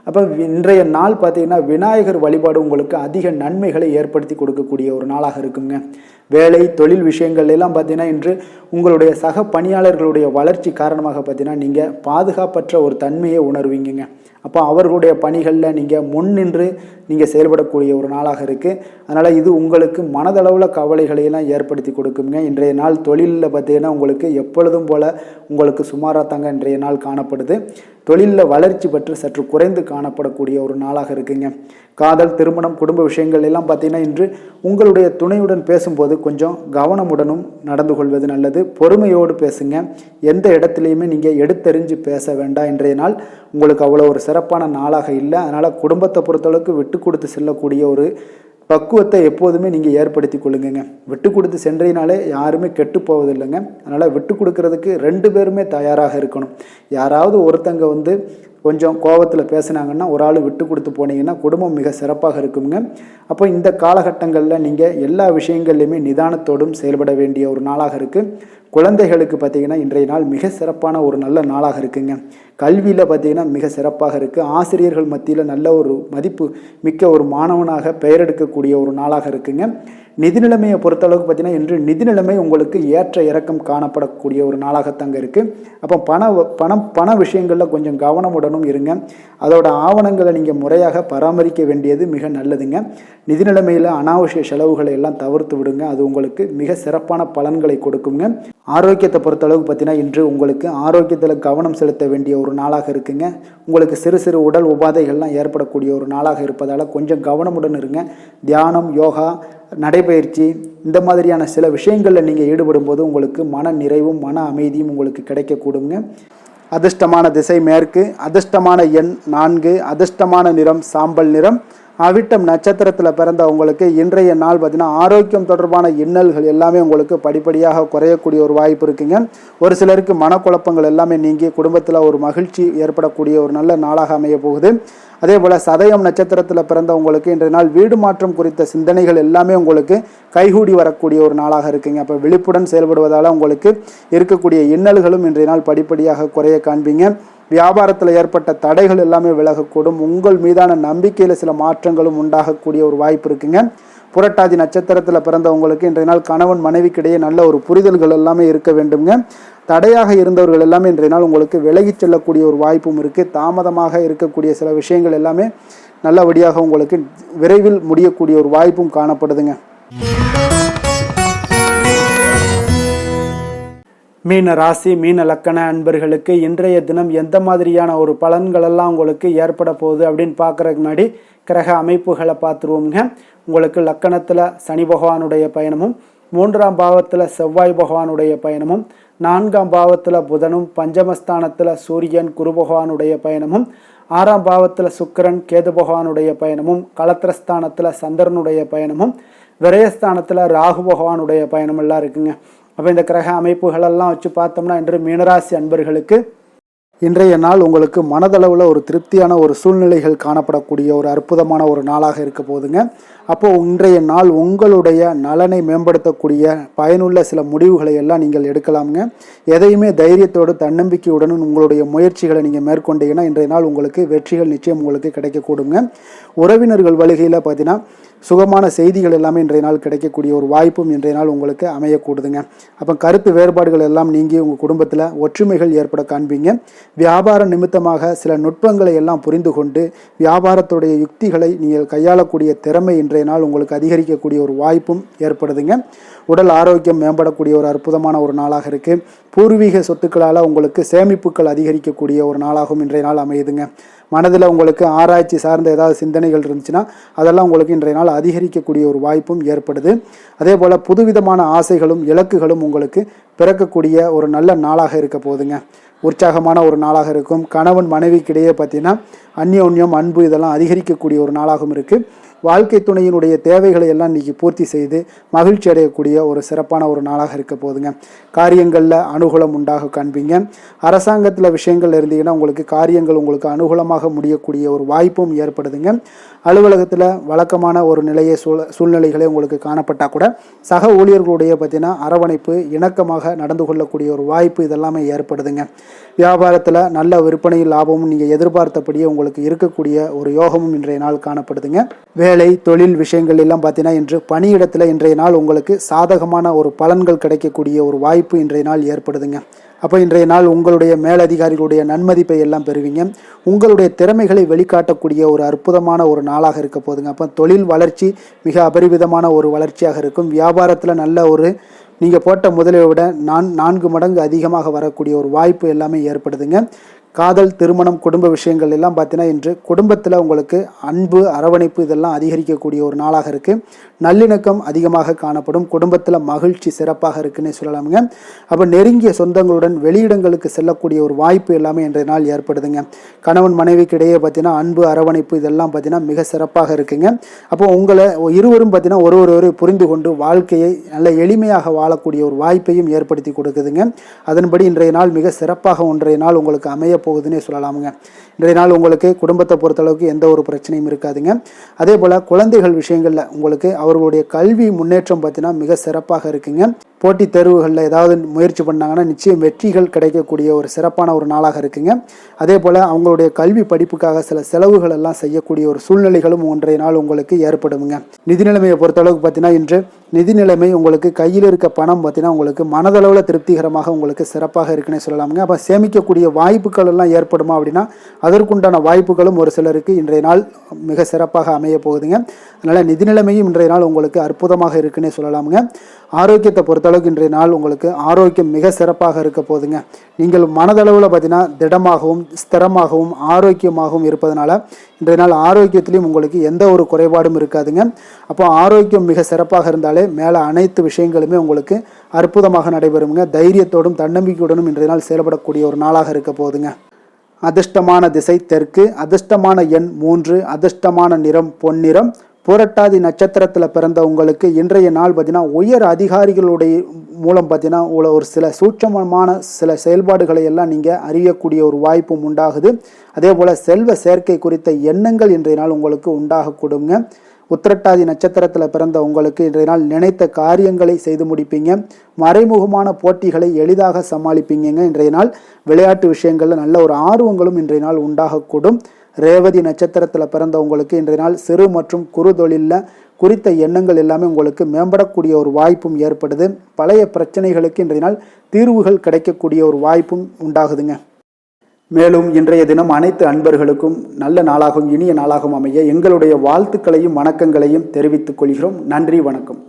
அப்போ இன்றைய நாள் பார்த்தீங்கன்னா விநாயகர் வழிபாடு உங்களுக்கு அதிக நன்மைகளை ஏற்படுத்தி கொடுக்கக்கூடிய ஒரு நாளாக இருக்குங்க. வேலை தொழில் விஷயங்கள் எல்லாம் பார்த்தீங்கன்னா இன்று உங்களுடைய சக பணியாளர்களுடைய வளர்ச்சி காரணமாக பார்த்தீங்கன்னா நீங்கள் பாதுகாப்பற்ற ஒரு தன்மையை உணர்வீங்க. அப்போ அவர்களுடைய பணிகளில் நீங்கள் முன்னின்று நீங்கள் செயல்படக்கூடிய ஒரு நாளாக இருக்குது. அதனால் இது உங்களுக்கு மனதளவில் கவலைகளையெல்லாம் ஏற்படுத்தி கொடுக்குங்க. இன்றைய நாள் தொழிலில் பார்த்தீங்கன்னா உங்களுக்கு எப்பொழுதும் போல் உங்களுக்கு சுமாராக தாங்க இன்றைய நாள் காணப்படுது. தொழிலில் வளர்ச்சி பெற்று சற்று குறைந்து காணப்படக்கூடிய ஒரு நாளாக இருக்குங்க. காதல், திருமணம், குடும்ப விஷயங்கள் எல்லாம் பார்த்தீங்கன்னா இன்று உங்களுடைய துணையுடன் பேசும்போது கொஞ்சம் கவனமுடனும் நடந்து கொள்வது நல்லது. பொறுமையோடு பேசுங்க. எந்த இடத்துலையுமே நீங்கள் எடுத்தெறிஞ்சு பேச வேண்டாம். இன்றைய நாள் உங்களுக்கு அவ்வளோ ஒரு சிறப்பான நாளாக இல்லை. அதனால் குடும்பத்தை பொறுத்தளவுக்கு விட்டு கொடுத்து செல்லக்கூடிய ஒரு பக்குவத்தை எப்போதுமே நீங்கள் ஏற்படுத்தி கொள்ளுங்க. விட்டு கொடுத்து சென்றீனாலே யாருமே கெட்டு போவதில்லைங்க. அதனால் விட்டு கொடுக்கறதுக்கு 2 பேருமே தயாராக இருக்கணும். யாராவது ஒருத்தங்க கொஞ்சம் கோபத்தில் பேசுனாங்கன்னா ஒரு ஆள் விட்டு கொடுத்து போனீங்கன்னா குடும்பம் மிக சிறப்பாக இருக்குங்க. அப்போ இந்த காலகட்டங்களில் நீங்கள் எல்லா விஷயங்கள்லையுமே நிதானத்தோடும் செயல்பட வேண்டிய ஒரு நாளாக இருக்குது. குழந்தைகளுக்கு பார்த்திங்கன்னா இன்றைய நாள் மிக சிறப்பான ஒரு நல்ல நாளாக இருக்குங்க. கல்வியில் பார்த்திங்கன்னா மிக சிறப்பாக இருக்குது. ஆசிரியர்கள் மத்தியில் நல்ல ஒரு மதிப்பு மிக்க ஒரு மாணவனாக பெயர் எடுக்கக்கூடிய ஒரு நாளாக இருக்குங்க. நிதி நிலைமையை பொறுத்தளவுக்கு பார்த்திங்கன்னா இன்று நிதி நிலைமை உங்களுக்கு ஏற்ற இறக்கம் காணப்படக்கூடிய ஒரு நாளாகத்தாங்க இருக்குது. அப்போ பண விஷயங்களில் கொஞ்சம் கவனமுடனும் இருங்க. அதோட ஆவணங்களை நீங்கள் முறையாக பராமரிக்க வேண்டியது மிக நல்லதுங்க. நிதி நிலைமையில் அனாவசிய செலவுகளை எல்லாம் தவிர்த்து விடுங்க. அது உங்களுக்கு மிக சிறப்பான பலன்களை கொடுக்குங்க. ஆரோக்கியத்தை பொறுத்தளவுக்கு பார்த்தீங்கன்னா இன்று உங்களுக்கு ஆரோக்கியத்தில் கவனம் செலுத்த வேண்டிய ஒரு நாளாக இருக்குங்க. உங்களுக்கு சிறு சிறு உடல் உபாதைகள்லாம் ஏற்படக்கூடிய ஒரு நாளாக இருப்பதால் கொஞ்சம் கவனமுடன் இருங்க. தியானம், யோகா, நடைபயிற்சி இந்த மாதிரியான சில விஷயங்களில் நீங்கள் ஈடுபடும் போது உங்களுக்கு மன நிறைவும் மன அமைதியும் உங்களுக்கு கிடைக்கக்கூடுங்க. அதிர்ஷ்டமான திசை மேற்கு, அதிர்ஷ்டமான எண் 4, அதிர்ஷ்டமான நிறம் சாம்பல் நிறம். அவிட்டம் நட்சத்திரத்தில் பிறந்த உங்களுக்கு இன்றைய நாள் பார்த்தீங்கன்னா ஆரோக்கியம் தொடர்பான இன்னல்கள் எல்லாமே உங்களுக்கு படிப்படியாக குறையக்கூடிய ஒரு வாய்ப்பு இருக்குங்க. ஒரு சிலருக்கு மனக்குழப்பங்கள் எல்லாமே நீங்கி குடும்பத்தில் ஒரு மகிழ்ச்சி ஏற்படக்கூடிய ஒரு நல்ல நாளாக அமைய போகுது. அதே போல் சதயம் நட்சத்திரத்தில் பிறந்த உங்களுக்கு இன்றைய நாள் வீடு மாற்றம் குறித்த சிந்தனைகள் எல்லாமே உங்களுக்கு கைகூடி வரக்கூடிய ஒரு நாளாக இருக்குங்க. அப்போ விழிப்புடன் செயல்படுவதால் உங்களுக்கு இருக்கக்கூடிய இன்னல்களும் இன்றைய நாள் படிப்படியாக குறைய காண்பீங்க. வியாபாரத்தில் ஏற்பட்ட தடைகள் எல்லாமே விலகக்கூடும். உங்கள் மீதான நம்பிக்கையில் சில மாற்றங்களும் உண்டாகக்கூடிய ஒரு வாய்ப்பு இருக்குங்க. புரட்டாதி நட்சத்திரத்தில் பிறந்தவங்களுக்கு இன்றைய நாள் கணவன் மனைவிக்கிடையே நல்ல ஒரு புரிதல்கள் எல்லாமே இருக்க வேண்டுங்க. தடையாக இருந்தவர்கள் எல்லாமே இன்றைய நாள் உங்களுக்கு விலகிச் செல்லக்கூடிய ஒரு வாய்ப்பும் இருக்குது. தாமதமாக இருக்கக்கூடிய சில விஷயங்கள் எல்லாமே நல்லபடியாக உங்களுக்கு விரைவில் முடியக்கூடிய ஒரு வாய்ப்பும் காணப்படுதுங்க. மீன ராசி, மீன லக்கண அன்பர்களுக்கு இன்றைய தினம் எந்த மாதிரியான ஒரு பலன்களெல்லாம் உங்களுக்கு ஏற்பட போகுது அப்படின்னு பார்க்குறதுக்கு முன்னாடி கிரக அமைப்புகளை பார்த்துருவோங்க. உங்களுக்கு லக்கணத்தில் சனி பகவானுடைய பயணமும், 3ஆம் பாவத்தில் செவ்வாய் பகவானுடைய பயணமும், 4ஆம் பாவத்தில் புதனும், பஞ்சமஸ்தானத்தில் சூரியன் குரு பகவானுடைய பயணமும், 6ஆம் பாவத்தில் சுக்கிரன் கேது பகவானுடைய பயணமும், களத்திரஸ்தானத்தில் சந்திரனுடைய பயணமும், விரயஸ்தானத்தில் ராகு பகவானுடைய பயணம் எல்லாம் இருக்குங்க. அப்போ இந்த கிரக அமைப்புகளெல்லாம் வச்சு பார்த்தோம்னா இன்று மீனராசி அன்பர்களுக்கு இன்றைய நாள் உங்களுக்கு மனதளவில் ஒரு திருப்தியான ஒரு சூழ்நிலைகள் காணப்படக்கூடிய ஒரு அற்புதமான ஒரு நாளாக இருக்க போதுங்க. அப்போது இன்றைய நாள் உங்களுடைய நலனை மேம்படுத்தக்கூடிய பயனுள்ள சில முடிவுகளை எல்லாம் நீங்கள் எடுக்கலாமுங்க. எதையுமே தைரியத்தோடு தன்னம்பிக்கையுடனும் உங்களுடைய முயற்சிகளை நீங்கள் மேற்கொண்டீங்கன்னா இன்றைய நாள் உங்களுக்கு வெற்றிகள் நிச்சயம் உங்களுக்கு கிடைக்கக்கூடுங்க. உறவினர்கள் வழிகையில் பார்த்தீங்கன்னா சுகமான செய்திகள் எல்லாமே இன்றைய நாள் கிடைக்கக்கூடிய ஒரு வாய்ப்பும் இன்றைய நாள் உங்களுக்கு அமையக்கூடுதுங்க. அப்போ கருத்து வேறுபாடுகள் எல்லாம் நீங்கி உங்கள் குடும்பத்தில் ஒற்றுமைகள் ஏற்பட காண்பீங்க. வியாபார நிமித்தமாக சில நுட்பங்களை எல்லாம் புரிந்து கொண்டு வியாபாரத்துடைய யுக்திகளை நீங்கள் கையாளக்கூடிய திறமை இன்றைய நாள் உங்களுக்கு அதிகரிக்கக்கூடிய ஒரு வாய்ப்பும் ஏற்படுதுங்க. உடல் ஆரோக்கியம் மேம்படக்கூடிய ஒரு அற்புதமான ஒரு நாளாக இருக்குது. பூர்வீக சொத்துக்களால் உங்களுக்கு சேமிப்புகள் அதிகரிக்கக்கூடிய ஒரு நாளாகவும் இன்றைய நாள் அமையுதுங்க. மனதில் உங்களுக்கு ஆராய்ச்சி சார்ந்த ஏதாவது சிந்தனைகள் இருந்துச்சுன்னா அதெல்லாம் உங்களுக்கு இன்றைய நாள் அதிகரிக்கக்கூடிய ஒரு வாய்ப்பும் ஏற்படுது. அதே போல் புதுவிதமான ஆசைகளும் இலக்குகளும் உங்களுக்கு பிறக்கக்கூடிய ஒரு நல்ல நாளாக இருக்க போகுதுங்க. உற்சாகமான ஒரு நாளாக இருக்கும். கணவன் மனைவிக்கிடையே பார்த்தீங்கன்னா அந்யோன்யம், அன்பு இதெல்லாம் அதிகரிக்கக்கூடிய ஒரு நாளாகவும் இருக்குது. வாழ்க்கை துணையினுடைய தேவைகளை எல்லாம் இன்றைக்கி பூர்த்தி செய்து மகிழ்ச்சி அடையக்கூடிய ஒரு சிறப்பான ஒரு நாளாக இருக்க போதுங்க. காரியங்களில் அனுகூலம் உண்டாக காண்பீங்க. அரசாங்கத்தில் விஷயங்கள் இருந்தீங்கன்னா உங்களுக்கு காரியங்கள் உங்களுக்கு அனுகூலமாக முடியக்கூடிய ஒரு வாய்ப்பும் ஏற்படுதுங்க. அலுவலகத்தில் வழக்கமான ஒரு நிலையை சூழ்நிலைகளே உங்களுக்கு காணப்பட்டால் கூட சக ஊழியர்களுடைய பார்த்தீங்கன்னா அரவணைப்பு, இணக்கமாக நடந்து கொள்ளக்கூடிய ஒரு வாய்ப்பு இதெல்லாமே ஏற்படுதுங்க. வியாபாரத்தில் நல்ல விற்பனையில் லாபமும் நீங்கள் எதிர்பார்த்தபடியே உங்களுக்கு இருக்கக்கூடிய ஒரு யோகமும் இன்றைய நாள் காணப்படுதுங்க. வேலை வேலை தொழில் விஷயங்கள் எல்லாம் பார்த்தீங்கன்னா இன்று பணியிடத்தில் இன்றைய நாள் உங்களுக்கு சாதகமான ஒரு பலன்கள் கிடைக்கக்கூடிய ஒரு வாய்ப்பு இன்றைய நாள் ஏற்படுதுங்க. அப்போ இன்றைய நாள் உங்களுடைய மேலதிகாரிகளுடைய நன்மதிப்பை எல்லாம் பெறுவீங்க. உங்களுடைய திறமைகளை வெளிக்காட்டக்கூடிய ஒரு அற்புதமான ஒரு நாளாக இருக்க போதுங்க. அப்போ தொழில் வளர்ச்சி மிக அபரிவிதமான ஒரு வளர்ச்சியாக இருக்கும். வியாபாரத்தில் நல்ல ஒரு நீங்கள் போட்ட முதலை விட 4 மடங்கு அதிகமாக வரக்கூடிய ஒரு வாய்ப்பு எல்லாமே ஏற்படுதுங்க. காதல், திருமணம், குடும்ப விஷயங்கள் எல்லாம் பார்த்தீங்கன்னா இன்று குடும்பத்தில் உங்களுக்கு அன்பு, அரவணைப்பு இதெல்லாம் அதிகரிக்கக்கூடிய ஒரு நாளாக இருக்குது. நல்லிணக்கம் அதிகமாக காணப்படும். குடும்பத்தில் மகிழ்ச்சி சிறப்பாக இருக்குன்னு சொல்லலாமுங்க. அப்போ நெருங்கிய சொந்தங்களுடன் வெளியிடங்களுக்கு செல்லக்கூடிய ஒரு வாய்ப்பு எல்லாமே இன்றைய நாள் ஏற்படுதுங்க. கணவன் மனைவிக்கு இடையே பார்த்தீங்கன்னா அன்பு, அரவணைப்பு இதெல்லாம் பார்த்தீங்கன்னா மிக சிறப்பாக இருக்குங்க. அப்போ உங்களை இருவரும் பார்த்தீங்கன்னா ஒருவரை புரிந்து கொண்டு வாழ்க்கையை நல்ல எளிமையாக வாழக்கூடிய ஒரு வாய்ப்பையும் ஏற்படுத்தி கொடுக்குதுங்க. அதன்படி இன்றைய நாள் மிக சிறப்பாக ஒன்றைய நாள் உங்களுக்கு அமைய போகுதுன்னே சொல்லலாமுங்க. இன்றைய நாள் உங்களுக்கு குடும்பத்தை பொறுத்தளவுக்கு எந்த ஒரு பிரச்சனையும் இருக்காதுங்க. அதே போல் குழந்தைகள் விஷயங்களில் உங்களுக்கு அவர்களுடைய கல்வி முன்னேற்றம் பார்த்தீங்கன்னா மிக சிறப்பாக இருக்குங்க. போட்டித் தேர்வுகளில் ஏதாவது முயற்சி பண்ணாங்கன்னா நிச்சயம் வெற்றிகள் கிடைக்கக்கூடிய ஒரு சிறப்பான ஒரு நாளாக இருக்குங்க. அதே போல் அவங்களுடைய கல்வி படிப்புக்காக சில செலவுகள் எல்லாம் செய்யக்கூடிய ஒரு சூழ்நிலைகளும் ஒன்றைய நாள் உங்களுக்கு ஏற்படுங்க. நிதி நிலைமையை பொறுத்தளவுக்கு பார்த்தீங்கன்னா இன்று நிதி நிலைமை உங்களுக்கு கையில் இருக்க பணம் பார்த்தீங்கன்னா உங்களுக்கு மனதளவில் திருப்திகரமாக உங்களுக்கு சிறப்பாக இருக்குன்னு சொல்லலாமுங்க. அப்போ சேமிக்கக்கூடிய வாய்ப்புகள் எல்லாம் ஏற்படுமா அப்படின்னா அதற்குண்டான வாய்ப்புகளும் ஒரு சிலருக்கு இன்றைய நாள் மிக சிறப்பாக அமைய போகுதுங்க. அதனால் நிதி நிலைமையும் இன்றைய நாள் உங்களுக்கு அற்புதமாக இருக்குன்னே சொல்லலாமுங்க. ஆரோக்கியத்தை பொறுத்தளவுக்கு இன்றைய நாள் உங்களுக்கு ஆரோக்கியம் மிக சிறப்பாக இருக்க போகுதுங்க. நீங்கள் மனதளவில் பார்த்தீங்கன்னா திடமாகவும் ஸ்திரமாகவும் ஆரோக்கியமாகவும் இருப்பதனால இன்றைய நாள் ஆரோக்கியத்திலையும் உங்களுக்கு எந்த ஒரு குறைபாடும் இருக்காதுங்க. அப்போ ஆரோக்கியம் மிக சிறப்பாக இருந்தாலே மேலே அனைத்து விஷயங்களுமே உங்களுக்கு அற்புதமாக நடைபெறுங்க. தைரியத்தோடும் தன்னம்பிக்கையுடனும் இன்றைய நாள் செயல்படக்கூடிய ஒரு நாளாக இருக்க போகுதுங்க. அதிர்ஷ்டமான திசை தெற்கு, அதிர்ஷ்டமான எண் 3, அதிர்ஷ்டமான நிறம் பொன்னிறம். புரட்டாதி நட்சத்திரத்தில் பிறந்த உங்களுக்கு இன்றைய நாள் பார்த்தீங்கன்னா உயர் அதிகாரிகளுடைய மூலம் பார்த்தீங்கன்னா ஒரு சில சூட்சமமான சில செயல்பாடுகளை எல்லாம் நீங்கள் அறியக்கூடிய ஒரு வாய்ப்பும் உண்டாகுது. அதே போல் செல்வ சேர்க்கை குறித்த எண்ணங்கள் இன்றைய நாள் உங்களுக்கு உண்டாகக்கூடுங்க. உத்திரட்டாதி நட்சத்திரத்தில் பிறந்த உங்களுக்கு இன்றைய நாள் நினைத்த காரியங்களை செய்து முடிப்பீங்க. மறைமுகமான போட்டிகளை எளிதாக சமாளிப்பீங்க. இன்றைய நாள் விளையாட்டு விஷயங்களில் நல்ல ஒரு ஆர்வங்களும் இன்றைய நாள் உண்டாகக்கூடும். ரேவதி நட்சத்திரத்தில் பிறந்த உங்களுக்கு இன்றைய நாள் சிறு மற்றும் குறு தொழிலில் குறித்த எண்ணங்கள் எல்லாமே உங்களுக்கு மேம்படக்கூடிய ஒரு வாய்ப்பும் ஏற்படுது. பழைய பிரச்சனைகளுக்கு இன்றைய நாள் தீர்வுகள் கிடைக்கக்கூடிய ஒரு வாய்ப்பும் உண்டாகுதுங்க. மேலும் இன்றைய தினம் அனைத்து அன்பர்களுக்கும் நல்ல நாளாகவும் இனிய நாளாகவும் அமைய எங்களுடைய வாழ்த்துக்களையும் வணக்கங்களையும் தெரிவித்துக் கொள்கிறோம். நன்றி, வணக்கம்.